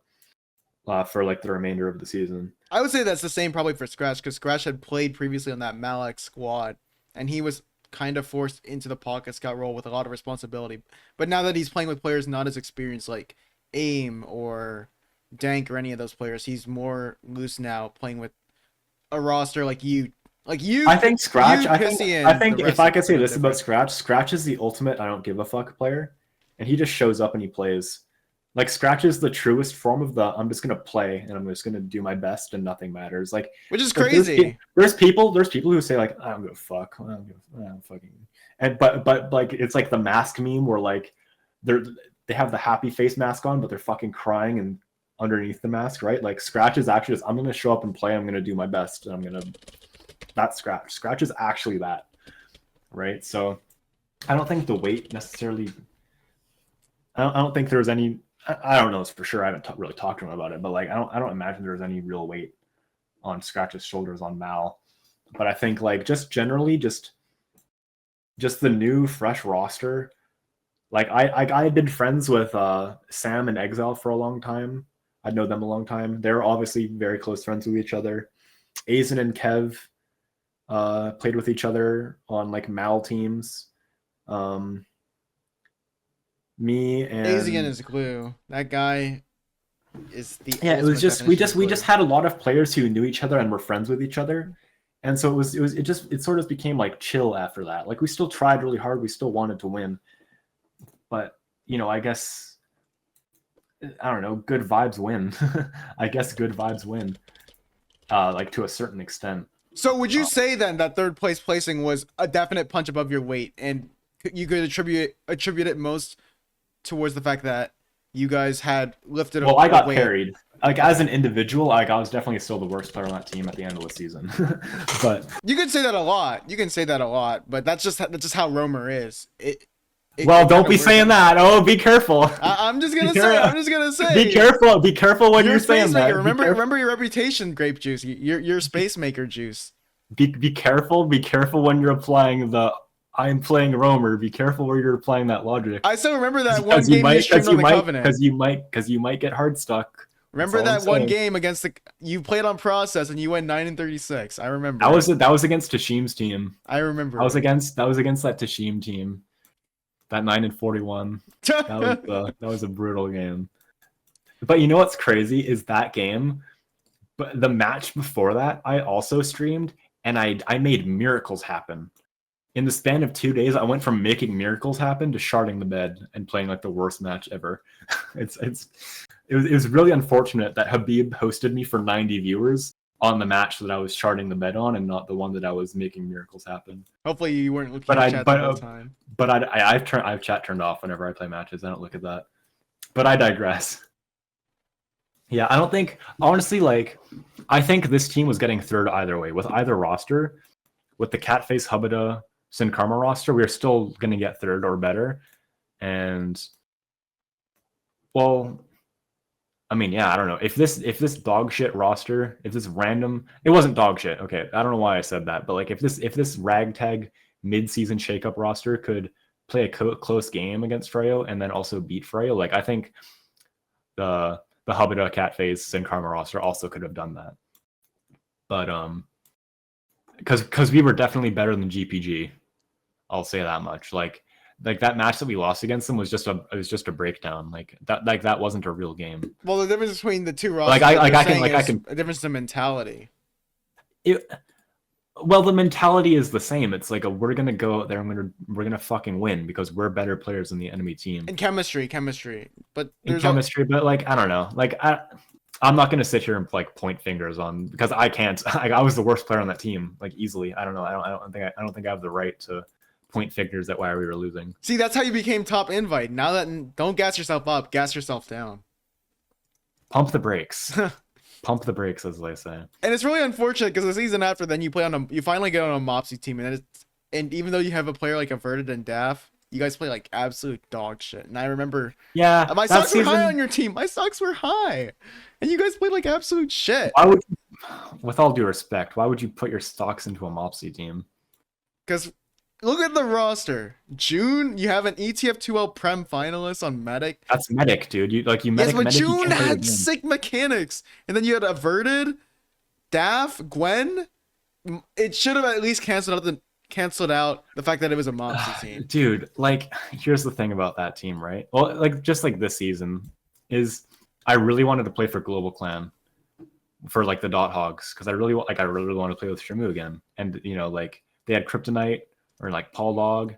for like the remainder of the season. I would say that's the same probably for Scratch, because Scratch had played previously on that Malak squad, and he was kind of forced into the pocket scout role with a lot of responsibility. But now that he's playing with players not as experienced like Aim or Dank or any of those players, he's more loose now, playing with a roster like you, I think Scratch. Pissy, I and think the if rest I of could say them are this about different. Scratch, Scratch is the ultimate I don't give a fuck player, and he just shows up and he plays. Like Scratch is the truest form of the I'm just gonna play and I'm just gonna do my best and nothing matters. Which is Like crazy. there's people who say like I don't give a fuck, I don't fucking, and but like it's like the mask meme where like they're they have the happy face mask on but they're fucking crying and underneath the mask, right? Like Scratch is actually just I'm gonna show up and play, I'm gonna do my best, and I'm gonna that's Scratch. Scratch is actually that, right? So I don't think the weight necessarily. I don't think there's any. I don't know this for sure. I haven't really talked to him about it, but like I don't imagine there's any real weight on Scratch's shoulders on Mal. But I think like just generally just the new fresh roster. Like I had been friends with Sam and Exile for a long time. I know them a long time. They're obviously very close friends with each other. Aizen and Kev played with each other on like Mal teams. Um, me Azian and is glue. That guy is the yeah, it was ultimate just we definition just of we glue. just had a lot of players who knew each other and were friends with each other, and so it sort of became like chill after that. Like we still tried really hard, we still wanted to win, but I guess I don't know, good vibes win. I guess good vibes win, like to a certain extent. So would you say then that third place placing was a definite punch above your weight, and you could attribute it most towards the fact that you guys had lifted Well, I a got weight? carried. Like as an individual, like I was definitely still the worst player on that team at the end of the season. But You can say that a lot. You can say that a lot, but that's just how Romer is. well, It kind don't of be works. saying that. Oh, be careful. I'm just Be gonna say. careful. I'm just gonna Be say. careful. Be careful when You're you're a space saying maker. that. Be Remember, careful. remember your reputation, Grape Juice. You're space maker juice. Be careful. Be careful when you're applying the I'm playing Romer. Be careful where you're applying that logic. I still remember that one Because you game you might, streamed because on you the might, Covenant. because you might get hard stuck. That's Remember all I'm that one saying. game against the you played on process and you went 9-36. I remember. That was against Tashim's team. I remember it. That was against that Tashim team. That 9-41. That was a brutal game. But you know what's crazy is that game, but the match before that, I also streamed and I made miracles happen. In the span of 2 days, I went from making miracles happen to sharding the bed and playing like the worst match ever. It was really unfortunate that Habib hosted me for 90 viewers on the match that I was sharding the bed on and not the one that I was making miracles happen. Hopefully you weren't looking But at I chat the whole time. I've chat turned off whenever I play matches. I don't look at that. But I digress. Yeah, I don't think honestly like I think this team was getting third either way with either roster. With the Catface Hubada Sin Karma roster, we're still gonna get third or better. And well, I mean, yeah, I don't know. If this dog shit roster, if this random, it wasn't dog shit. Okay, I don't know why I said that, but like if this ragtag mid-season shakeup roster could play a close game against Freyo and then also beat Freyo, like I think the Hubada, Catface, and Karma roster also could have done that. But because we were definitely better than GPG, I'll say that much. Like that match that we lost against them was just a breakdown. Like that wasn't a real game. Well, the difference between the two rosters Like I can a difference in mentality. Well, the mentality is the same. It's like we're gonna go out there and we're gonna fucking win because we're better players than the enemy team. And chemistry. But In there's chemistry, but like I don't know. Like I'm not gonna sit here and like point fingers on because I can't. I was the worst player on that team, like easily. I don't know. I don't think I have the right to point fingers at why we were losing. See, that's how you became top invite. Now that don't gas yourself up, gas yourself down. Pump the brakes. Pump the brakes, as they say. And it's really unfortunate because the season after, then you finally get on a Mopsy team, and even though you have a player like Averted and Daff, you guys play like absolute dog shit. And I remember, yeah, my stocks were high on your team. My stocks were high, and you guys played like absolute shit. Why would, with all due respect, why would you put your stocks into a Mopsy team? Because look at the roster. June, you have an ETF2L Prem finalist on Medic. That's medic, dude. You Yes, medic but medic. You June can't play the had game. sick mechanics, and then you had Averted, Daff, Gwen. It should have at least canceled out the fact that it was a Mopsy team. Dude, like, here's the thing about that team, right? Well, like, just like this season, is I really wanted to play for Global Clan for like the Dot Hogs because I really want to play with Shamu again, and like they had Kryptonite or like Paul Log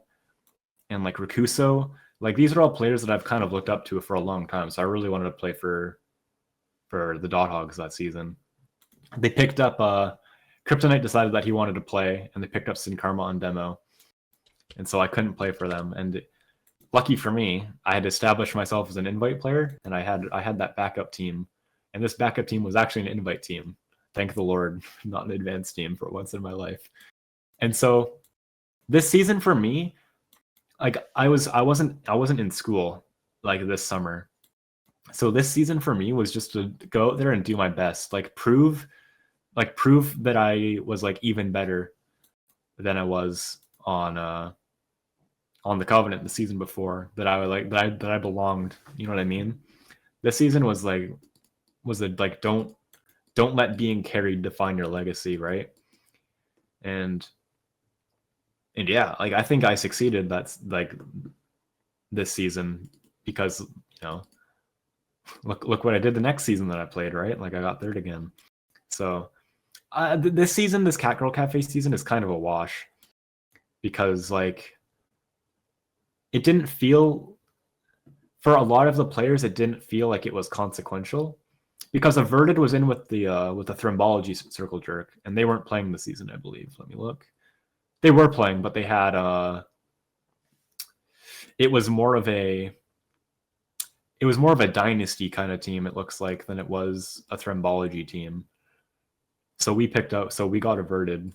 and like Rakuso. Like these are all players that I've kind of looked up to for a long time, so I really wanted to play for the Dot Hogs that season. They picked up Kryptonite decided that he wanted to play, and they picked up Sin Karma on demo, and so I couldn't play for them. And lucky for me, I had established myself as an invite player, and I had that backup team, and this backup team was actually an invite team. Thank the Lord, not an advanced team for once in my life. And so this season for me, like I wasn't in school like this summer, so this season for me was just to go out there and do my best, like prove that I was like even better than I was on the Covenant the season before, that I like that I belonged. You know what I mean? This season was a like don't let being carried define your legacy, right? And yeah, like I think I succeeded. That's like this season because look what I did the next season that I played, right? Like I got third again. So this season, this Cat Girl Cafe season is kind of a wash because like it didn't feel, for a lot of the players, it didn't feel like it was consequential because Averted was in with the Thrombology Circle Jerk, and they weren't playing the season, I believe. Let me look. They were playing, but they had it was more of a dynasty kind of team, it looks like, than it was a Thrombology team. So we got Averted,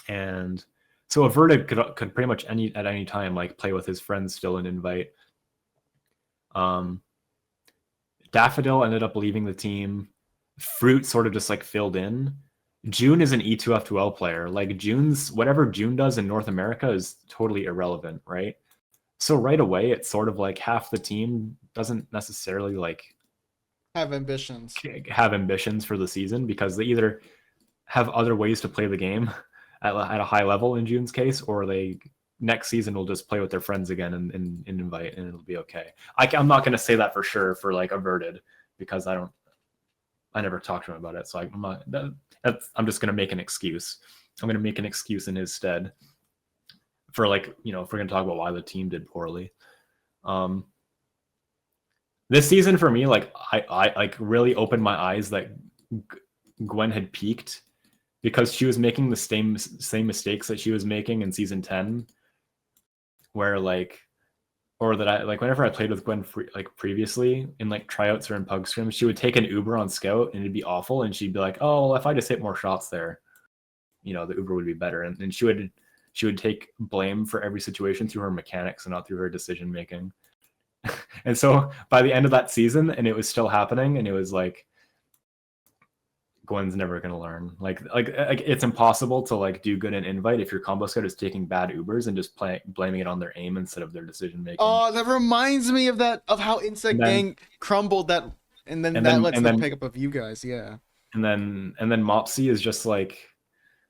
and so Averted could pretty much at any time like play with his friends still and invite. Daffodil ended up leaving the team. Fruit sort of just like filled in. June is an E2F2L player. Like whatever June does in North America is totally irrelevant, right? So right away, it's sort of like half the team doesn't necessarily like Have ambitions. have ambitions for the season because they either have other ways to play the game at a high level in June's case, or they next season will just play with their friends again and invite, and it'll be okay. I'm not going to say that for sure for like Averted because I never talked to him about it, so I'm just going to make an excuse. I'm going to make an excuse in his stead for like, if we're going to talk about why the team did poorly. This season for me, like I like really opened my eyes that Gwen had peaked because she was making the same mistakes that she was making in season 10, where like, or that I like whenever I played with Gwen previously in like tryouts or in pug scrims, she would take an Uber on scout and it'd be awful, and she'd be like, oh, well, if I just hit more shots there, the Uber would be better, and she would take blame for every situation through her mechanics and not through her decision making. And so by the end of that season, and it was still happening, and it was like, Gwen's never gonna learn. Like it's impossible to like do good in invite if your combo scout is taking bad Ubers and just blaming it on their aim instead of their decision making. Oh, that reminds me of how Insect Gang crumbled that, and then lets the pickup of you guys, yeah. And then Mopsy is just like,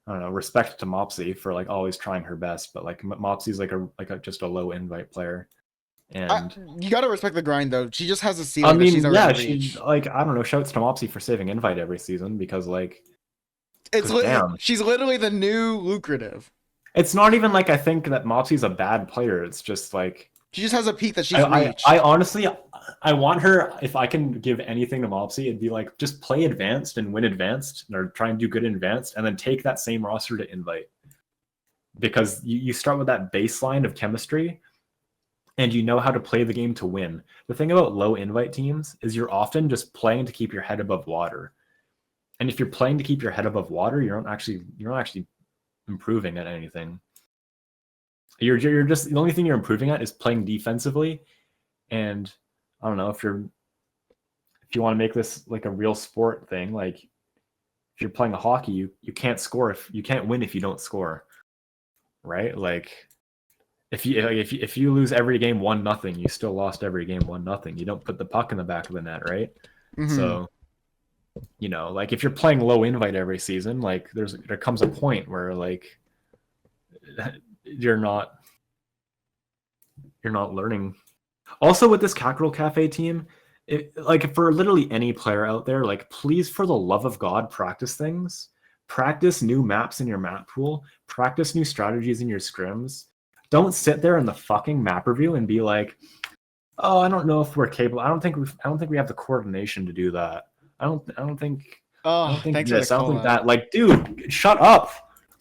I don't know, respect to Mopsy for like always trying her best, but like Mopsy's like just a low invite player. And you gotta respect the grind though. She just has a ceiling that she's already reached. She, like, I don't know, shouts to Mopsy for saving invite every season because like she's literally the new lucrative. It's not even like I think that Mopsy's a bad player. It's just like she just has a peak that she's reached. I honestly, I want her, if I can give anything to Mopsy, it'd be like just play advanced and win advanced, or try and do good in advanced, and then take that same roster to invite. Because you start with that baseline of chemistry, and you know how to play the game to win. The thing about low invite teams is you're often just playing to keep your head above water. And if you're playing to keep your head above water, you're not actually improving at anything. You're just, the only thing you're improving at is playing defensively. And I don't know, if you want to make this like a real sport thing, like if you're playing a hockey, you can't score, if you can't win if you don't score. right? Like if you lose every game 1-0, you still lost every game 1-0. You don't put the puck in the back of the net, right? Mm-hmm. So, like if you're playing low invite every season, like there comes a point where like you're not learning. Also with this Cackerel Cafe team, like for literally any player out there, like please for the love of God, practice things. Practice new maps in your map pool. Practice new strategies in your scrims. Don't sit there in the fucking map review and be like, "Oh, I don't know if we're capable. I don't think we have the coordination to do that. I don't think Oh, thanks for the this. I don't call think out. that." Like, dude, shut up.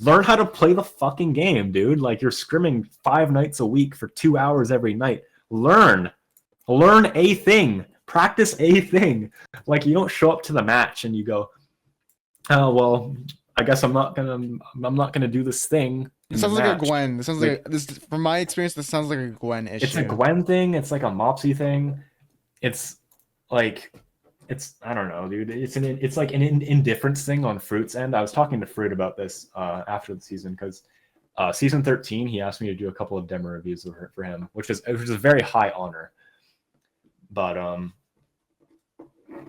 Learn how to play the fucking game, dude. Like you're scrimming 5 nights a week for 2 hours every night. Learn a thing. Practice a thing. Like you don't show up to the match and you go, "Oh, well, I guess I'm not gonna do this thing This in the sounds like a match." Gwen. This sounds like this. From my experience, this sounds like a Gwen It's a issue. Gwen thing. It's like a Mopsy thing. It's like I don't know, dude. It's like an indifference thing on Fruit's end. I was talking to Fruit about this after the season because season 13 he asked me to do a couple of demo reviews for him, which is a very high honor. But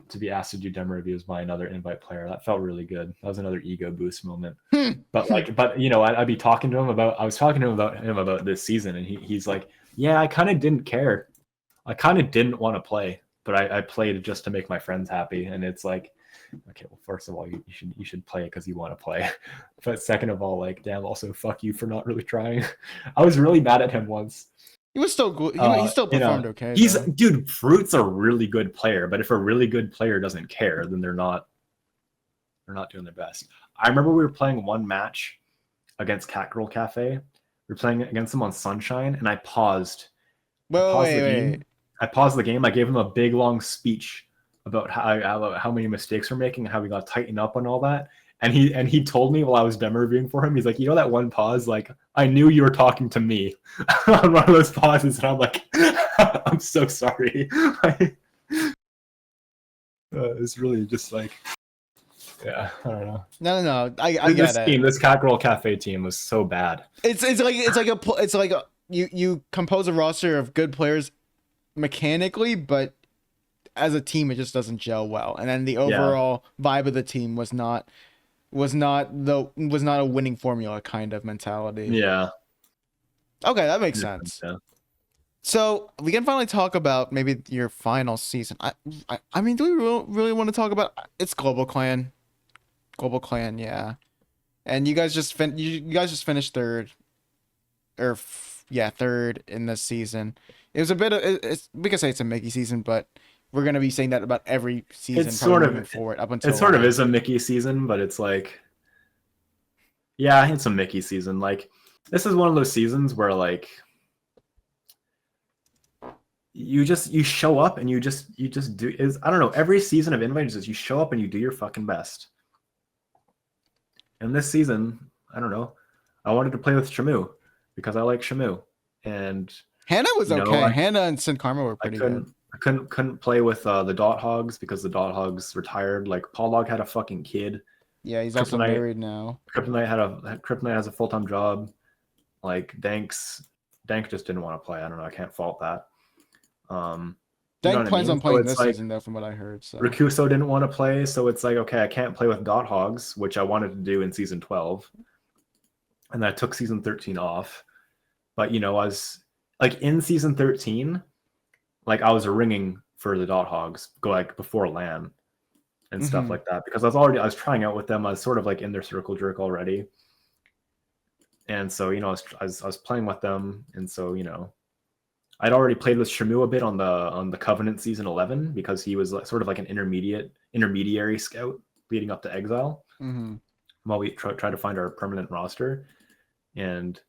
to be asked to do demo reviews by another invite player, that felt really good. That was another ego boost moment. But I'd be talking to him about. I was talking to him about this season, and he's like, "Yeah, I kind of didn't care. I kind of didn't want to play, but I played just to make my friends happy." And it's like, okay, well, first of all, you should play it because you want to play. But second of all, like, damn, also fuck you for not really trying. I was really mad at him once. He was still good. He still performed okay. Dude, Fruit's a really good player, but if a really good player doesn't care, then they're not doing their best. I remember we were playing one match against Catgirl Cafe. We were playing against them on Sunshine, and I paused. Wait. I paused the game. I gave him a big long speech about how many mistakes we're making and how we got to tighten up and all that. And he told me while I was demo reviewing for him, he's like, that one pause, like I knew you were talking to me on one of those pauses, and I'm like, I'm so sorry. It's really just like, yeah, I don't know. No. I get it. This Cackerel Cafe team was so bad. It's like you compose a roster of good players mechanically, but as a team it just doesn't gel well. And then the overall vibe of the team was not a winning formula kind of mentality. Yeah. Okay, that makes sense. Yeah. So we can finally talk about maybe your final season. I mean, do we really want to talk about it's Global Clan? Global Clan, yeah. And you guys just finished third, third in this season. It was a bit of we could say it's a Mickey season, but we're gonna be saying that about every season. It's sort of moving forward up until it sort of is a Mickey season, but it's like, yeah, it's a Mickey season. Like this is one of those seasons where like you show up and you just do is I don't know. Every season of Invite is you show up and you do your fucking best. And this season, I don't know. I wanted to play with Shamu because I like Shamu, and Hannah was okay. Hannah and Sin Karma were pretty good. I couldn't play with the Dot Hogs because the Dot Hogs retired. Like Paul Log had a fucking kid. Yeah, he's also married now. Kryptonite has a full-time job. Like Dank just didn't want to play. I don't know. I can't fault that. Dank plans on playing this season though, from what I heard. So. Rakuso didn't want to play, so it's like, okay, I can't play with Dot Hogs, which I wanted to do in season 12, and I took season 13 off. But I was like in season 13, like I was ringing for the Dot Hogs, go like before LAN and stuff like that, because I was trying out with them. I was sort of like in their circle jerk already, and so I was playing with them, and so I'd already played with Shamu a bit on the Covenant season 11 because he was sort of like an intermediary scout leading up to Exile. While we try to find our permanent roster, and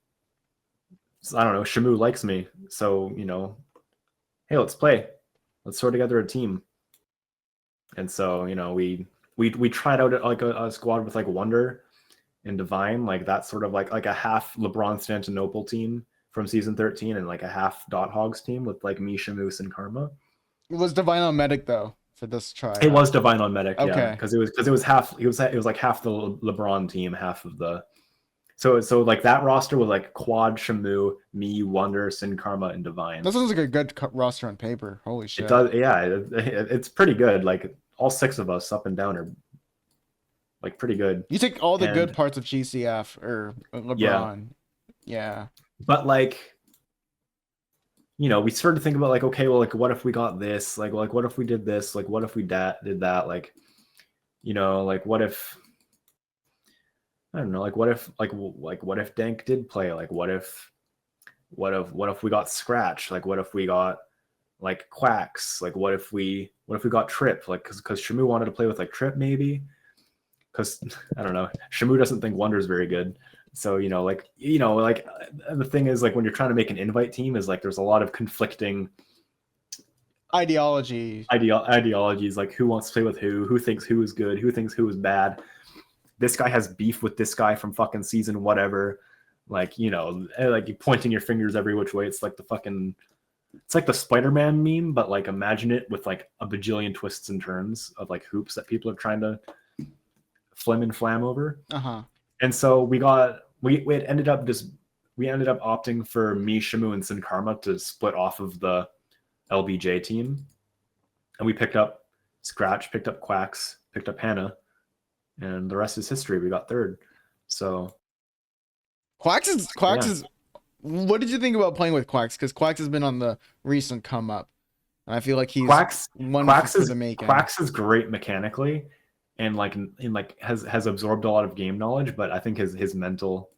I don't know, Shamu likes me, so hey, let's play. Let's throw together a team. And so, we tried out like a squad with like Wonder and Divine, like that sort of like a half LeBron Stantinople team from season 13 and like a half Dot Hogs team with like Misha, Moose, and Karma. It was Divine on Medic though for this try. It was Divine on Medic, okay. Yeah, because it was half. It was like half the LeBron team, half of the So like that roster was like Quad, Shamu, me, Wonder, Sin Karma, and Divine. That sounds like a good roster on paper. Holy It shit. does, yeah. It's pretty good. Like all six of us up and down are like pretty good. You take all the good And parts of GCF or yeah, LeBron. Yeah. but like we started to think about like, okay, well, like what if we got this? Like what if we did this? Like what if we did that? Like like what if I don't know, like what if Dank did play? Like what if we got Scratch? Like what if we got like Quacks? Like what if we got Trip? Like because Shamu wanted to play with like Trip maybe. Because I don't know, Shamu doesn't think Wonder's very good. So like the thing is like when you're trying to make an invite team is like there's a lot of conflicting Ideology. ideologies, like who wants to play with who thinks who is good, who thinks who is bad. This guy has beef with this guy from fucking season whatever. Like like you pointing your fingers every which way. It's like it's like the Spider-Man meme, but like imagine it with like a bajillion twists and turns of like hoops that people are trying to flim and flam over. Uh-huh. And so we ended up opting for me, Shamu, and Sin Karma to split off of the LBJ team. And we picked up Scratch, picked up Quacks, picked up Hannah, and the rest is history. We got third. So Quacks is what did you think about playing with Quacks? Because Quacks has been on the recent come up. And I feel like he's one for the making. Quacks is great mechanically and has absorbed a lot of game knowledge, but I think his mental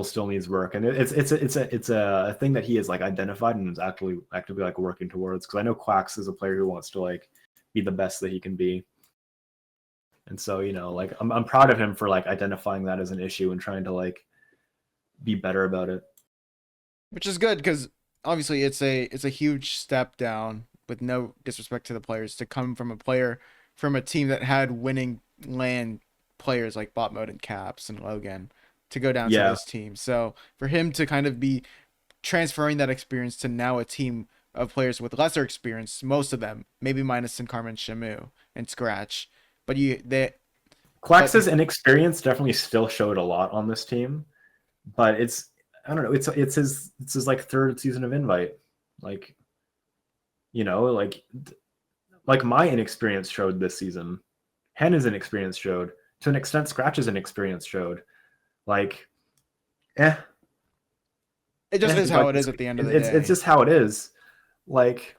still needs work, and it's a thing that he has like identified and is actively like working towards. Because I know Quacks is a player who wants to like be the best that he can be, and so like I'm proud of him for like identifying that as an issue and trying to like be better about it. Which is good because obviously it's a huge step down, with no disrespect to the players, to come from a team that had winning land players like Bot Mode and Caps and Logan to go down to this team. So for him to kind of be transferring that experience to now a team of players with lesser experience, most of them, maybe minus Sin Karma and Shamu and Scratch, but Quax's inexperience definitely still showed a lot on this team, but I don't know, it's his like third season of Invite, like like my inexperience showed this season. Hannah's inexperience showed. To an extent, Scratch's inexperience showed. Like, it just is how it is at the end of the day. It's just how it is. Like,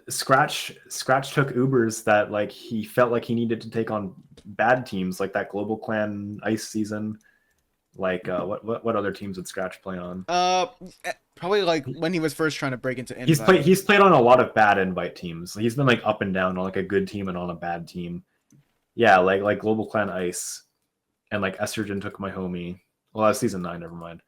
Scratch took Ubers that like he felt like he needed to take on bad teams, like that Global Clan Ice season. Like, what other teams would Scratch play on? Probably like when he was first trying to break into Invite. He's played on a lot of bad Invite teams. He's been like up and down on like a good team and on a bad team. Yeah, like Global Clan Ice, and like Estrogen took my homie. Well, that's season 9. Never mind.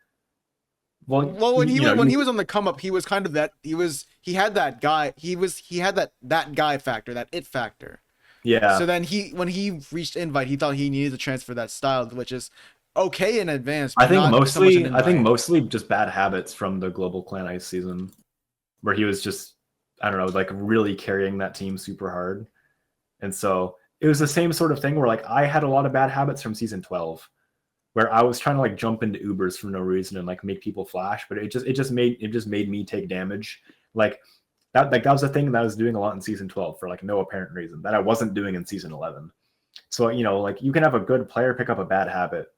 Well, when he was on the come up, he was kind of that. He had that guy. He had that guy factor, that it factor. Yeah. So then when he reached Invite, he thought he needed to transfer that style, which is okay in advance. I think mostly just bad habits from the Global Clan Ice season, where he was just, I don't know, like really carrying that team super hard, and so it was the same sort of thing where like I had a lot of bad habits from season 12, where I was trying to like jump into Ubers for no reason and like make people flash, but it just made me take damage. Like that was the thing that I was doing a lot in season 12 for like no apparent reason that I wasn't doing in season 11. So like you can have a good player pick up a bad habit,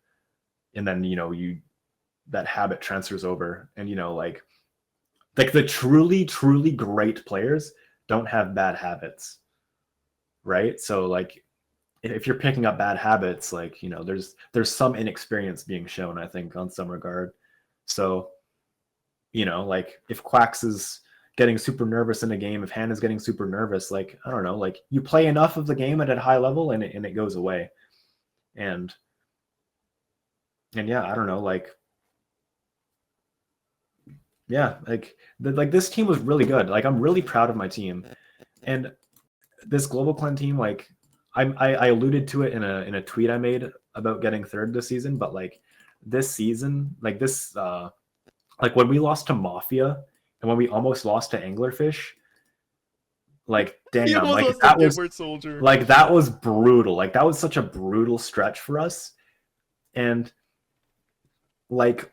and then that habit transfers over, and like the truly great players don't have bad habits, right? So like if you're picking up bad habits, like there's some inexperience being shown, I think, on some regard. So like if Quacks is getting super nervous in a game, if Hannah's getting super nervous, like I don't know, like you play enough of the game at a high level and it goes away. And yeah, I don't know, like yeah, like this team was really good. Like I'm really proud of my team. And this Global Clan team, like I alluded to it in a tweet I made about getting third this season, but like this season, like this like when we lost to Mafia and when we almost lost to Anglerfish, like damn, like that was brutal. Like that was such a brutal stretch for us. And like,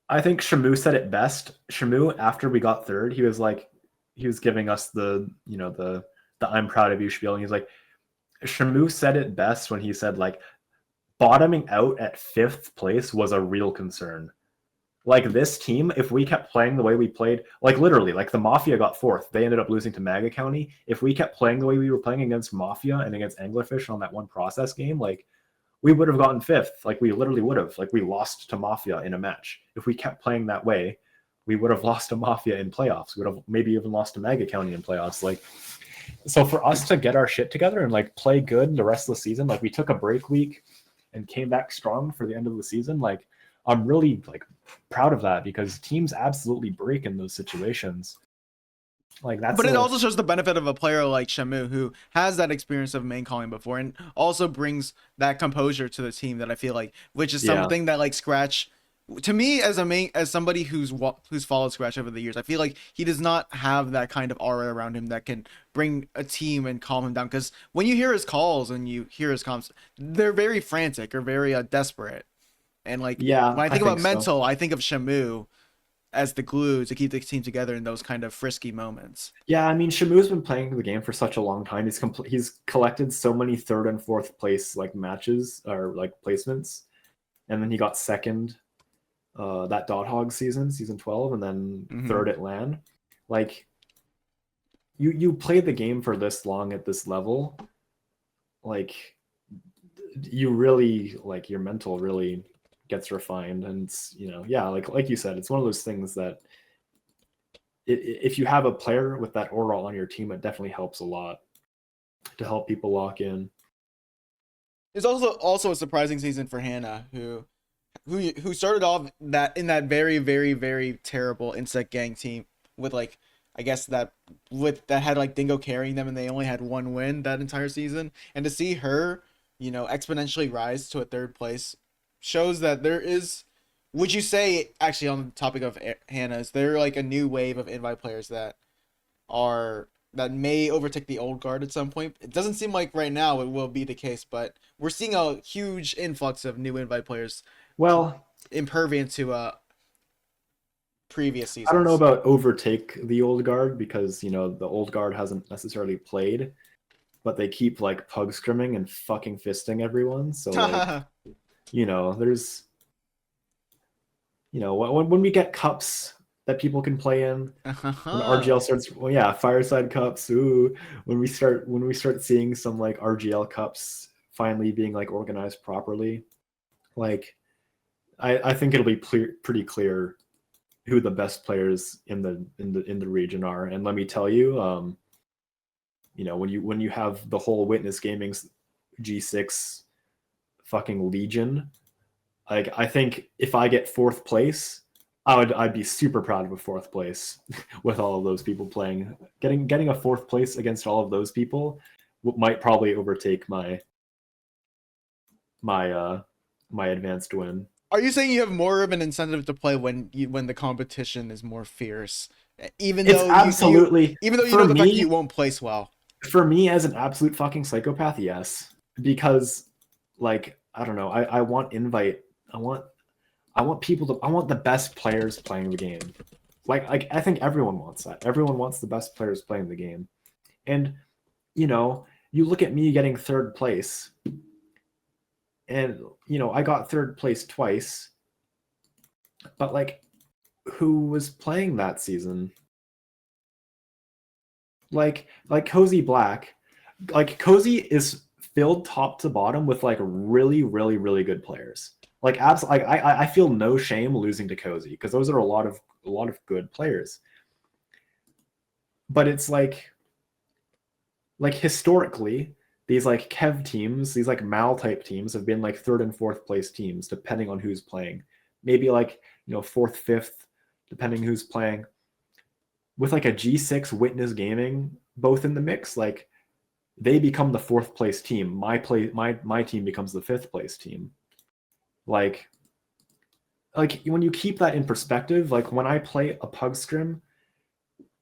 I think Shamu said it best. Shamu, after we got third, he was like, he was giving us the, the I'm proud of you spiel. And he's like, Shamu said it best when he said, like, bottoming out at fifth place was a real concern. Like, this team, if we kept playing the way we played, like, literally, like, the Mafia got fourth. They ended up losing to Maga County. If we kept playing the way we were playing against Mafia and against Anglerfish on that one process game, like, we would have gotten fifth. Like, we literally would have. Like, we lost to Mafia in a match. If we kept playing that way, we would have lost to Mafia in playoffs. We would have maybe even lost to Maga County in playoffs. Like, so for us to get our shit together and, like, play good the rest of the season, like, we took a break week and came back strong for the end of the season. Like, I'm really, like, proud of that, because teams absolutely break in those situations. Like, that's But it also shows the benefit of a player like Shamu, who has that experience of main calling before, and also brings that composure to the team that I feel like, which is something that, like, Scratch, to me, as somebody who's followed Scratch over the years, I feel like he does not have that kind of aura around him that can bring a team and calm him down. Because when you hear his calls and you hear his comms, they're very frantic or very desperate. And, like, Yeah, when I I think about think so. mental, I think of Shamu as the glue to keep the team together in those kind of frisky moments. Yeah, I mean, Shamu's been playing the game for such a long time. He's collected so many third and fourth place, like, matches or, like, placements, and then he got second that Dot Hog season 12, and then third at LAN. Like, you play the game for this long at this level, like, you really, like, your mental really gets refined. And it's, yeah, like you said, it's one of those things that if you have a player with that aura on your team, it definitely helps a lot to help people lock in. It's also a surprising season for Hannah, who started off that in that very, very, very terrible Insect Gang team with, like, I guess that had, like, Dingo carrying them, and they only had one win that entire season. And to see her, exponentially rise to a third place shows that there is. Would you say, actually, on the topic of Hannah, is there, like, a new wave of invite players that may overtake the old guard at some point? It doesn't seem like right now it will be the case, but we're seeing a huge influx of new invite players, Well, impervious to previous seasons. I don't know about overtake the old guard, because the old guard hasn't necessarily played, but they keep, like, pug scrimming and fucking fisting everyone. So, like, there's when we get cups that people can play in, when RGL starts, well, yeah, Fireside Cups. Ooh, when we start seeing some, like, RGL Cups finally being, like, organized properly, like, I think it'll be pretty clear who the best players in the region are. And let me tell you, when you have the whole Witness Gaming's G6 fucking legion, like, I think if I get fourth place, I'd be super proud of a fourth place with all of those people playing. Getting a fourth place against all of those people might probably overtake my advanced win. Are you saying you have more of an incentive to play when the competition is more fierce, even It's though absolutely, even though you for know the fact that me, you won't place well? for me as an absolute fucking psychopath, yes, because, like, I don't know, I want invite, I want people to, I want the best players playing the game. Like, I think everyone wants that. Everyone wants the best players playing the game. And you look at me getting third place, and I got third place twice, but, like, who was playing that season? Like Cozy Black, like, Cozy is filled top to bottom with, like, really, really, really good players. Like, absolutely, I feel no shame losing to Cozy, because those are a lot of good players. But it's like historically, these, like, Kev teams, these, like, Mal type teams have been, like, third and fourth place teams, depending on who's playing. Maybe, like, fourth, fifth, depending who's playing. With, like, a G6 Witness Gaming both in the mix, like, they become the fourth place team. My team becomes the fifth place team. Like, when you keep that in perspective, like, when I play a pug scrim,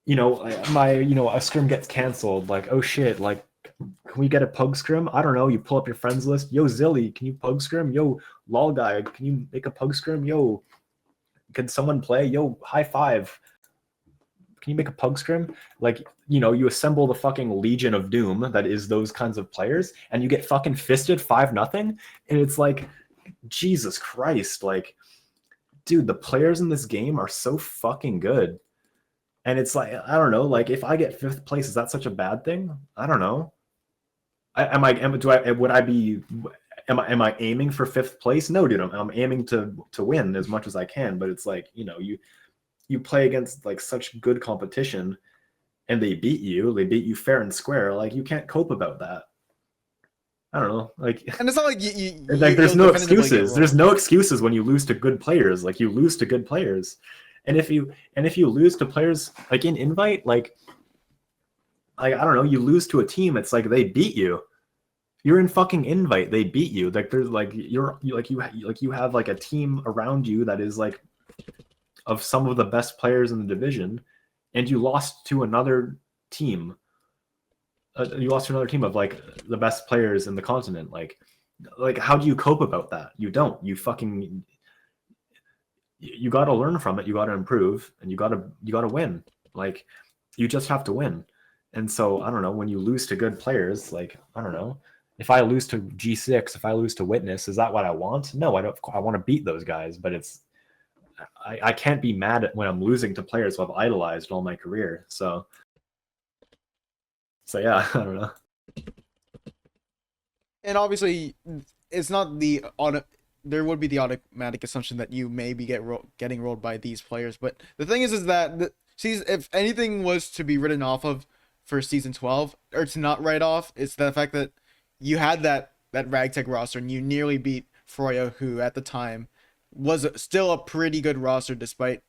a scrim gets canceled. Like, oh shit, like, can we get a pug scrim? I don't know. You pull up your friends list. Yo, Zilly, can you pug scrim? Yo, lol guy, can you make a pug scrim? Yo, can someone play? Yo, high five. Can you make a pug scrim? Like, you assemble the fucking Legion of Doom that is those kinds of players, and you get fucking fisted 5-0. And it's like, Jesus Christ. Like, dude, the players in this game are so fucking good. And it's like, I don't know, like if I get 5th place, is that such a bad thing? I don't know. Would I be, am I aiming for 5th place? No, dude, I'm aiming to win as much as I can. But it's like, you play against like such good competition and they beat you fair and square. Like you can't cope about that. I don't know. Like, And it's not like like there's you'll no definitively get excuses. There's rolled. no excuses when you lose to good players. Like you lose to good players. And if you lose to players like in invite, like I don't know, you lose to a team, it's like they beat you. You're in fucking invite, they beat you. Like there's like you have like a team around you that is like of some of the best players in the division, and you lost to another team. You lost to another team of like the best players in the continent. Like how do you cope about that? You don't. You got to learn from it. You got to improve, and you got to win. Like you just have to win. And so I don't know, when you lose to good players, like I don't know, if I lose to G6, if I lose to Witness, is that what I want? No, I don't. I want to beat those guys, but I can't be mad at when I'm losing to players who I've idolized all my career. So yeah, I don't know. And obviously, it's not the auto. There would be the automatic assumption that you may be getting rolled by these players, but the thing is that if anything was to be written off of for season 12, or to not write off, it's the fact that you had that ragtag roster and you nearly beat Froyo, who at the time was still a pretty good roster despite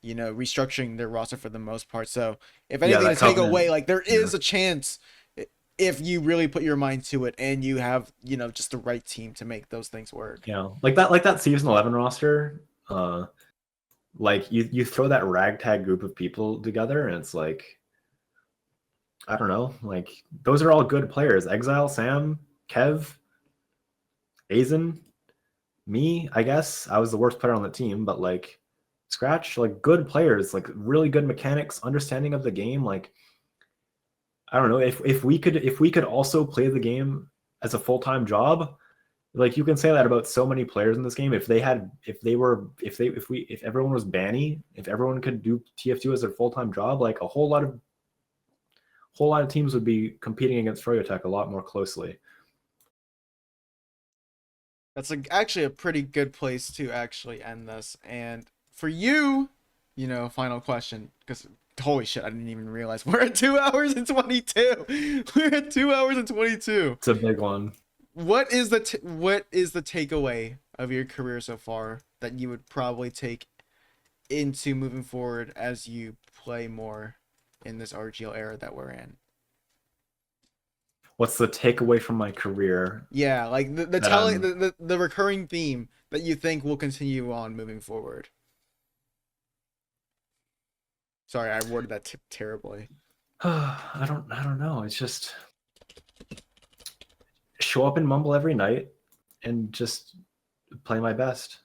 restructuring their roster for the most part. So if Yeah, anything to that take Covenant. away, like there Yeah. is a chance if you really put your mind to it and you have just the right team to make those things work. Like that season 11 roster, like you throw that ragtag group of people together and it's like, I don't know, like those are all good players. Exile, Sam, Kev, Azen, me, I guess. I was the worst player on the team, but like Scratch, like good players, like really good mechanics, understanding of the game. Like I don't know, if we could also play the game as a full-time job, like you can say that about so many players in this game. If everyone was Banny, if everyone could do TF2 as their full-time job, like a whole lot of teams would be competing against Froyotech a lot more closely. That's actually a pretty good place to actually end this. And for you, final question, because holy shit, I didn't even realize we're at 2 hours and 22. We're at 2 hours and 22. It's a big one. What is the takeaway of your career so far that you would probably take into moving forward as you play more in this RGL era that we're in? What's the takeaway from my career? Yeah, like the that telling the recurring theme that you think will continue on moving forward. Sorry, I worded that terribly. I don't know. It's just show up and mumble every night and just play my best.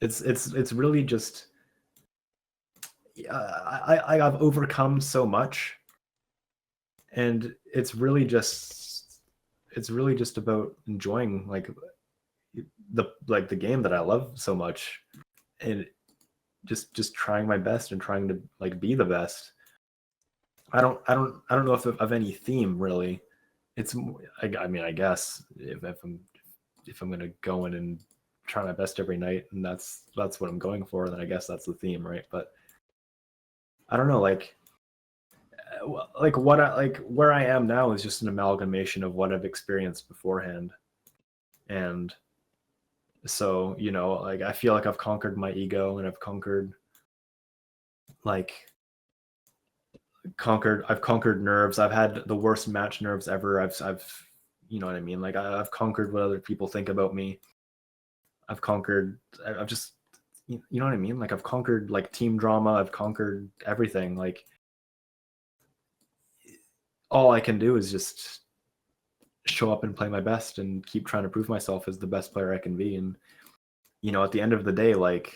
It's really just I've overcome so much, and it's really just about enjoying like the game that I love so much, and just trying my best and trying to like be the best. I don't know of any theme really. It's I mean I guess if I'm gonna go in and try my best every night and that's what I'm going for, then I guess that's the theme, right? But I don't know, like where I am now is just an amalgamation of what I've experienced beforehand. And so, like I feel like I've conquered my ego and I've conquered nerves. I've had the worst match nerves ever. I've you know what I mean? Like I've conquered what other people think about me. I've just, you know what I mean? Like I've conquered like team drama. I've conquered everything. Like all I can do is just show up and play my best and keep trying to prove myself as the best player I can be. And at the end of the day, like,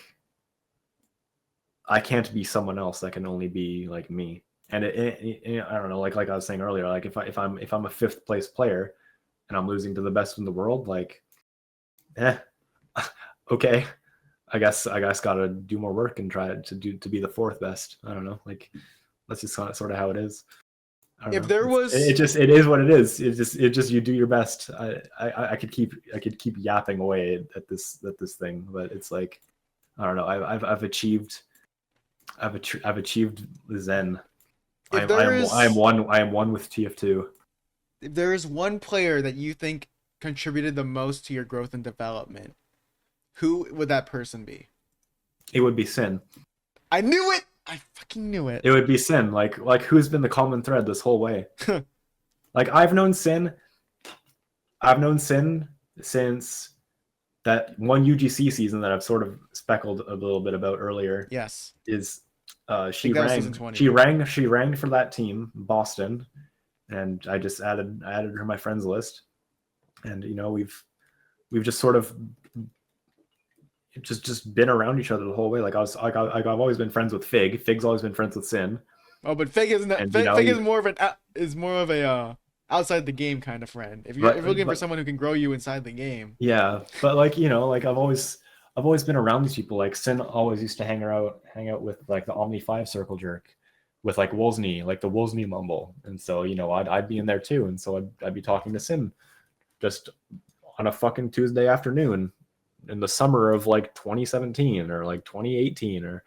I can't be someone else. I can only be like me. And I don't know, like I was saying earlier, like if I'm a fifth place player and I'm losing to the best in the world, like, okay, I guess gotta do more work and try to be the fourth best. I don't know, like, that's just sort of how it is. I don't If know. there was It is what it is. It just you do your best. I could keep yapping away at this thing, but it's like, I don't know. I've achieved Zen. if there is I am one with TF2. if there is one player that you think contributed the most to your growth and development, who would that person be? It would be Sin. I knew it. I fucking knew it. It would be Sin. Like who's been the common thread this whole way? Like I've known Sin since that one UGC season that I've sort of speckled a little bit about earlier. Yes. Is I think that was season 20. she rang for that team, Boston, and I just added her to my friends list. And we've just sort of just been around each other the whole way. Like I've always been friends with Fig. Fig's always been friends with Sin. Oh, but Fig isn't that. Fig is more of a outside the game kind of friend. If you're looking for someone who can grow you inside the game. Yeah, but like I've always been around these people. Like Sin always used to hang out with like the Omni 5 Circle Jerk, with like Woolsney, like the Woolsney Mumble, and so I'd be in there too, and so I'd be talking to Sin just on a fucking Tuesday afternoon in the summer of like 2017 or like 2018, or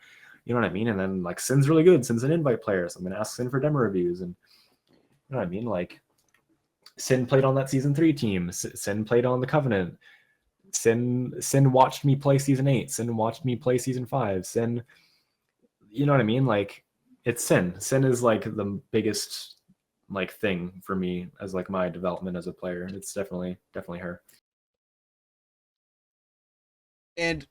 you know what I mean. And then like Sin's really good. Sin's an invite player, so I'm gonna ask Sin for demo reviews, and you know what I mean. Like Sin played on that season 3 team. Sin played on the Covenant. Sin watched me play season 8. Sin watched me play season 5. Sin, you know what I mean? Like it's Sin. Sin is like the biggest like thing for me as like my development as a player. It's definitely her. And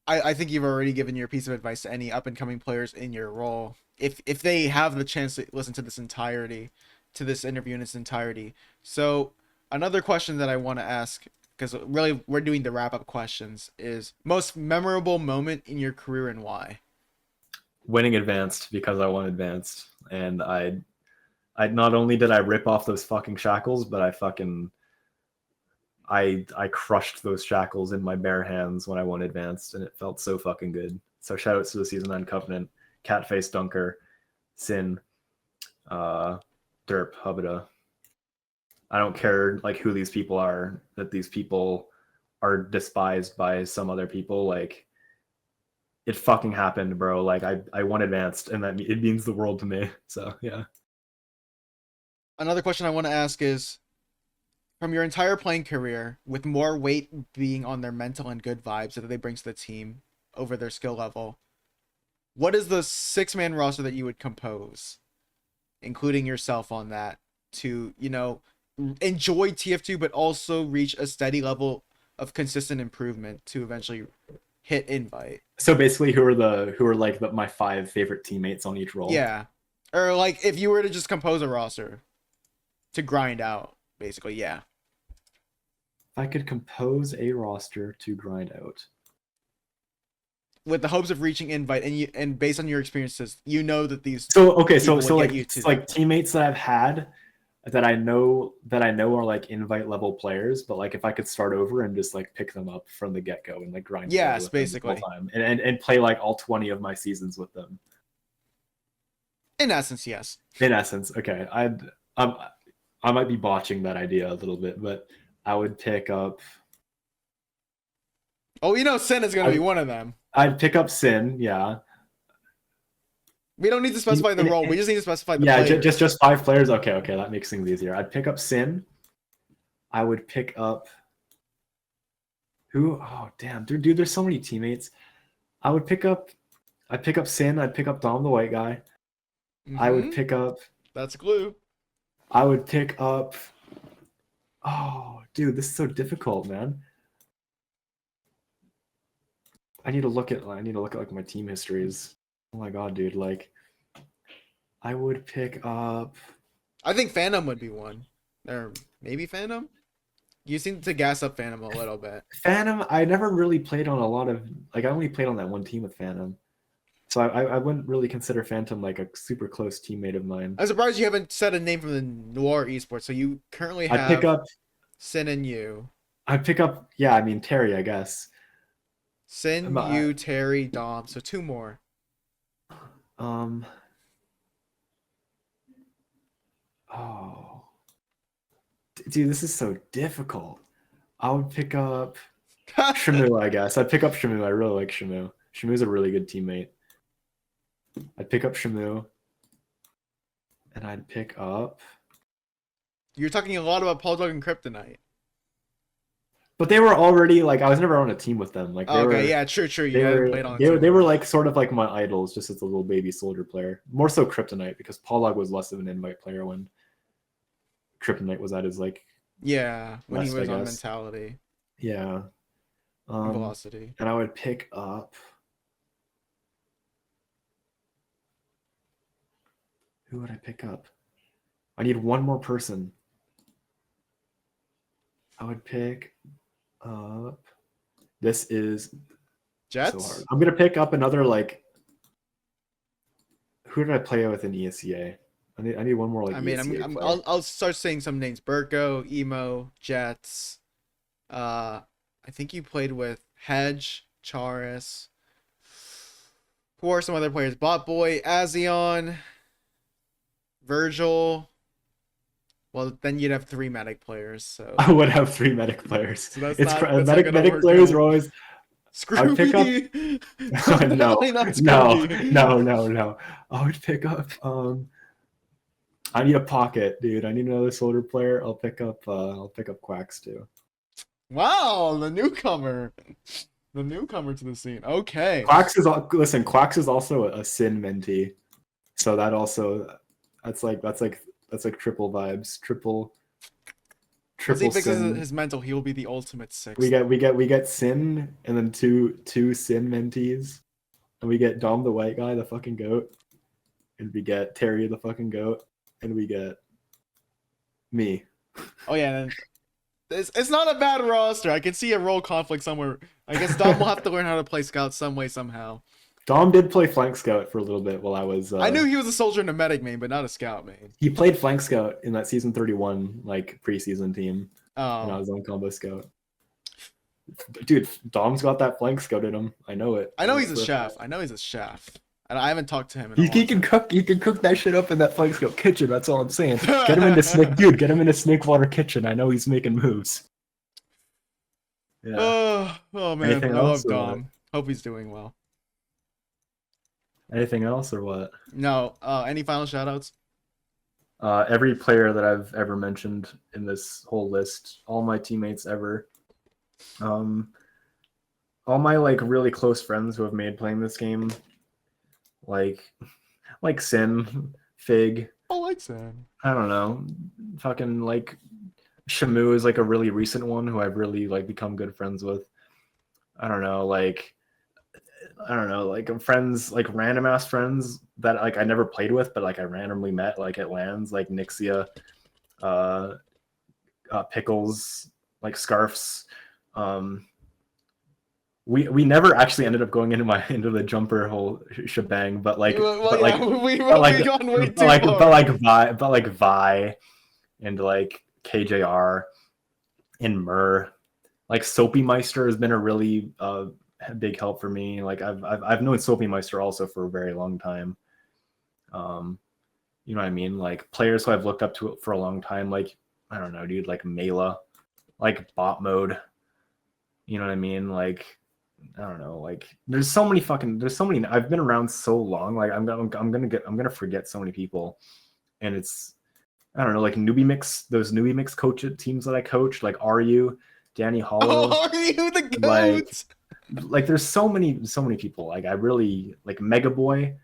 I think you've already given your piece of advice to any up and coming players in your role. If they have the chance to listen to this interview in its entirety. So another question that I want to ask, because really we're doing the wrap up questions, is most memorable moment in your career and why? Winning Advanced, because I won Advanced, and I not only did I rip off those fucking shackles, but I crushed those shackles in my bare hands when I won Advanced, and it felt so fucking good. So shout outs to the season 9 Covenant, Catface Dunker, Sin, Derp, Hubada. I don't care like who these people are, that these people are despised by some other people. Like it fucking happened, bro. Like I won Advanced, and that it means the world to me. So yeah. Another question I want to ask is, from your entire playing career, with more weight being on their mental and good vibes that they bring to the team over their skill level, what is the 6-man roster that you would compose, including yourself on that, to enjoy TF2 but also reach a steady level of consistent improvement to eventually hit invite? So basically, who are like my 5 favorite teammates on each role? Yeah, or like if you were to just compose a roster to grind out, basically, yeah. If I could compose a roster to grind out, with the hopes of reaching invite, and based on your experiences, that these so like it's like teammates that I've had that I know are like invite level players, but like if I could start over and just like pick them up from the get go and like grind yes, with them the whole time and play like all 20 of my seasons with them. In essence, yes. In essence, okay. I might be botching that idea a little bit, but I would pick up. Oh, Sin is going to be one of them. I'd pick up Sin, yeah. We don't need to specify the role. We just need to specify the players. just 5 players. Okay, that makes things easier. I'd pick up Sin. I would pick up who? Oh damn, dude, there's so many teammates. I'd pick up Sin. I'd pick up Dom the White Guy. Mm-hmm. I would pick up. That's a clue. I would pick up. Oh, dude, this is so difficult, man. I need to look at like my team histories. Oh my god, dude! Like, I would pick up. I think Phantom would be one. Or maybe Phantom? You seem to gas up Phantom a little bit. Phantom, I never really played on a lot of like I only played on that one team with Phantom. So I wouldn't really consider Phantom like a super close teammate of mine. I'm surprised you haven't said a name from the Noir Esports. So you currently I pick have up Sin and you. yeah, I mean Terry, I guess. Sin, But you, Terry, Dom. So two more. um oh dude, this is so difficult. I would pick up Shamu, I guess. I'd pick up Shamu. I really like Shamu. Shamu's a really good teammate. I'd pick up Shamu. And I'd pick up. You're talking a lot about Paul Dog and Kryptonite. But they were already like I was never on a team with them. Like they Okay, were yeah, true. You they haven't were played on a they were team they with were them. like sort of like my idols, just as a little baby soldier player. More so Kryptonite because Polog was less of an invite player when Kryptonite was at his like Yeah, when he best, I was on guess. Mentality, Yeah. Velocity. And I would pick up. Who would I pick up? I need one more person. I would pick up. This is so hard. Jets? I'm gonna pick up another like. Who did I play with in ESEA? I need one more like I mean, ESEA player. I'll start saying some names. Burko, Emo, Jets. I think you played with Hedge, Charis. Who are some other players? Bot Boy, Azion, Virgil. Well, then you'd have three medic players. So I would have three medic players. so that's It's not medic gonna medic work players are out. always. I'd pick up. Scrooby. No, Definitely not no, Scrooby. no. I would pick up. I need a pocket, dude. I need another soldier player. I'll pick up Quacks too. Wow, the newcomer. The newcomer to the scene. Okay. Quacks is also a Sin mentee, so that's like triple vibes, Once he triple fixes Sin. his mental, he will be the ultimate six. We get Sin and then two Sin mentees, and we get Dom the white guy, the fucking goat, and we get Terry the fucking goat, and we get me. Oh yeah, it's not a bad roster. I can see a role conflict somewhere. I guess Dom will have to learn how to play scout some way somehow. Dom did play flank scout for a little bit while I was. I knew he was a soldier and a medic main, but not a scout main. He played flank scout in that season 31 like preseason team, and I Oh, was on combo scout. Dude, Dom's got that flank scout in him. I know it. I know he's a for chef. fact. I know he's a chef. And I haven't talked to him in a He long can time. cook. He can cook that shit up in that flank scout kitchen. That's all I'm saying. Get him into snake, dude. Get him into Snakewater kitchen. I know he's making moves. Yeah. Oh man, Anything I else, love or what? Dom. Hope he's doing well. Anything else or what? No, any final shoutouts? Every player that I've ever mentioned in this whole list, all my teammates ever, all my like really close friends who have made playing this game, like Sin, Fig, I like Sam. I don't know, fucking like Shamu is like a really recent one who I've really like become good friends with. I don't know, like friends, like random ass friends that like I never played with, but like I randomly met like at LANs, like Nixia, Pickles, like Scarfs. We never actually ended up going into the jumper whole shebang, but like We've like gone way too but like Vi and like KJR and Murr, like Soapy Meister has been a really big help for me. Like I've known Soapy Meister also for a very long time. You know what I mean? Like players who I've looked up to for a long time, like I don't know, dude, like Mela, like Bot Mode. You know what I mean? Like I don't know, like there's so many. I've been around so long, like I'm gonna forget so many people, and it's I don't know, like those newbie mix coach teams that I coach, like RU, Danny Hollow. Oh, are you the like goat? like there's so many people. Like I really like Mega Boy,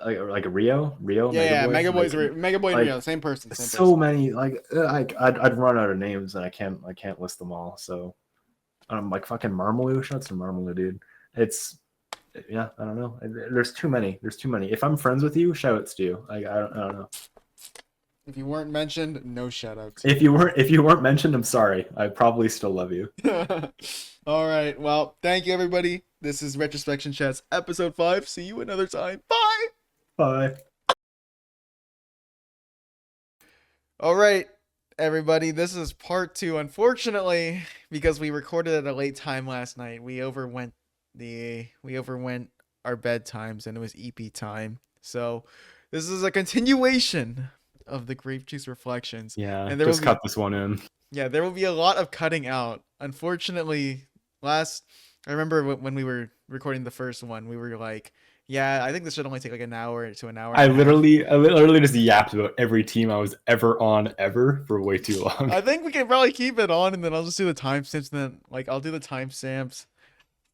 like Rio, Yeah, Mega Boy. Mega Boy and like, Rio, same person. So many, like I'd run out of names and I can't list them all. So like fucking Marmaloo, shouts to Marmaloo, dude. It's yeah, I don't know. There's too many. If I'm friends with you, shouts to you. I don't know. If you weren't mentioned, no shout out to If you weren't mentioned, I'm sorry. I probably still love you. you. All right. Well, thank you, everybody. This is Retrospection Chats, episode 5. See you another time. Bye. Bye. All right, everybody. This is part 2. Unfortunately, because we recorded at a late time last night, we overwent our bedtimes and it was EP time. So, this is a continuation of the Grape Juice Reflections, Yeah, and there will just be cut this one in. yeah, there will be a lot of cutting out. Unfortunately, last I remember when we were recording the first one, we were like, yeah, I think this should only take like an hour to an hour and I a half. literally, I literally just yapped about every team I was ever on ever for way too long. I think we can probably keep it on, and then I'll just do the timestamps. And then, like, I'll do the timestamps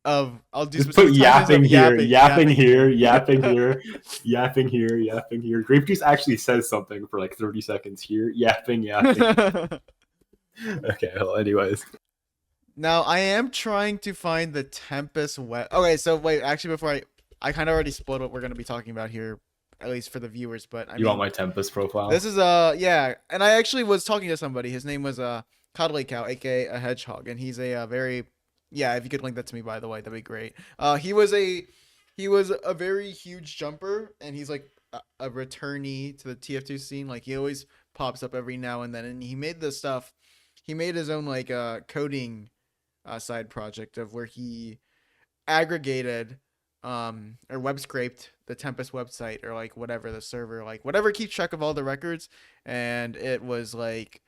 of I'll do Just put specific timestamps of yapping here, yapping here, here. yapping here, yapping here, yapping here. Grape Juice actually says something for like 30 seconds here. Yapping, yapping. Okay, well, anyways. Now I am trying to find the Tempest web. Okay, so wait, actually, before I kind of already spoiled what we're gonna be talking about here, at least for the viewers. But I You want mean, my Tempest profile? this is yeah, and I actually was talking to somebody. His name was Cuddly Cow, aka a hedgehog, and he's a very yeah. If you could link that to me, by the way, that'd be great. He was a very huge jumper, and he's like a returnee to the TF2 scene. Like he always pops up every now and then, and he made this stuff. He made his own like coding side project of where he aggregated or web scraped the Tempest website or like whatever the server like whatever keeps track of all the records, and it was like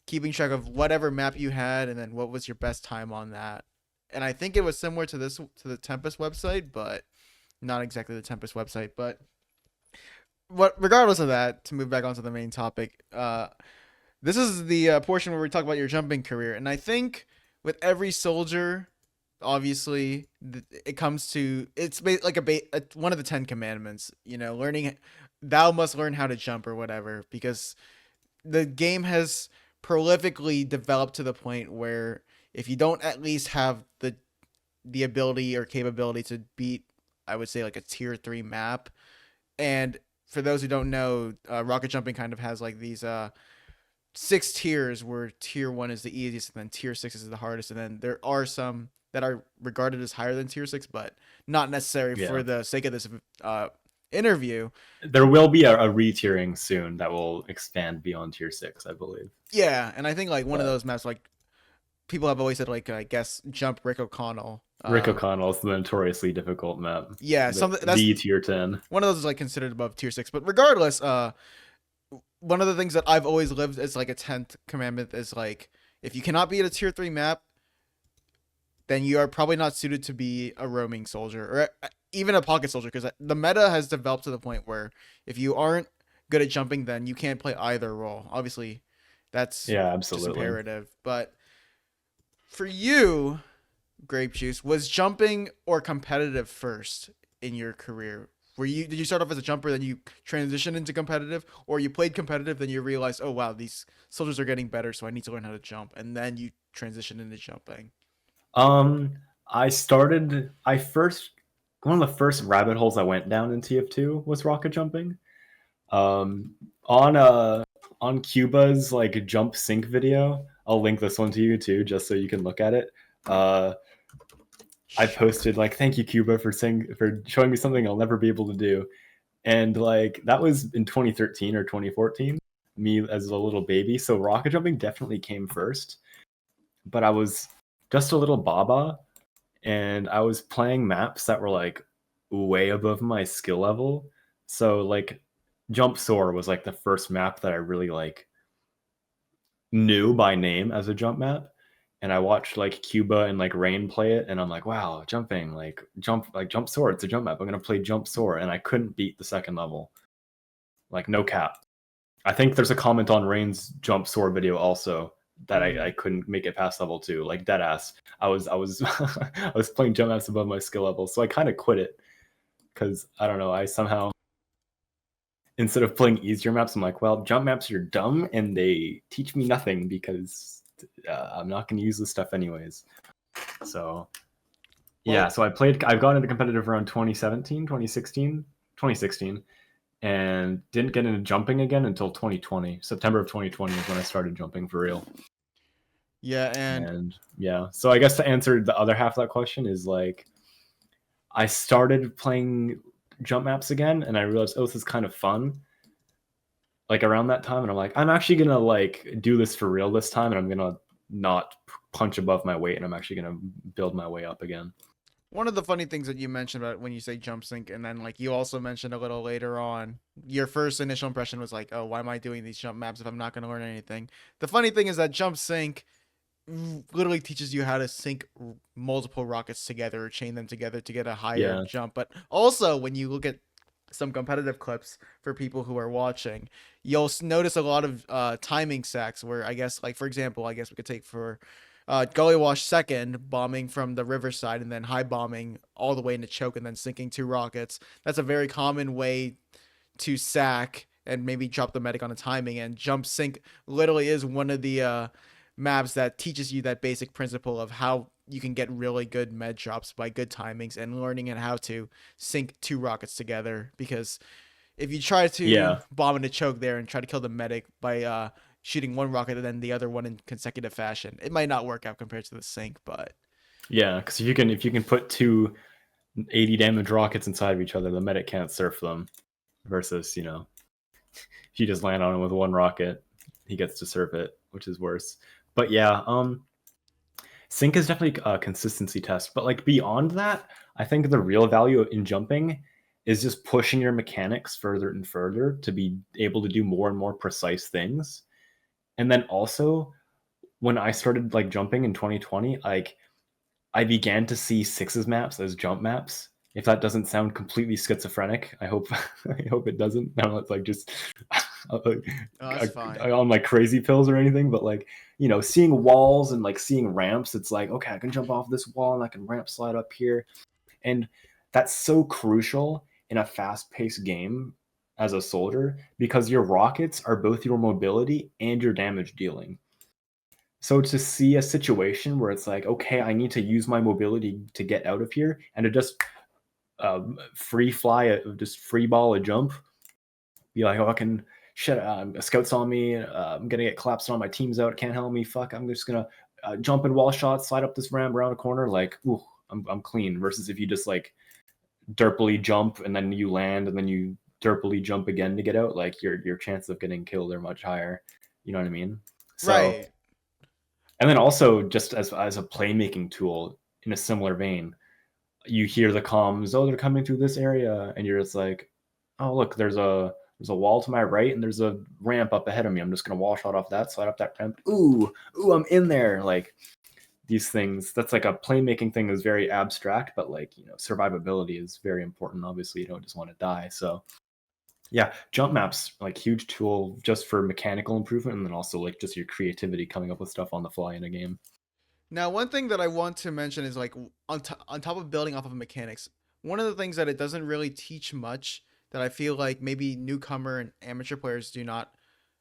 keeping track of whatever map you had and then what was your best time on that. And I think it was similar to the Tempest website, but not exactly the Tempest website. But what regardless of that, to move back onto the main topic, this is the portion where we talk about your jumping career, and I think with every soldier obviously it comes to it's like one of the 10 commandments, learning thou must learn how to jump or whatever, because the game has prolifically developed to the point where if you don't at least have the ability or capability to beat, I would say, like a tier 3 map. And for those who don't know, rocket jumping kind of has like these 6 tiers where tier 1 is the easiest and then tier 6 is the hardest, and then there are some that are regarded as higher than tier 6 but not necessary for Yeah. the sake of this interview. There will be a re-tiering soon that will expand beyond tier 6, I believe. Yeah, and I think like one of But those maps, like people have always said, like I guess jump Rick O'Connell. Rick O'Connell is the notoriously difficult map. Yeah, something that's the tier 10. one of those is like considered above tier 6. But regardless, one of the things that I've always lived as like a 10th commandment is like if you cannot be at a tier 3 map, then you are probably not suited to be a roaming soldier or even a pocket soldier, because the meta has developed to the point where if you aren't good at jumping, then you can't play either role. Obviously, that's Yeah, just absolutely. imperative. But for you, Grape Juice, was jumping or competitive first in your career? Did you start off as a jumper, then you transition into competitive, or you played competitive, then you realized, oh wow, these soldiers are getting better, so I need to learn how to jump, and then you transition into jumping? I first one of the first rabbit holes I went down in TF2 was rocket jumping. On Cuba's like jump sync video, I'll link this one to you too, just so you can look at it. I posted like, thank you Cuba for showing me something I'll never be able to do. And like that was in 2013 or 2014, me as a little baby. So rocket jumping definitely came first. But I was just a little baba, and I was playing maps that were like way above my skill level. So like Jump Soar was like the first map that I really like knew by name as a jump map. And I watched like Cuba and like Rain play it, and I'm like, wow, jumping, like Jump Soar, it's a jump map. I'm gonna play Jump Soar, and I couldn't beat the second level. Like no cap. I think there's a comment on Rain's Jump Soar video also that I couldn't make it past level 2, like dead ass. I was I was playing jump maps above my skill level, so I kind of quit it because I don't know. I somehow, instead of playing easier maps, I'm like, well, jump maps are dumb and they teach me nothing because I'm not going to use this stuff anyways. So yeah, so I've gone into competitive around 2017, 2016, and didn't get into jumping again until 2020. September of 2020 is when I started jumping for real. Yeah, and And yeah, so I guess to answer the other half of that question is like I started playing jump maps again, and I realized, oh, this is kind of fun. Like around that time, and I'm like, I'm actually gonna like do this for real this time, and I'm gonna not punch above my weight, and I'm actually gonna build my way up again. one of the funny things that you mentioned about when you say jump sync, and then like you also mentioned a little later on, your first initial impression was like, oh, why am I doing these jump maps if I'm not going to learn anything? The funny thing is that jump sync literally teaches you how to sync multiple rockets together or chain them together to get a higher Yeah, jump. But also, when you look at some competitive clips for people who are watching, you'll notice a lot of timing sacks where I guess, like for example, I guess we could take for Gully Wash second bombing from the riverside and then high bombing all the way into choke and then sinking two rockets. That's a very common way to sack and maybe drop the medic on a timing. And jump sync literally is one of the maps that teaches you that basic principle of how you can get really good med drops by good timings and learning and how to sync two rockets together. Because if you try to yeah, bomb into choke there and try to kill the medic by shooting one rocket and then the other one in consecutive fashion, it might not work out compared to the sync. But yeah. Because if you can put two 80 damage rockets inside of each other, the medic can't surf them. Versus if you just land on him with one rocket, he gets to surf it, which is worse. But yeah, sync is definitely a consistency test. But like beyond that, I think the real value in jumping is just pushing your mechanics further and further to be able to do more and more precise things. And then also when I started like jumping in 2020, like I began to see sixes maps as jump maps. If that doesn't sound completely schizophrenic, I hope I hope it doesn't. No, it's like just that's fine. on like crazy pills or anything. But like seeing walls and like seeing ramps, it's like okay, I can jump off this wall and I can ramp slide up here, and that's so crucial in a fast-paced game as a soldier because your rockets are both your mobility and your damage dealing. So to see a situation where it's like, okay, I need to use my mobility to get out of here and to just free fly, just free ball a jump, be like, oh, I can shit, a scout's on me, I'm gonna get collapsed on, my team's out, can't help me, fuck, I'm just gonna jump in wall shot, slide up this ramp around a corner, like, ooh, I'm clean. Versus if you just like derpily jump and then you land and then you derpily jump again to get out, like your chances of getting killed are much higher. You know what I mean? So Right. and then also just as a playmaking tool in a similar vein, you hear the comms, oh, they're coming through this area, and you're just like, oh, look, there's a wall to my right, and there's a ramp up ahead of me. I'm just gonna wall shot off that, slide up that ramp. Ooh, I'm in there. Like these things, that's like a playmaking thing is very abstract, but like survivability is very important. Obviously, you don't just want to die. So yeah, jump maps like huge tool just for mechanical improvement, and then also like just your creativity coming up with stuff on the fly in a game. Now, one thing that I want to mention is like on top of building off of mechanics, one of the things that it doesn't really teach much that I feel like maybe newcomer and amateur players do not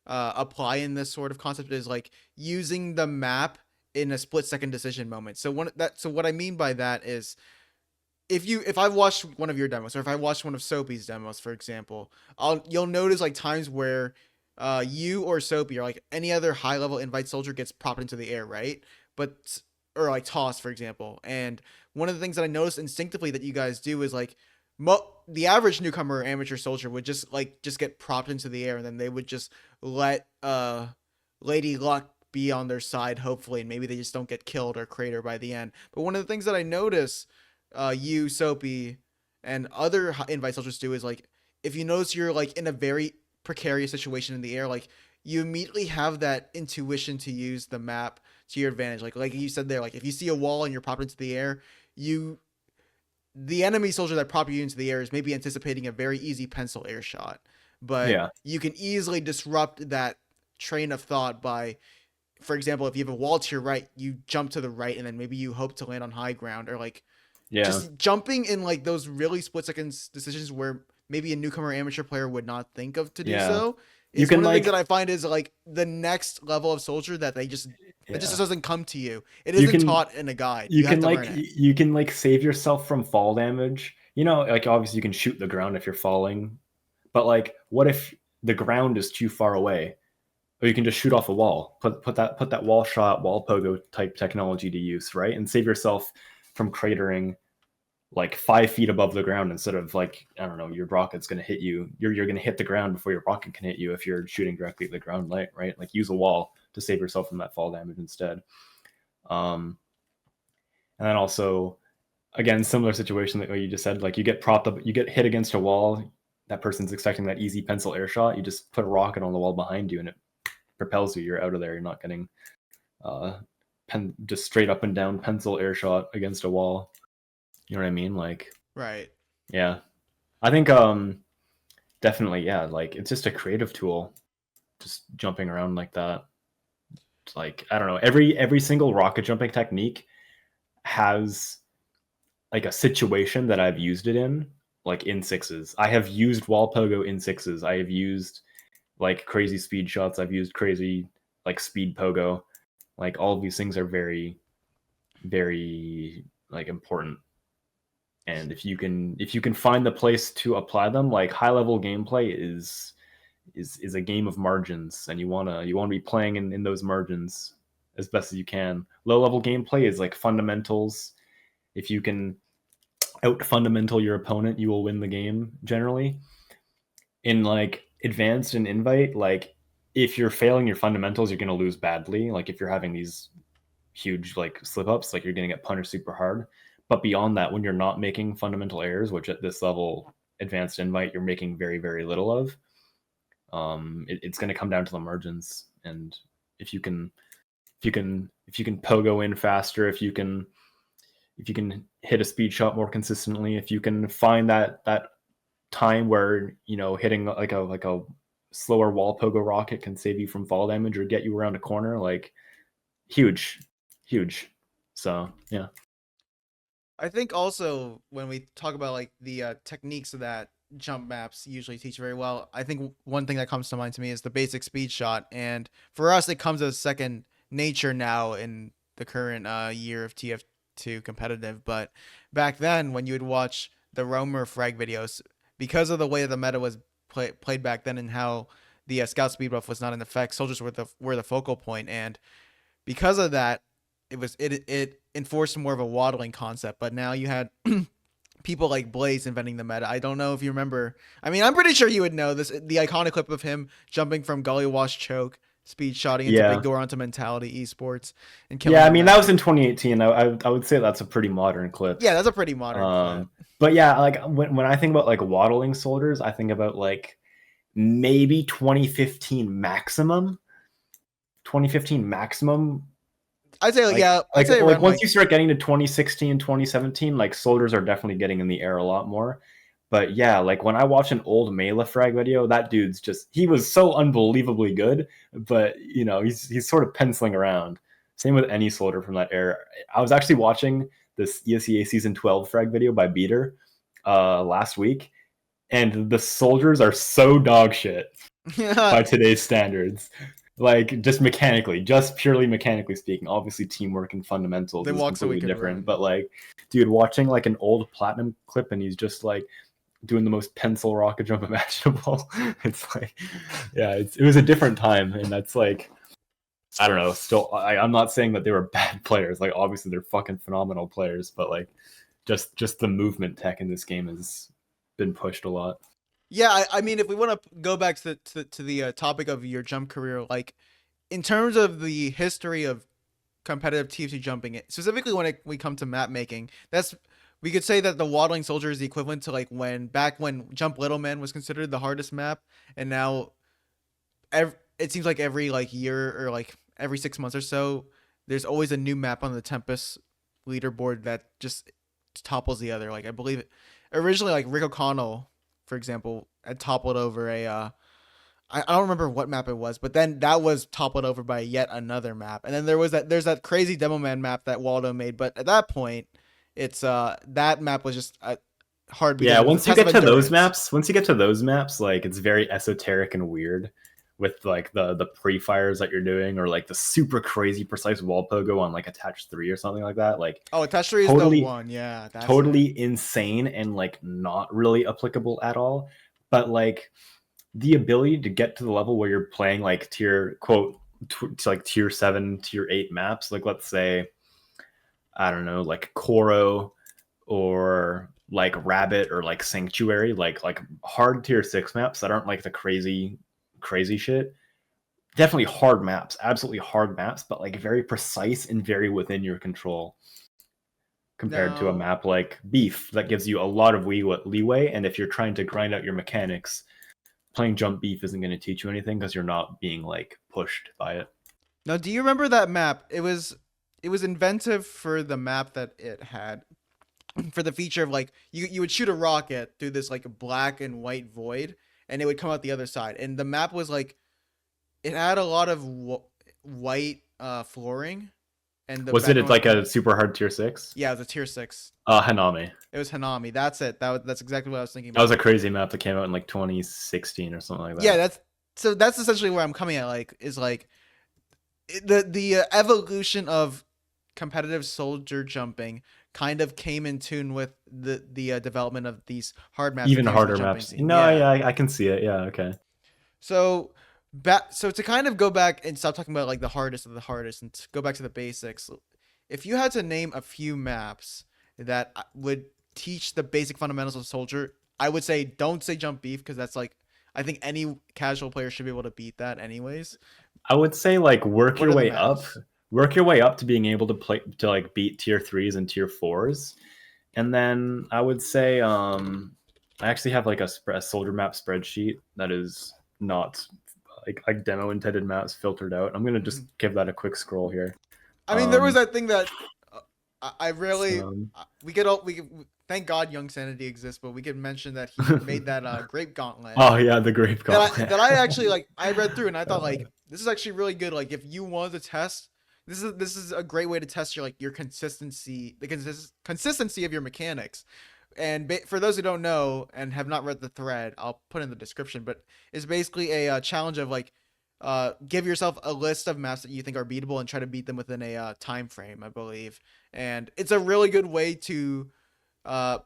apply in this sort of concept is like using the map in a split second decision moment. So what I mean by that is if I've watched one of your demos or if I watched one of Soapy's demos, for example, you'll notice like times where you or Soapy or like any other high level invite soldier gets propped into the air, right? But or like tossed, for example. And one of the things that I noticed instinctively that you guys do is like the average newcomer or amateur soldier would just get propped into the air and then they would just let Lady Luck be on their side, hopefully, and maybe they just don't get killed or crater by the end. But one of the things that I notice you, Soapy, and other invite soldiers do is like if you notice you're like in a very precarious situation in the air, like you immediately have that intuition to use the map to your advantage. Like you said there, like if you see a wall and you're popped into the air, you the enemy soldier that propped you into the air is maybe anticipating a very easy pencil air shot, but Yeah, you can easily disrupt that train of thought by, for example, if you have a wall to your right, you jump to the right and then maybe you hope to land on high ground or like yeah, just jumping in like those really split second decisions where maybe a newcomer amateur player would not think of to do yeah. so You is can one of the things that like I find is like the next level of soldier that they just that just yeah. doesn't come to you. It You isn't can taught in a guide. You have to learn it. you can like save yourself from fall damage. Like obviously you can shoot the ground if you're falling, But like, what if the ground is too far away? Or you can just shoot off a wall. Put that wall shot, wall pogo type technology to use, right? And save yourself from cratering like 5 feet above the ground instead of like, I don't know, your rocket's gonna hit you. You're gonna hit the ground before your rocket can hit you if you're shooting directly at the ground light, right? Like use a wall to save yourself from that fall damage instead. Um, and then also, again, similar situation that you just said, like you get propped up, you get hit against a wall. That person's expecting that easy pencil air shot. You just put a rocket on the wall behind you, and it propels you. You're out of there. You're not getting just straight up and down pencil air shot against a wall. You know what I mean? Like, Right. yeah, I think definitely, yeah. Like it's just a creative tool, just jumping around like that. It's like I don't know. Every single rocket jumping technique has like a situation that I've used it in, like in sixes. I have used wall pogo in sixes. I have used like crazy speed shots. I've used crazy like speed pogo. Like all of these things are very, very like important. And if you can find the place to apply them, like high level gameplay is a game of margins, and you wanna be playing in those margins as best as you can. Low level gameplay is like fundamentals. If you can out fundamental your opponent, you will win the game generally. In like advanced and invite, like if you're failing your fundamentals, you're going to lose badly. Like if you're having these huge like slip ups, like you're going to get punished super hard. But beyond that, when you're not making fundamental errors, which at this level, advanced invite, you're making very, very little of, it's going to come down to the margins. And if you can pogo in faster, if you can hit a speed shot more consistently, if you can find that time where hitting like a slower wall pogo rocket can save you from fall damage or get you around a corner, like huge. So yeah. I think also when we talk about like the techniques that jump maps usually teach very well, I think one thing that comes to mind to me is the basic speed shot, and for us it comes as second nature now in the current year of TF2 competitive. But back then, when you would watch the roamer frag videos, because of the way the meta was played back then and how the scout speed buff was not in effect, soldiers were the focal point, and because of that, it enforced more of a waddling concept. But now you had people like Blaze inventing the meta. I don't know if you remember. I mean, I'm pretty sure you would know this. The iconic clip of him jumping from gully wash choke, speed shotting into big Yeah. door onto mentality esports, and killing. Yeah, I the mean map. that was in 2018. I would say that's a pretty modern clip. Yeah, that's a pretty modern clip. But yeah, like when I think about like waddling soldiers, I think about like maybe 2015 maximum. 2015 maximum. I'd say Like yeah. I'd like say like around once like you start getting to 2016, 2017, like soldiers are definitely getting in the air a lot more. But yeah, like when I watch an old Mela frag video, that dude's just he was so unbelievably good, but he's sort of penciling around. Same with any soldier from that era. I was actually watching this ESEA season 12 frag video by Beater last week, and the soldiers are so dog shit by today's standards. Like just purely mechanically speaking. Obviously, teamwork and fundamentals they is walk so we completely could different. run. But like, dude, watching like an old platinum clip and he's just like doing the most pencil rocket jump imaginable. It's like, yeah, it was a different time, and that's like, I don't know. Still, I'm not saying that they were bad players. Like, obviously, they're fucking phenomenal players, but like, just the movement tech in this game has been pushed a lot. Yeah, I mean, if we want to go back to the topic of your jump career, like in terms of the history of competitive TFT jumping, specifically when we come to map making, that's we could say that the waddling soldier is the equivalent to like when Jump Little Man was considered the hardest map, and now it seems like every like year or like every 6 months or so, there's always a new map on the Tempest leaderboard that just topples the other. Like I believe originally like Rick O'Connell, for example, had toppled over a I don't remember what map it was, but then that was toppled over by yet another map. And then there's that crazy Demo Man map that Waldo made, but at that point, it's that map was just hard because Yeah, it was a test of endurance. once you get to those maps, like it's very esoteric and weird with like the pre-fires that you're doing or like the super crazy precise wall pogo on like attach 3 or something like that. Like Oh, Touch 3 is the totally one. Yeah, that's it. totally insane and like not really applicable at all. but like the ability to get to the level where you're playing like tier quote to like tier 7, tier 8 maps, like let's say, I don't know, like Koro or like Rabbit or like Sanctuary, like hard tier 6 maps that aren't like the crazy shit. Definitely hard maps, absolutely hard maps, but like very precise and very within your control compared to a Now, map like Beef that gives you a lot of leeway. And if you're trying to grind out your mechanics, playing Jump Beef isn't going to teach you anything because you're not being like pushed by it. now, do you remember that map? It was inventive for the map that it had, for the feature of like you would shoot a rocket through this like black and white void, and it would come out the other side. And the map was like it had a lot of white flooring, and the Was it background was like a blue. super hard tier 6? Yeah, it was a tier 6. Hanami. It was Hanami. That's it. That's exactly what I was thinking That was about. a crazy map that came out in like 2016 or something like Yeah, that. that's essentially where I'm coming at. Like, is like the evolution of competitive soldier jumping kind of came in tune with the development of these hard maps that Even came to the harder jumping maps. scene. No, Yeah. yeah, I can see it. Yeah, okay. So so to kind of go back and stop talking about like the hardest of the hardest and to go back to the basics, if you had to name a few maps that would teach the basic fundamentals of soldier, I would say don't say jump beef because that's like I think any casual player should be able to beat that anyways. I would say like What are the maps? work your way up to being able to play to like beat tier 3s and tier 4s. And then I would say I actually have like a soldier map spreadsheet that is not like demo intended maps filtered out. I'm gonna just give that a quick scroll here. I mean, there was Um, that thing that I really so, we could all thank God Young Sanity exists, but we could mention that he made that Grape Gauntlet oh yeah, the Grape Gauntlet. that I actually like. I read through and I thought like this is actually really good. Like if you wanted to test, this is a great way to test your like your consistency, the consistency of your mechanics. And for those who don't know and have not read the thread, I'll put in the description. But it's basically a challenge of like give yourself a list of maps that you think are beatable and try to beat them within a time frame, I believe. And it's a really good way to uh,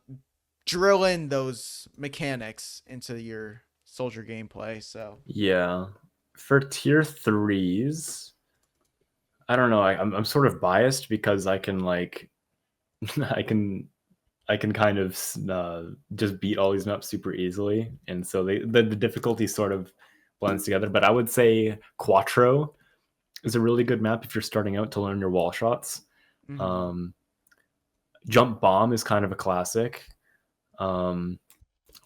drill in those mechanics into your soldier gameplay. So Yeah, for tier 3s, I don't know. I'm sort of biased because I can like I can I can kind of just beat all these maps super easily, and so the difficulty sort of blends together. But I would say Quattro is a really good map if you're starting out to learn your wall shots. mhm. Um, Jump Bomb is kind of a classic. Um,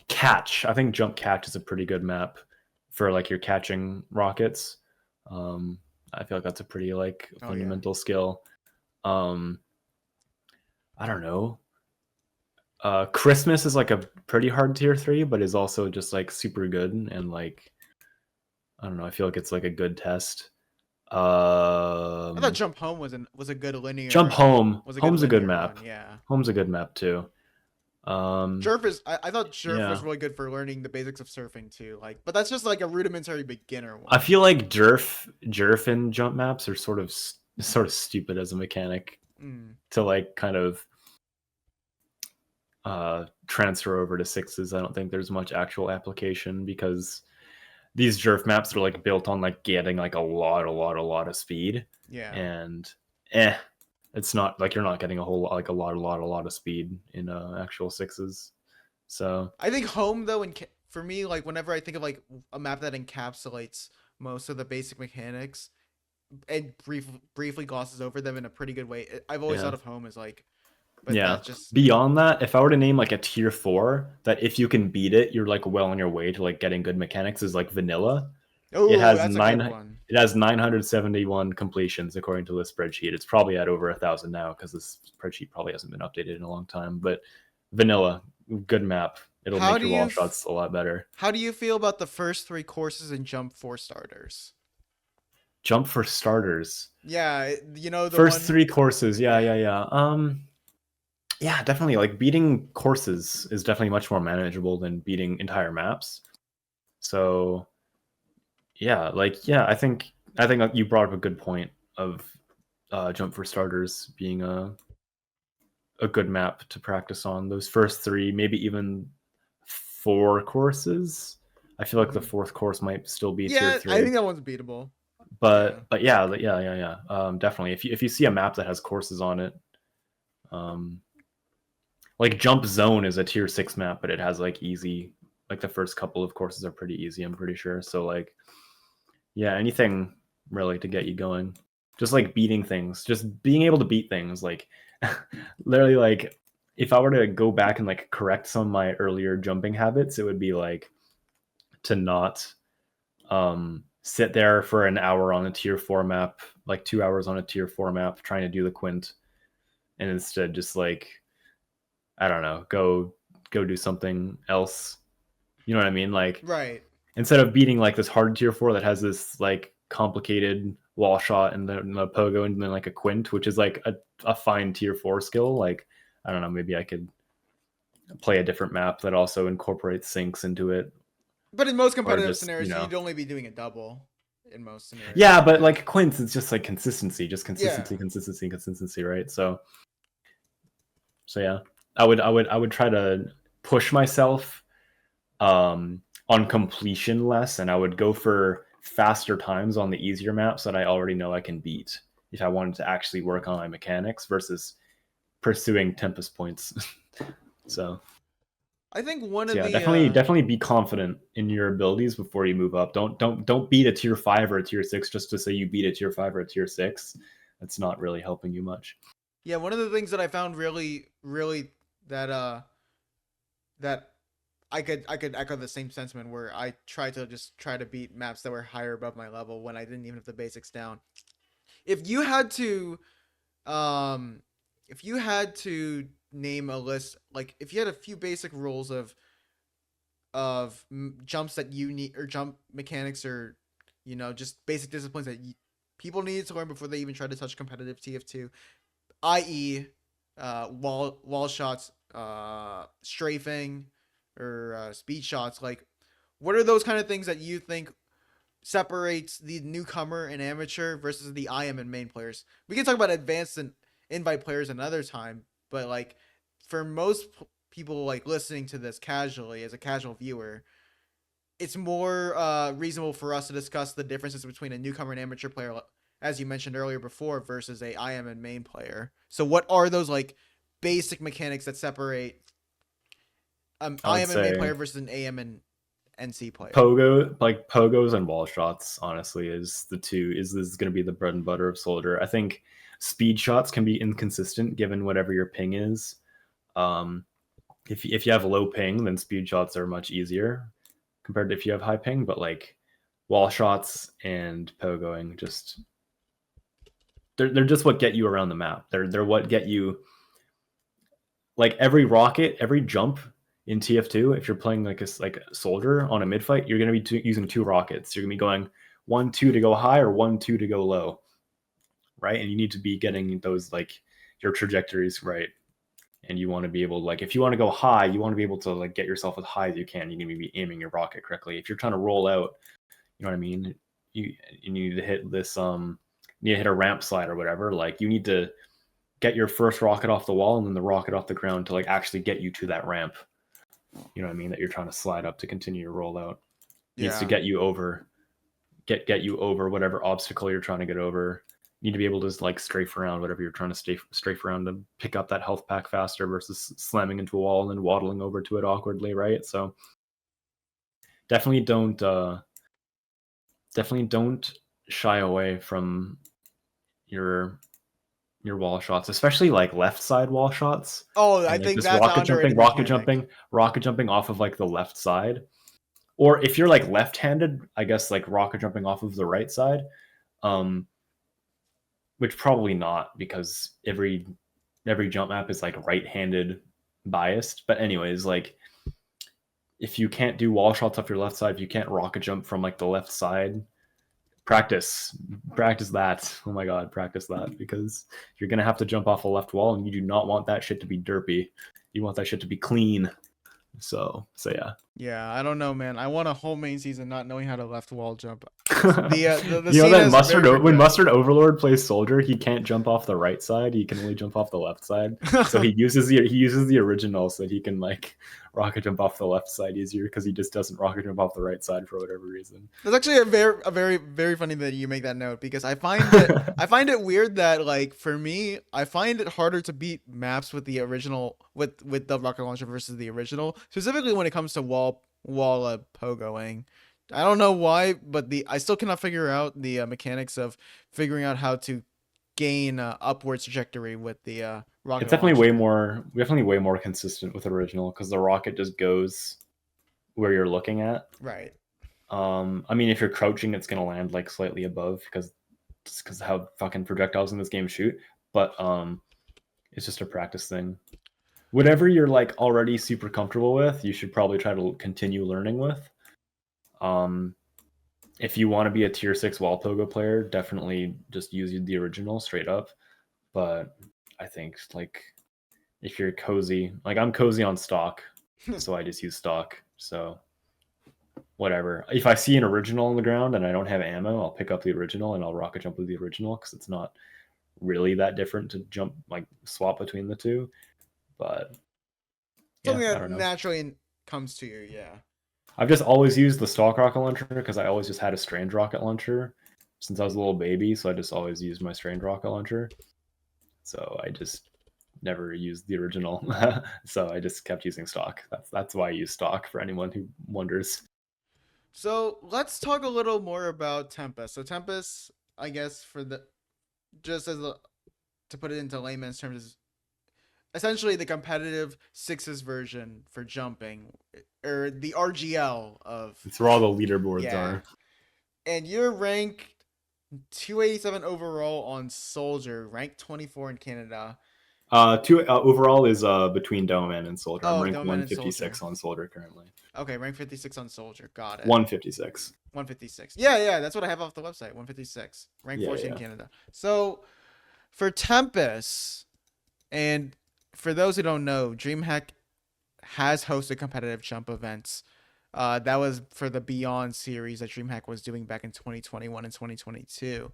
Catch, I think Jump Catch is a pretty good map for like your catching rockets. Um, I feel like that's a pretty like Oh yeah. fundamental skill. Um, I don't know. Christmas is like a pretty hard tier 3, but is also just like super good and like I don't know. I feel like it's like a good test. I thought Um, Jump Home was a good Jump linear Home. was a good Home's a good linear map. one. Yeah. Home's a good map too. Jerf is I thought Jerf was Yeah. really good for learning the basics of surfing too. Like, but that's just like a rudimentary beginner I one. feel like Jerf and jump maps are sort of stupid as a mechanic Mm. to like kind of transfer over to sixes. I don't think there's much actual application because these Jerf maps are like built on like getting like a lot of speed, Yeah. and it's not like you're not getting a whole lot, like a lot of speed in actual sixes. So I think home though, for me, like whenever I think of like a map that encapsulates most of the basic mechanics and briefly glosses over them in a pretty good way, I've always yeah, thought of home as like, but yeah. that just Beyond that, if I were to name like a tier 4 that if you can beat it, you're like well on your way to like getting good mechanics is like vanilla. It oh, has that's a nine. good one. It has 971 completions according to the spreadsheet. It's probably at over 1,000 now because this spreadsheet probably hasn't been updated in a long time. But vanilla, good map. It'll How make do your wall you shots a lot better. how do you feel about the first three courses in Jump for starters? Jump for starters. Yeah, you know the First one. 3 courses. Yeah, Yeah, yeah, yeah. Yeah, definitely. Like beating courses is definitely much more manageable than beating entire maps. So yeah, like yeah, I think you brought up a good point of jump for starters being a good map to practice on. Those first 3, maybe even 4 courses. I feel like the Mhm. 4th course might still be tier Yeah, I 3. think that one's beatable. Yeah. But yeah. Definitely. If you see a map that has courses on it, like Jump Zone is a tier 6 map, but it has like easy, like the first couple of courses are pretty easy, I'm pretty sure. So like, yeah, anything really to get you going. Just like beating things, just being able to beat things. Like literally, like if I were to go back and like correct some of my earlier jumping habits, it would be like to not sit there for an hour on a tier 4 map, like 2 hours on a tier 4 map trying to do the quint, and instead just like, I don't know, go do something else. You know what I mean? Like Right. instead of beating like this hard tier 4 that has this like complicated wall shot and the pogo and then like a quint, which is like a fine tier 4 skill, like I don't know, maybe I could play a different map that also incorporates sinks into it, But in most or competitive just, you scenarios, know. you'd only be doing a double in most Yeah, scenarios. but like quints, it's just like consistency, just Yeah. consistency, right? So yeah, I would try to push myself on completion less, and I would go for faster times on the easier maps that I already know I can beat if I wanted to actually work on my mechanics versus pursuing Tempest points. so I think one so of yeah, the definitely be confident in your abilities before you move up. Don't beat a tier 5 or a tier 6 just to say you beat a tier 5 or a tier 6. That's not really helping you much. yeah, one of the things that I found really that that I could echo the same sentiment where I tried to just try to beat maps that were higher above my level when I didn't even have the basics down. If you had to um if you had to name a list, like if you had a few basic rules of jumps that you need, or jump mechanics, or just basic disciplines that people needed to learn before they even try to touch competitive TF2, i.e., wall shots, strafing, or speed shots. Like, what are those kind of things that you think separates the newcomer and amateur versus the IM and main players? We can talk about advanced and invite players another time, but like for most people like listening to this casually as a casual viewer, it's more reasonable for us to discuss the differences between a newcomer and amateur player, as you mentioned earlier before, versus a IM and main player. So, what are those like basic mechanics that separate I would IM and main say player versus an AM and NC player? pogos and wall shots, honestly, is the two is going to be the bread and butter of Soldier. I think speed shots can be inconsistent given whatever your ping is. Um, if you have low ping, then speed shots are much easier compared to if you have high ping. But like wall shots and pogoing, just they're just what get you around the map. They're what get you, like every rocket, every jump in TF2. If you're playing like a soldier on a mid fight, you're going to be using 2 rockets. You're going to be going 1-2 to go high or 1-2 to go low, right? And you need to be getting those like your trajectories right. And you want to be able to, like, if you want to go high, you want to be able to like get yourself as high as you can. You need to be aiming your rocket correctly. If you're trying to roll out, you know what I mean, you need to hit this you need to hit a ramp slide or whatever. Like you need to get your first rocket off the wall and then the rocket off the ground to like actually get you to that ramp. You know what I mean, that you're trying to slide up to continue your rollout. It needs to Yeah. get you over, get you over whatever obstacle you're trying to get over. You need to be able to like strafe around whatever you're trying to strafe around to pick up that health pack faster versus slamming into a wall and then waddling over to it awkwardly, right? So definitely don't shy away from your wall shots, especially like left side wall shots, Oh, I and like think this that's an underrated mechanic. rocket jumping off of like the left side. Or if you're like left-handed, I guess like rocket jumping off of the right side, um, which probably not because every jump map is like right-handed biased. But anyways, like if you can't do wall shots off your left side, if you can't rocket jump from like the left side, practice that. Oh my god, practice that, because you're gonna have to jump off a left wall, and you do not want that shit to be derpy. You want that shit to be clean. So yeah. Yeah, I don't know, man. I want a whole main season not knowing how to left wall jump. It's the You know scene that is very when forgettable. Mustard Overlord plays soldier, he can't jump off the right side. He can only jump off the left side. So he uses the original so that he can like rocket jump off the left side easier because he just doesn't rocket jump off the right side for whatever reason. It's actually a very funny that you make that note because I find it weird that like for me I find it harder to beat maps with the original with the rocket launcher versus the original, specifically when it comes to wall pogoing. I don't know why, but the I still cannot figure out the mechanics of figuring out how to gain upwards trajectory with the It's rocket launcher. definitely way more consistent with original because the rocket just goes where you're looking at. Right. I mean, if you're crouching, it's gonna land like slightly above because how fucking projectiles in this game shoot. But it's just a practice thing. Whatever you're like already super comfortable with, you should probably try to continue learning with. Um, if you want to be a tier 6 wall pogo player, definitely just use the original straight up. But I think like if you're cozy, like I'm cozy on stock, so I just use stock. So whatever. If I see an original on the ground and I don't have ammo, I'll pick up the original and I'll rocket jump with the original because it's not really that different to jump like swap between the two. But yeah, Something I that don't know. naturally comes to you, yeah. I've just always used the stock rocket launcher because I always just had a strange rocket launcher since I was a little baby. So I just always used my strange rocket launcher. So I just never used the original. So I just kept using stock. That's why I use stock for anyone who wonders. So let's talk a little more about Tempest. So Tempest, I guess, for the just as a, to put it into layman's terms, is essentially the competitive sixes version for jumping, or the RGL of It's where all the leaderboards yeah. are. And you're ranked 287 overall on Soldier, ranked 24 in Canada. Two overall is between Doman and Soldier. I'm Oh, rank Doman and Soldier. 156 on Soldier currently. Okay, rank 56 on Soldier. Got it. 156. 156. Yeah, yeah, that's what I have off the website. 156. Rank Yeah, 14 in yeah. Canada. So for Tempest, and for those who don't know, DreamHack has hosted competitive jump events. That was for the Beyond series that DreamHack was doing back in 2021 and 2022.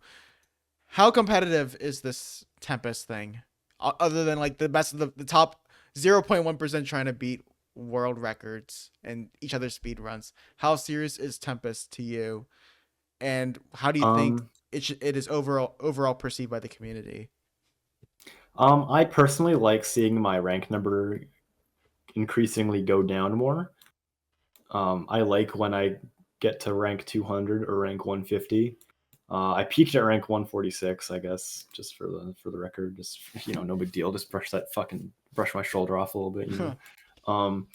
How competitive is this Tempest thing? Other than like the best of the top 0.1% trying to beat world records and each other's speed runs. How serious is Tempest to you? And how do you think Um, it is overall perceived by the community? I personally like seeing my rank number increasingly go down more. I like when I get to rank 200 or rank 150. I peaked at rank 146, I guess, just for the record. Just no big deal. Just brush my shoulder off a little bit. Um,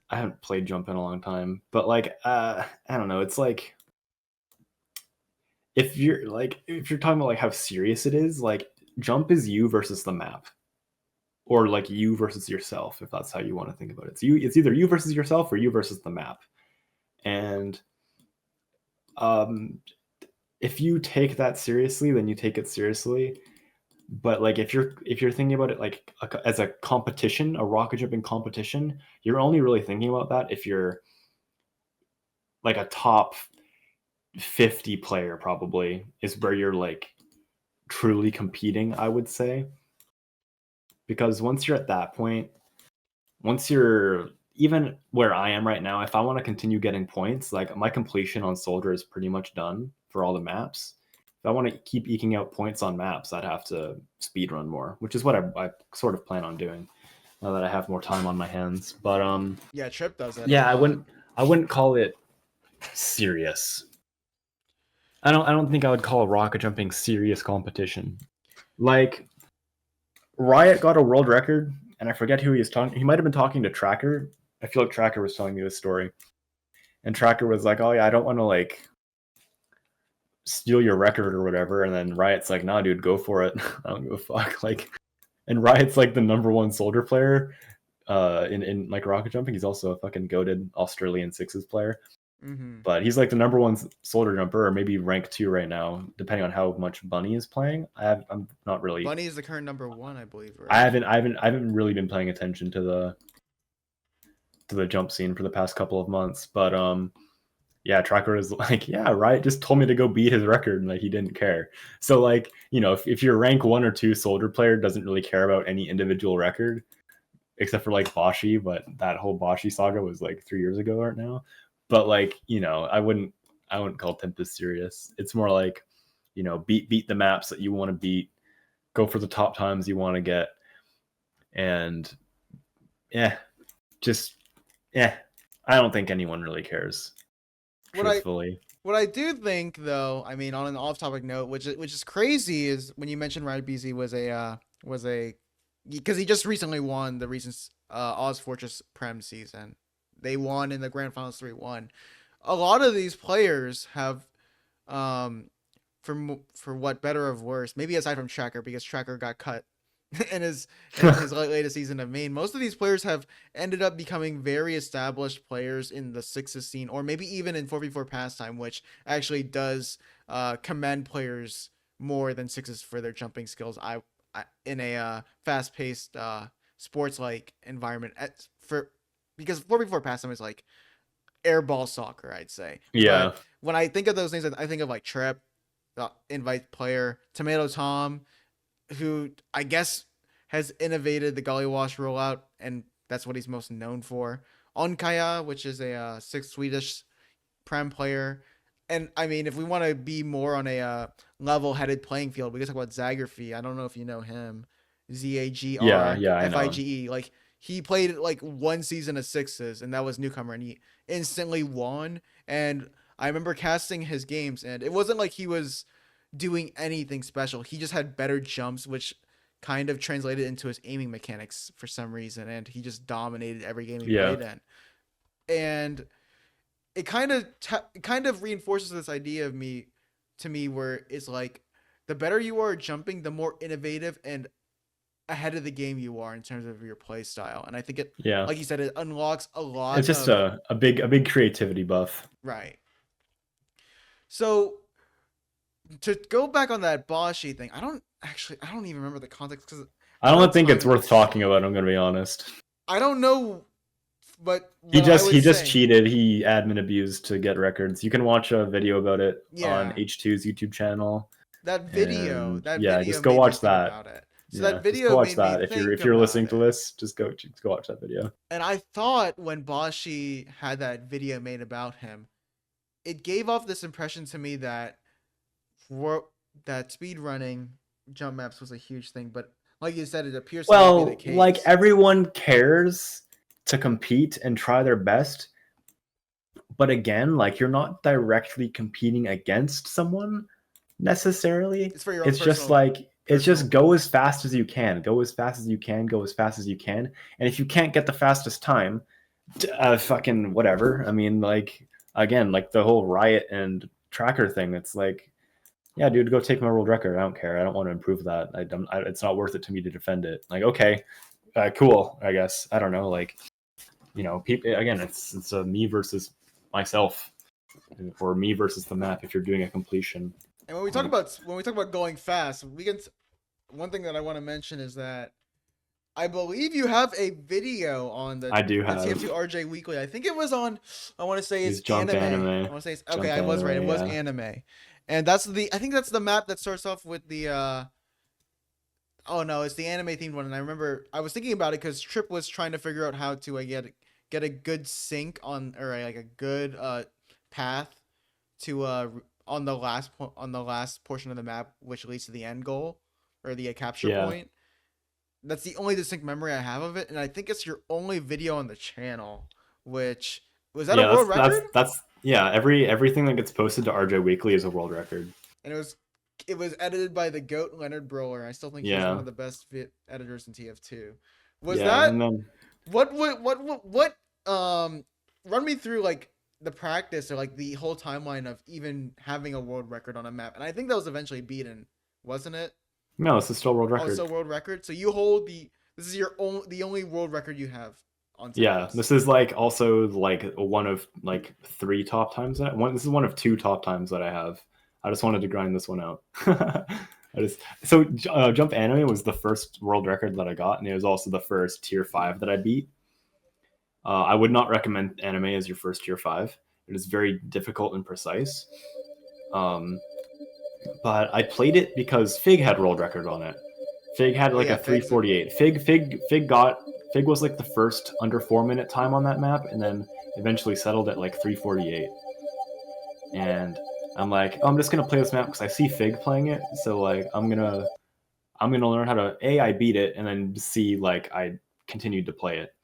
I haven't played jump in a long time, but like I don't know. It's like if you're talking about like how serious it is, like jump is you versus the map, or like you versus yourself, if that's how you want to think about it. It's either you versus yourself or you versus the map. And um, if you take that seriously, then you take it seriously. But like if you're thinking about it like as a competition, a rocket jumping competition, you're only really thinking about that if you're like a top 50 player probably is where you're like truly competing, I would say. Because once you're at that point, once you're even where I am right now, if I want to continue getting points, like my completion on Soldier is pretty much done for all the maps. If I want to keep eking out points on maps, I'd have to speed run more, which is what I sort of plan on doing now that I have more time on my hands. But Yeah, Trip does that a yeah, lot. I wouldn't call it serious. I don't think I would call rocket jumping serious competition. Like Riot got a world record, and I forget who he was talking. He might have been talking to Tracker. I feel like Tracker was telling me this story, and Tracker was like, "Oh yeah, I don't want to like steal your record or whatever." And then Riot's like, "Nah, dude, go for it. I don't give a fuck." Like, and Riot's like the number one soldier player, in like rocket jumping. He's also a fucking goated Australian sixes player, Mm-hmm. but he's like the number one soldier jumper, or maybe rank 2 right now, depending on how much Bunny is playing. I'm not really. Bunny is the current number one, I believe, I right? haven't really been paying attention to to the jump scene for the past couple of months. But yeah, Tracker is like, yeah, Riot just told me to go beat his record, and like he didn't care. So like, if you're rank 1 or 2 soldier player, doesn't really care about any individual record, except for like Boshi, but that whole Boshi saga was like 3 years ago right now. But like, I wouldn't call Tempest serious. It's more like, beat the maps that you want to beat, go for the top times you want to get, and yeah, just yeah. I don't think anyone really cares. Truthfully. What I do think, though, I mean, on an off-topic note, which is crazy, is when you mentioned Riot BZ was a because he just recently won the recent Oz Fortress Prem season. They won in the Grand Finals 3-1. A lot of these players have, for what better or worse, maybe aside from Tracker, because Tracker got cut in his latest season of main. Most of these players have ended up becoming very established players in the sixes scene, or maybe even in 4v4 pastime, which actually does commend players more than sixes for their jumping skills. I in a fast-paced sports-like environment because 4v4 pastime is like airball soccer, I'd say. Yeah. But when I think of those things, I think of like Trip, invite player, Tomato Tom, who I guess has innovated the Gully Wash rollout, and that's what he's most known for. Onkaya, which is a Swedish Prem player. And I mean, if we want to be more on a level-headed playing field, we can talk about Zagrafy. I don't know if you know him. Zagrfige. Like, he played like one season of sixes, and that was newcomer, and he instantly won. And I remember casting his games, and it wasn't like he was doing anything special. He just had better jumps, which kind of translated into his aiming mechanics for some reason, and he just dominated every game he played in. And it kind of reinforces this idea to me where it's like, the better you are at jumping, the more innovative and ahead of the game you are in terms of your play style. And I think it, like you said, it unlocks a lot. It's just a big creativity buff, right? So to go back on that Boshi thing, I don't even remember the context, because I don't think it's worth talking about. I'm gonna be honest. I don't know, but he just cheated. He admin abused to get records. You can watch a video about it on H2's YouTube channel. That video, just go watch that. So that video, just go watch that. If you're listening to this, just go watch that video. And I thought when Boshi had that video made about him, it gave off this impression to me that speed running jump maps was a huge thing. But like you said, it appears to not be the case. Like, everyone cares to compete and try their best, but again, like, you're not directly competing against someone necessarily. It's for your own it's just go as fast as you can, go as fast as you can, and if you can't get the fastest time, fucking whatever. I mean, like, again, like the whole Riot and Tracker thing, it's like, yeah, dude, go take my world record. I don't care. I don't want to improve that. It's not worth it to me to defend it. Like, okay, cool, I guess. I don't know. Like, people, again, it's a me versus myself, or me versus the map if you're doing a completion. And when we talk about going fast, one thing that I want to mention is that I believe you have a video on the TF2 RJ Weekly. I think it was on, I want to say it's anime. I want to say it's, okay, I was right. It was anime. And I think that's the map that starts off with the oh no, it's the anime themed one. And I remember I was thinking about it because Trip was trying to figure out how to get a good sync on, or like a good path to on the last portion of the map, which leads to the end goal, or the capture point. That's the only distinct memory I have of it, and I think it's your only video on the channel. Which was that a world record? That's everything that gets posted to RJ Weekly is a world record. And it was edited by the GOAT Leonard Broler. I still think he's one of the best editors in TF2. Was that what run me through like the practice, or like the whole timeline of even having a world record on a map? And I think that was eventually beaten, wasn't it? No, this is still world record. Oh, still world record. So you hold this is the only world record you have on. Yeah, this is like also like one of like 3 top times this is one of 2 top times that I have. I just wanted to grind this one out. Jump Anime was the first world record that I got, and it was also the first tier 5 that I beat. I would not recommend anime as your first tier 5. It is very difficult and precise. Um, but I played it because Fig had world record on it. Fig had Oh like a yeah, Figs. 348. Fig was like the first under 4 minute time on that map, and then eventually settled at like 348. And I'm like, oh, I'm just gonna play this map because I see Fig playing it, so like I'm gonna learn how to I beat it, and then see like I continued to play it,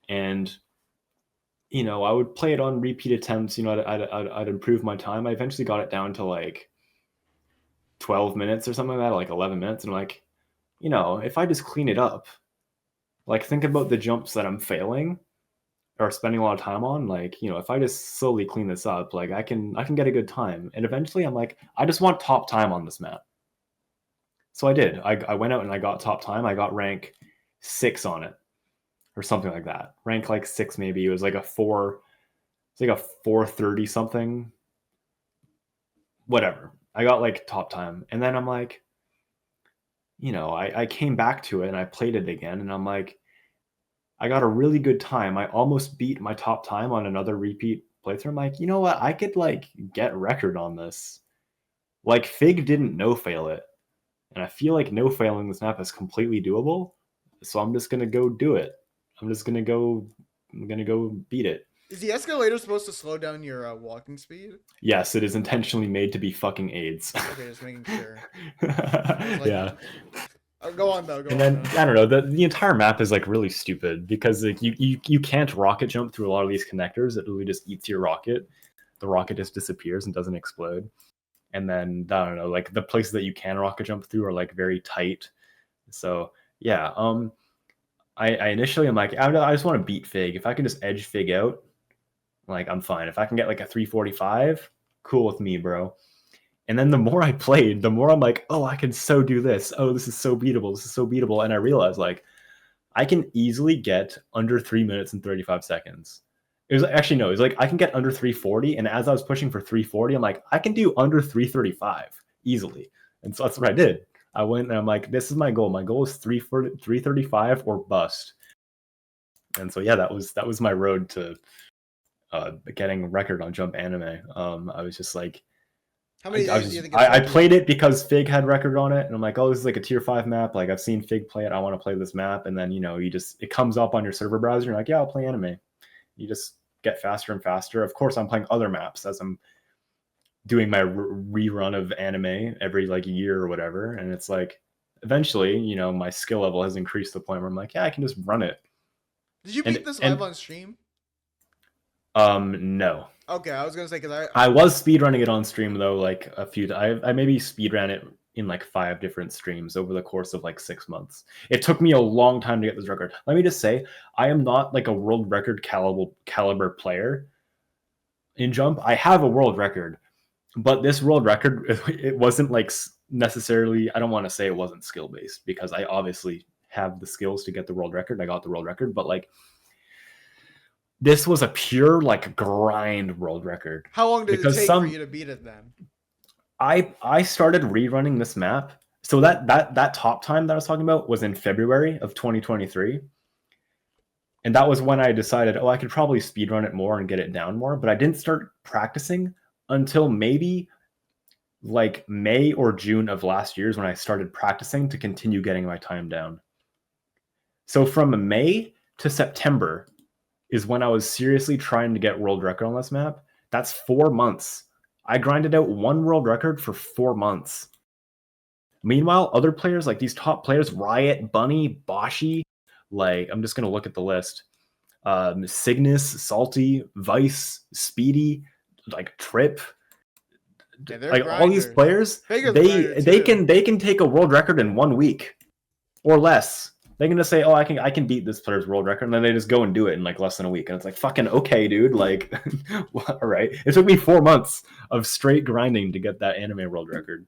and I would play it on repeat attempts. I'd improve my time. I eventually got it down to like 12 minutes or something like that, like 11 minutes, and I'm like, if I just clean it up, like think about the jumps that I'm failing or spending a lot of time on, like if I just slowly clean this up, like I can get a good time, and eventually I'm like, I just want top time on this map. So I did. I went out and I got top time. I got rank 6 on it or something like that. Rank like 6 maybe. It was like a 4. It's like a 430 something. Whatever. I got like top time, and then I'm like, I came back to it and I played it again, and I'm like, I got a really good time. I almost beat my top time on another repeat playthrough. I'm like, you know what? I could like get record on this. Like Fig didn't no fail it, and I feel like no failing this map is completely doable. So I'm just gonna go do it. I'm just gonna go. I'm gonna go beat it. Is the escalator supposed to slow down your walking speed? Yes, it is intentionally made to be fucking AIDS. Okay, just making sure. I was like, Yeah. go on though, go And on then though. I don't know, the entire map is like really stupid because like you can't rocket jump through a lot of these connectors. It really just eats your rocket. The rocket just disappears and doesn't explode. And then I don't know, like the places that you can rocket jump through are like very tight. So yeah, I initially I'm like, I just want to beat Fig. If I can just edge Fig out, like I'm fine. If I can get like a 345, cool with me, bro. And then the more I played, the more I'm like, oh, I can so do this. Oh, this is so beatable. This is so beatable. And I realized like I can easily get under 3 minutes and 35 seconds. It was actually no, it was like I can get under 340. And as I was pushing for 340, I'm like, I can do under 335 easily. And so that's what I did. I went and I'm like, this is my goal. My goal is 335 or bust. And so yeah, that was my road to getting a record on Jump Anime. I was just like, How I, many I days was do you just, think it I took you? played it because Fig had record on it, and I'm like, oh, this is like a tier 5 map. Like I've seen Fig play it. I want to play this map, and then it comes up on your server browser. You're like, yeah, I'll play anime. You just get faster and faster. Of course, I'm playing other maps as I'm doing my rerun of anime every like year or whatever, and it's like eventually, my skill level has increased to the point where I'm like, yeah, I can just run it. Did you beat And this live and on stream? no, Okay, I was gonna say because I was speedrunning it on stream though, like a few. I maybe speedran it in like 5 different streams over the course of like 6 months. It took me a long time to get this record. Let me just say, I am not like a world record caliber player in jump. I have a world record, but this world record it wasn't like necessarily. I don't want to say it wasn't skill based because I obviously have the skills to get the world record. I got the world record, but like this was a pure like grind world record how long did it because take for some you to beat it then? I started rerunning this map. So that top time that I was talking about was in February of 2023. And that was when I decided, oh, I could probably speedrun it more and get it down more. But I didn't start practicing until maybe like May or June of last year is when I started practicing to continue getting my time down. So from May to September is when I was seriously trying to get world record on this map. That's 4 months. I grinded out one world record for 4 months. Meanwhile, other players like these top players, Riot, Bunny, Boshi, like I'm just gonna look at the list. Cygnus, Salty, Vice, Speedy, like Trip, Yeah, they're like all these grinders. players, Fager's a they grinder they too. can they can take a world record in 1 week or less. They can just say, "Oh, I can beat this player's world record," and then they just go and do it in like less than a week. And it's like, fucking okay, dude. Like, all right. It took me 4 months of straight grinding to get that anime world record.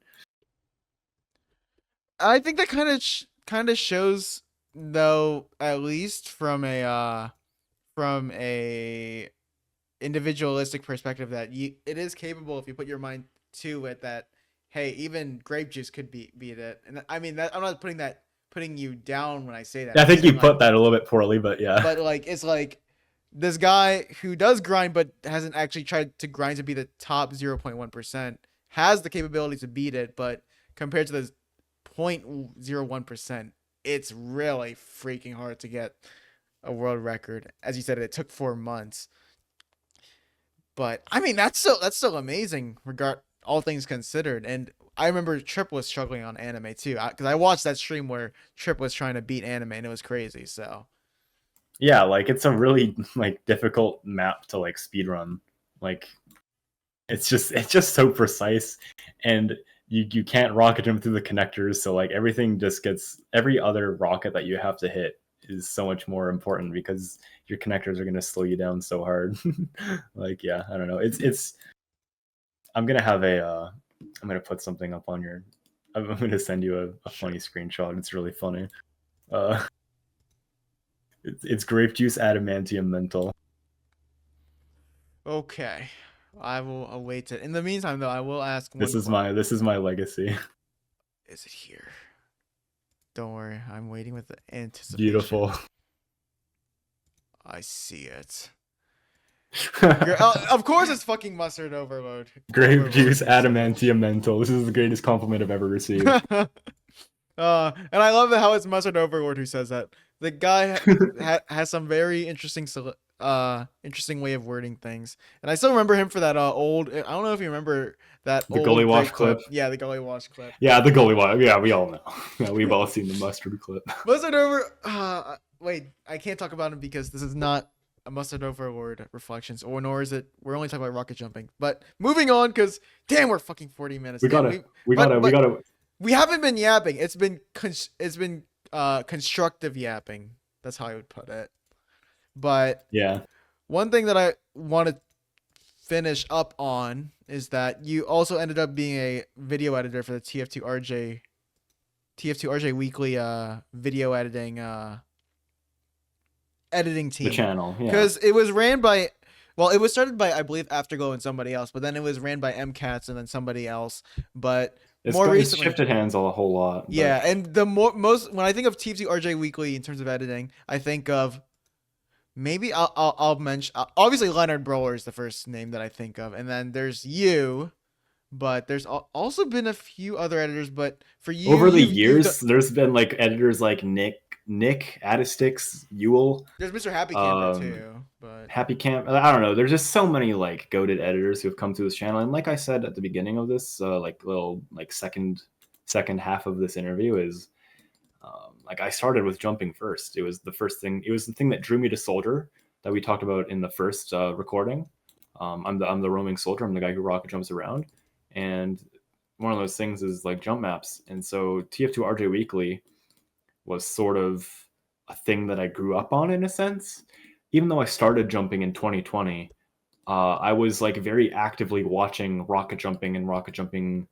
I think that kind of shows though, at least from a individualistic perspective, that it is capable if you put your mind to it. That hey, even grape juice could beat it. And I mean that I'm not putting that putting you down when I say that. I I'm think you saying like, put that a little bit poorly, but yeah. but like it's like this guy who does grind but hasn't actually tried to grind to be the top 0.1% has the capability to beat it, but compared to the 0.01%, it's really freaking hard to get a world record. As you said, it took 4 months. But I mean, that's still amazing, regard all things considered. And I remember Trip was struggling on anime too, because I watched that stream where Trip was trying to beat anime, and it was crazy. So Yeah, like it's a really like difficult map to like speed run. Like it's just so precise, and you can't rocket jump through the connectors, so like everything just gets every other rocket that you have to hit is so much more important because your connectors are going to slow you down so hard. Like yeah, I don't know. It's I'm gonna have a I'm gonna put something up on your I'm gonna send you a sure. funny screenshot. It's really funny. Uh, it's grape juice adamantium mental. Okay, I will await it. In the meantime, though, I will ask This one is question. my legacy. Is it here? Don't worry, I'm waiting with the anticipation. Beautiful. I see it. Of course, it's fucking mustard overload. Grape Overlord juice who said it. adamantium mental. This is the greatest compliment I've ever received. And I love how it's Mustard Overlord who says that. The guy has some very interesting way of wording things, and I still remember him for that old. I don't know if you remember that The gully old wash Grape clip. clip. Yeah, the gully wash clip. Yeah, the gully wash. Yeah, we all know. Yeah, we've all seen the mustard clip. Mustard over. Wait, I can't talk about him because this is not a Mustard Overlord reflections, or nor is it. We're only talking about rocket jumping. But moving on, because damn, we're fucking 40 minutes. We Damn, gotta, we but gotta, we but gotta. we haven't been yapping. It's been constructive yapping. That's how I would put it. But Yeah, one thing that I want to finish up on is that you also ended up being a video editor for the TF2RJ Weekly video editing the team, channel. Yeah, because it was ran by, well, it was started by, I believe, Afterglow and somebody else, but then it was ran by MCats and then somebody else. But more it's recently, shifted hands a whole lot, but yeah, and the most when I think of TF2RJ Weekly in terms of editing, I think of, maybe I'll mention, obviously Leonard Brower is the first name that I think of, and then there's you, but there's also been a few other editors. But for you, over the you've done, years, there's been like editors like Nick Adistix, Ewell, there's Mr. Happy Camper um, too, but Happy Camp. I don't know. There's just so many like goated editors who have come to this channel, and like I said at the beginning of this, like little like second half of this interview is like I started with jumping first. It was the first thing. It was the thing that drew me to soldier that we talked about in the first recording. I'm the roaming soldier. I'm the guy who rocket jumps around, and one of those things is like jump maps. And so TF2 RJ Weekly was sort of a thing that I grew up on in a sense. Even though I started jumping in 2020, I was like very actively watching rocket jumping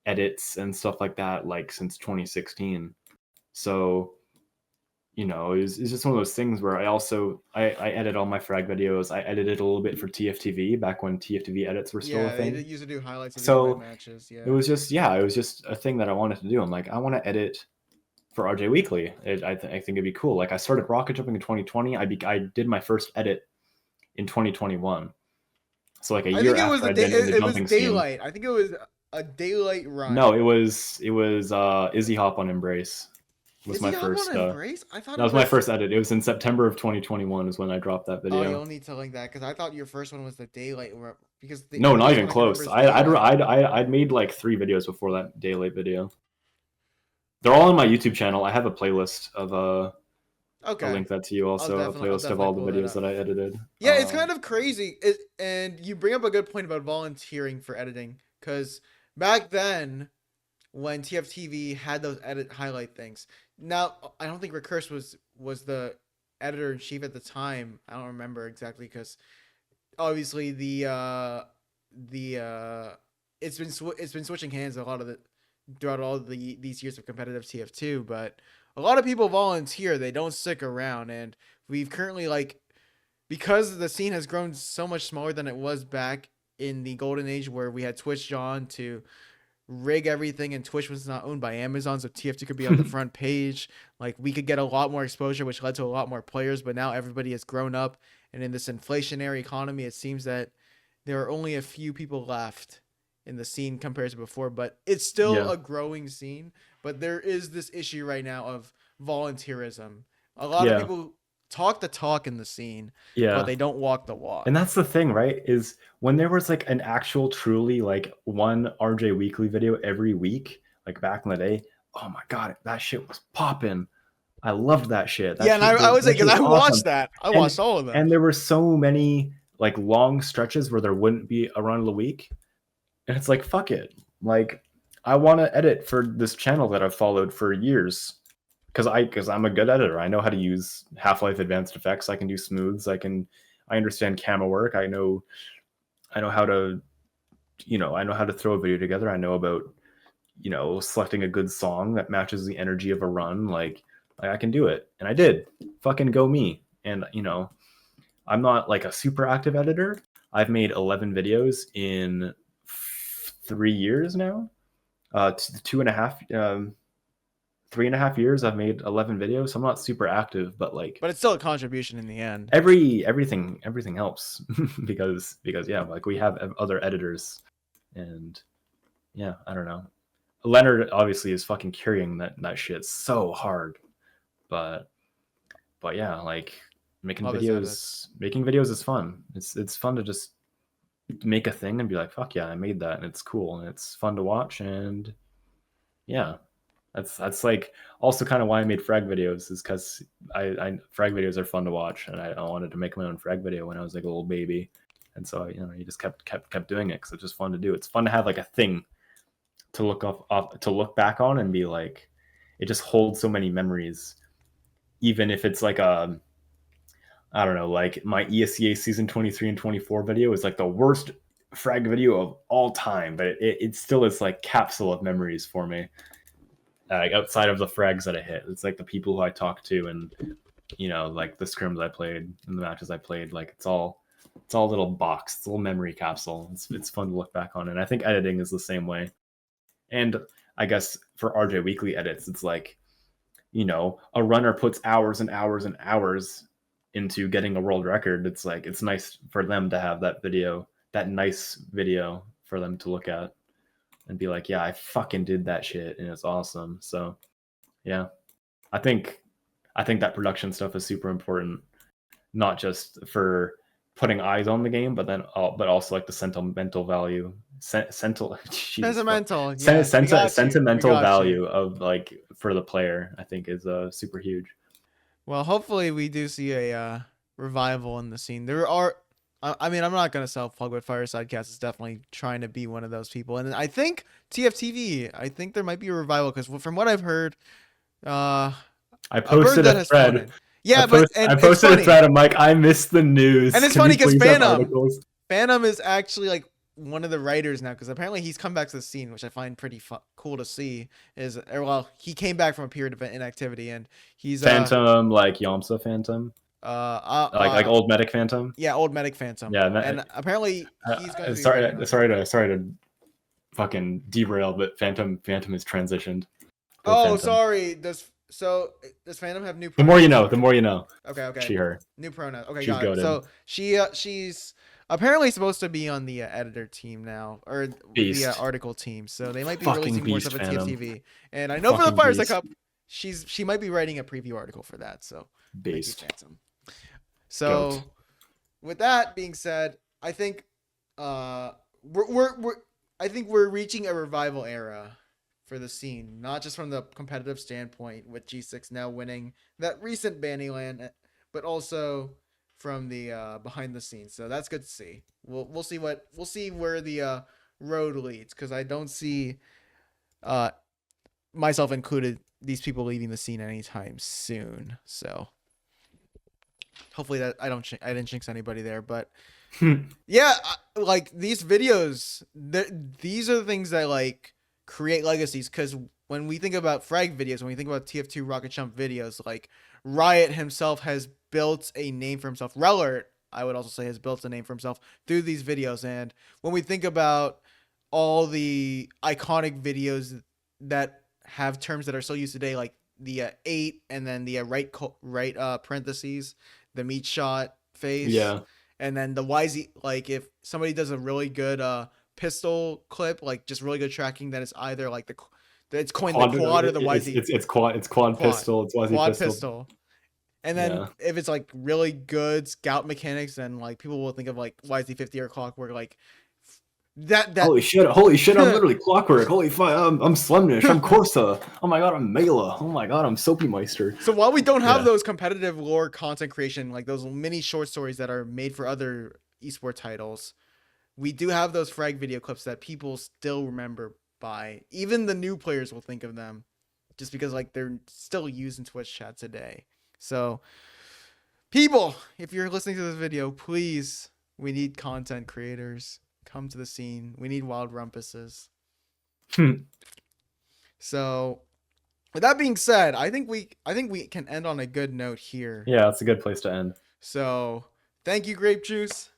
edits and stuff like that, like since 2016. So, it's just one of those things where I edit all my frag videos. I edited a little bit for TFTV back when TFTV edits were still a yeah, they thing. used to do highlights of the online So matches. it Yeah. was just it was just a thing that I wanted to do. I'm like, I want to edit for RJ Weekly. I think it'd be cool. Like I started rocket jumping in 2020. I did my first edit in 2021. So like a I year think it was after the I'd day. been in the It was jumping scene. daylight. I think it was a daylight run. No, it was Izzy Hop on Embrace was Is my he up on first Embrace? I thought that it was my was. first edit. It was in September of 2021 is when I dropped that Oh, video. you'll need to link that because I thought your first one was the daylight, because No, the not first even one I can remember close. is daylight. I'd made like 3 videos before that daylight video. They're all on my YouTube channel. I have a playlist of I'll Okay, link that to you also, a I'll playlist of definitely all the pull that videos up. that I edited. Yeah, it's kind of crazy. And you bring up a good point about volunteering for editing, because back then, when TFTV had those edit highlight things. Now, I don't think Recurse was the editor in chief at the time. I don't remember exactly, because obviously the it's been switching hands a lot of the throughout all these years of competitive TF2, but a lot of people volunteer. They don't stick around, and we've currently, like, because the scene has grown so much smaller than it was back in the golden age where we had Twitch John to rig everything, and Twitch was not owned by Amazon, so TF2 could be on the front page. Like we could get a lot more exposure, which led to a lot more players. But now everybody has grown up, and in this inflationary economy, it seems that there are only a few people left in the scene compared to before. But it's still Yeah. a growing scene. But there is this issue right now of volunteerism. A lot of Yeah. people talk the talk in the scene, but Yeah. they don't walk the walk. And that's the thing, right? Is when there was like an actual truly like one RJ Weekly video every week, like back in the day, oh my god, that shit was popping. I loved that shit. Yeah, and I was That like, shit because was I awesome. watched that. I And watched all of them. and there were so many like long stretches where there wouldn't be a run of the week. And it's like, fuck it. Like, I want to edit for this channel that I've followed for years. Because I'm a good editor. I know how to use Half-Life Advanced Effects. I can do smooths. I understand camera work. I know how to I know how to throw a video together. I know about, selecting a good song that matches the energy of a run. Like I can do it. And I did. Fucking go me. And I'm not like a super active editor. I've made 11 videos in 3 years now. 3.5 years I've made 11 videos, so I'm not super active, but like But it's still a contribution in the end. everything helps because yeah, like we have other editors, and yeah, I don't know. Leonard obviously is fucking carrying that shit so hard, but yeah, like making Love his edits. videos is fun. It's fun to just make a thing and be like, fuck yeah, I made that, and it's cool and it's fun to watch. And yeah, that's like also kind of why I made frag videos, is because I frag videos are fun to watch, and I wanted to make my own frag video when I was like a little baby, and so you just kept doing it because it's just fun to do. It's fun to have like a thing to look back on and be like, it just holds so many memories, even if it's like a, I don't know, like my ESCA season 23 and 24 video is like the worst frag video of all time, but it still is like capsule of memories for me. Outside of the frags that I hit, it's like the people who I talked to, and like the scrims I played and the matches I played. Like it's all a little box, it's a little memory capsule. It's fun to look back on, and I think editing is the same way. And I guess for RJ Weekly edits, it's like, a runner puts hours and hours and hours into getting a world record. It's like, it's nice for them to have that nice video for them to look at and be like, yeah, I fucking did that shit and it's awesome. So yeah, I think that production stuff is super important, not just for putting eyes on the game, but also like the sentimental value, sentimental Yes, we got you. sentimental We got value you. of like for the player, I think is super huge. Well, hopefully we do see a revival in the scene. There are, I mean, I'm not gonna self plug, but Fireside Cast is definitely trying to be one of those people. And I think TFTV, I think there might be a revival because from what I've heard, I a bird posted that a has flown thread. in. Yeah, but and I it's posted a funny, thread. I'm like, I missed the news. and it's Can funny you because please have articles? Phantom is actually like one of the writers now because apparently he's come back to the scene, which I find pretty cool to see. Well, he came back from a period of inactivity, and he's Phantom, like Yamsa Phantom, like old medic Phantom. yeah, old medic Phantom. Yeah, and apparently he's going to be sorry to fucking derail, but Phantom is transitioned. Oh, sorry. Does Phantom have new pronouns? The more you know. The more you know. Okay. She, her. New pronouns. Okay, She's got it. goated. So she's apparently supposed to be on the editor team now, or Beast. the article team. So they might be Fucking releasing more beast, stuff at Phantom. TFTV. And I know for the Fucking Fireside beast. Cup, she might be writing a preview article for that. So Beast. thank you, Phantom. So with that being said, I think we're reaching a revival era for the scene, not just from the competitive standpoint with G6 now winning that recent Bannyland, but also from the behind the scenes. So that's good to see. We'll see where the road leads, because I don't see myself included, these people leaving the scene anytime soon. So hopefully that I didn't jinx anybody there, but yeah, like these videos, these are the things that like create legacies. Because when we think about frag videos, when we think about TF2 Rocket Jump videos, like Riot himself has built a name for himself. Rellert, I would also say, has built a name for himself through these videos. And when we think about all the iconic videos that have terms that are still used today, like the 8 and then the right parentheses, the meat shot face, Yeah. and then the YZ. Like if somebody does a really good pistol clip, like just really good tracking, then it's either like it's coined the Quad. quad or the It's YZ it's quad. It's quad quad pistol. It's YZ quad pistol. pistol. And then Yeah. if it's like really good scout mechanics, then like people will think of like YZ50 or Clockwork, like that. Holy shit! Holy shit! I'm literally Clockwork. Holy fuck! I'm Slemnish. I'm Corsa. Oh my god! I'm Mela. Oh my god! I'm Soapy Meister. So while we don't have Yeah. those competitive lore content creation, like those mini short stories that are made for other esports titles, we do have those frag video clips that people still remember by. Even the new players will think of them just because like they're still used in Twitch chat today. So people, if you're listening to this video, please, we need content creators. Come to the scene. We need wild rumpuses. So with that being said, I think we can end on a good note here. Yeah, that's a good place to end. So thank you, Grape Juice.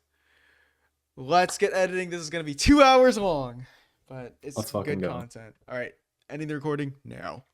Let's get editing. This is gonna be 2 hours long, but it's Let's fucking good go. content. All right, ending the recording now.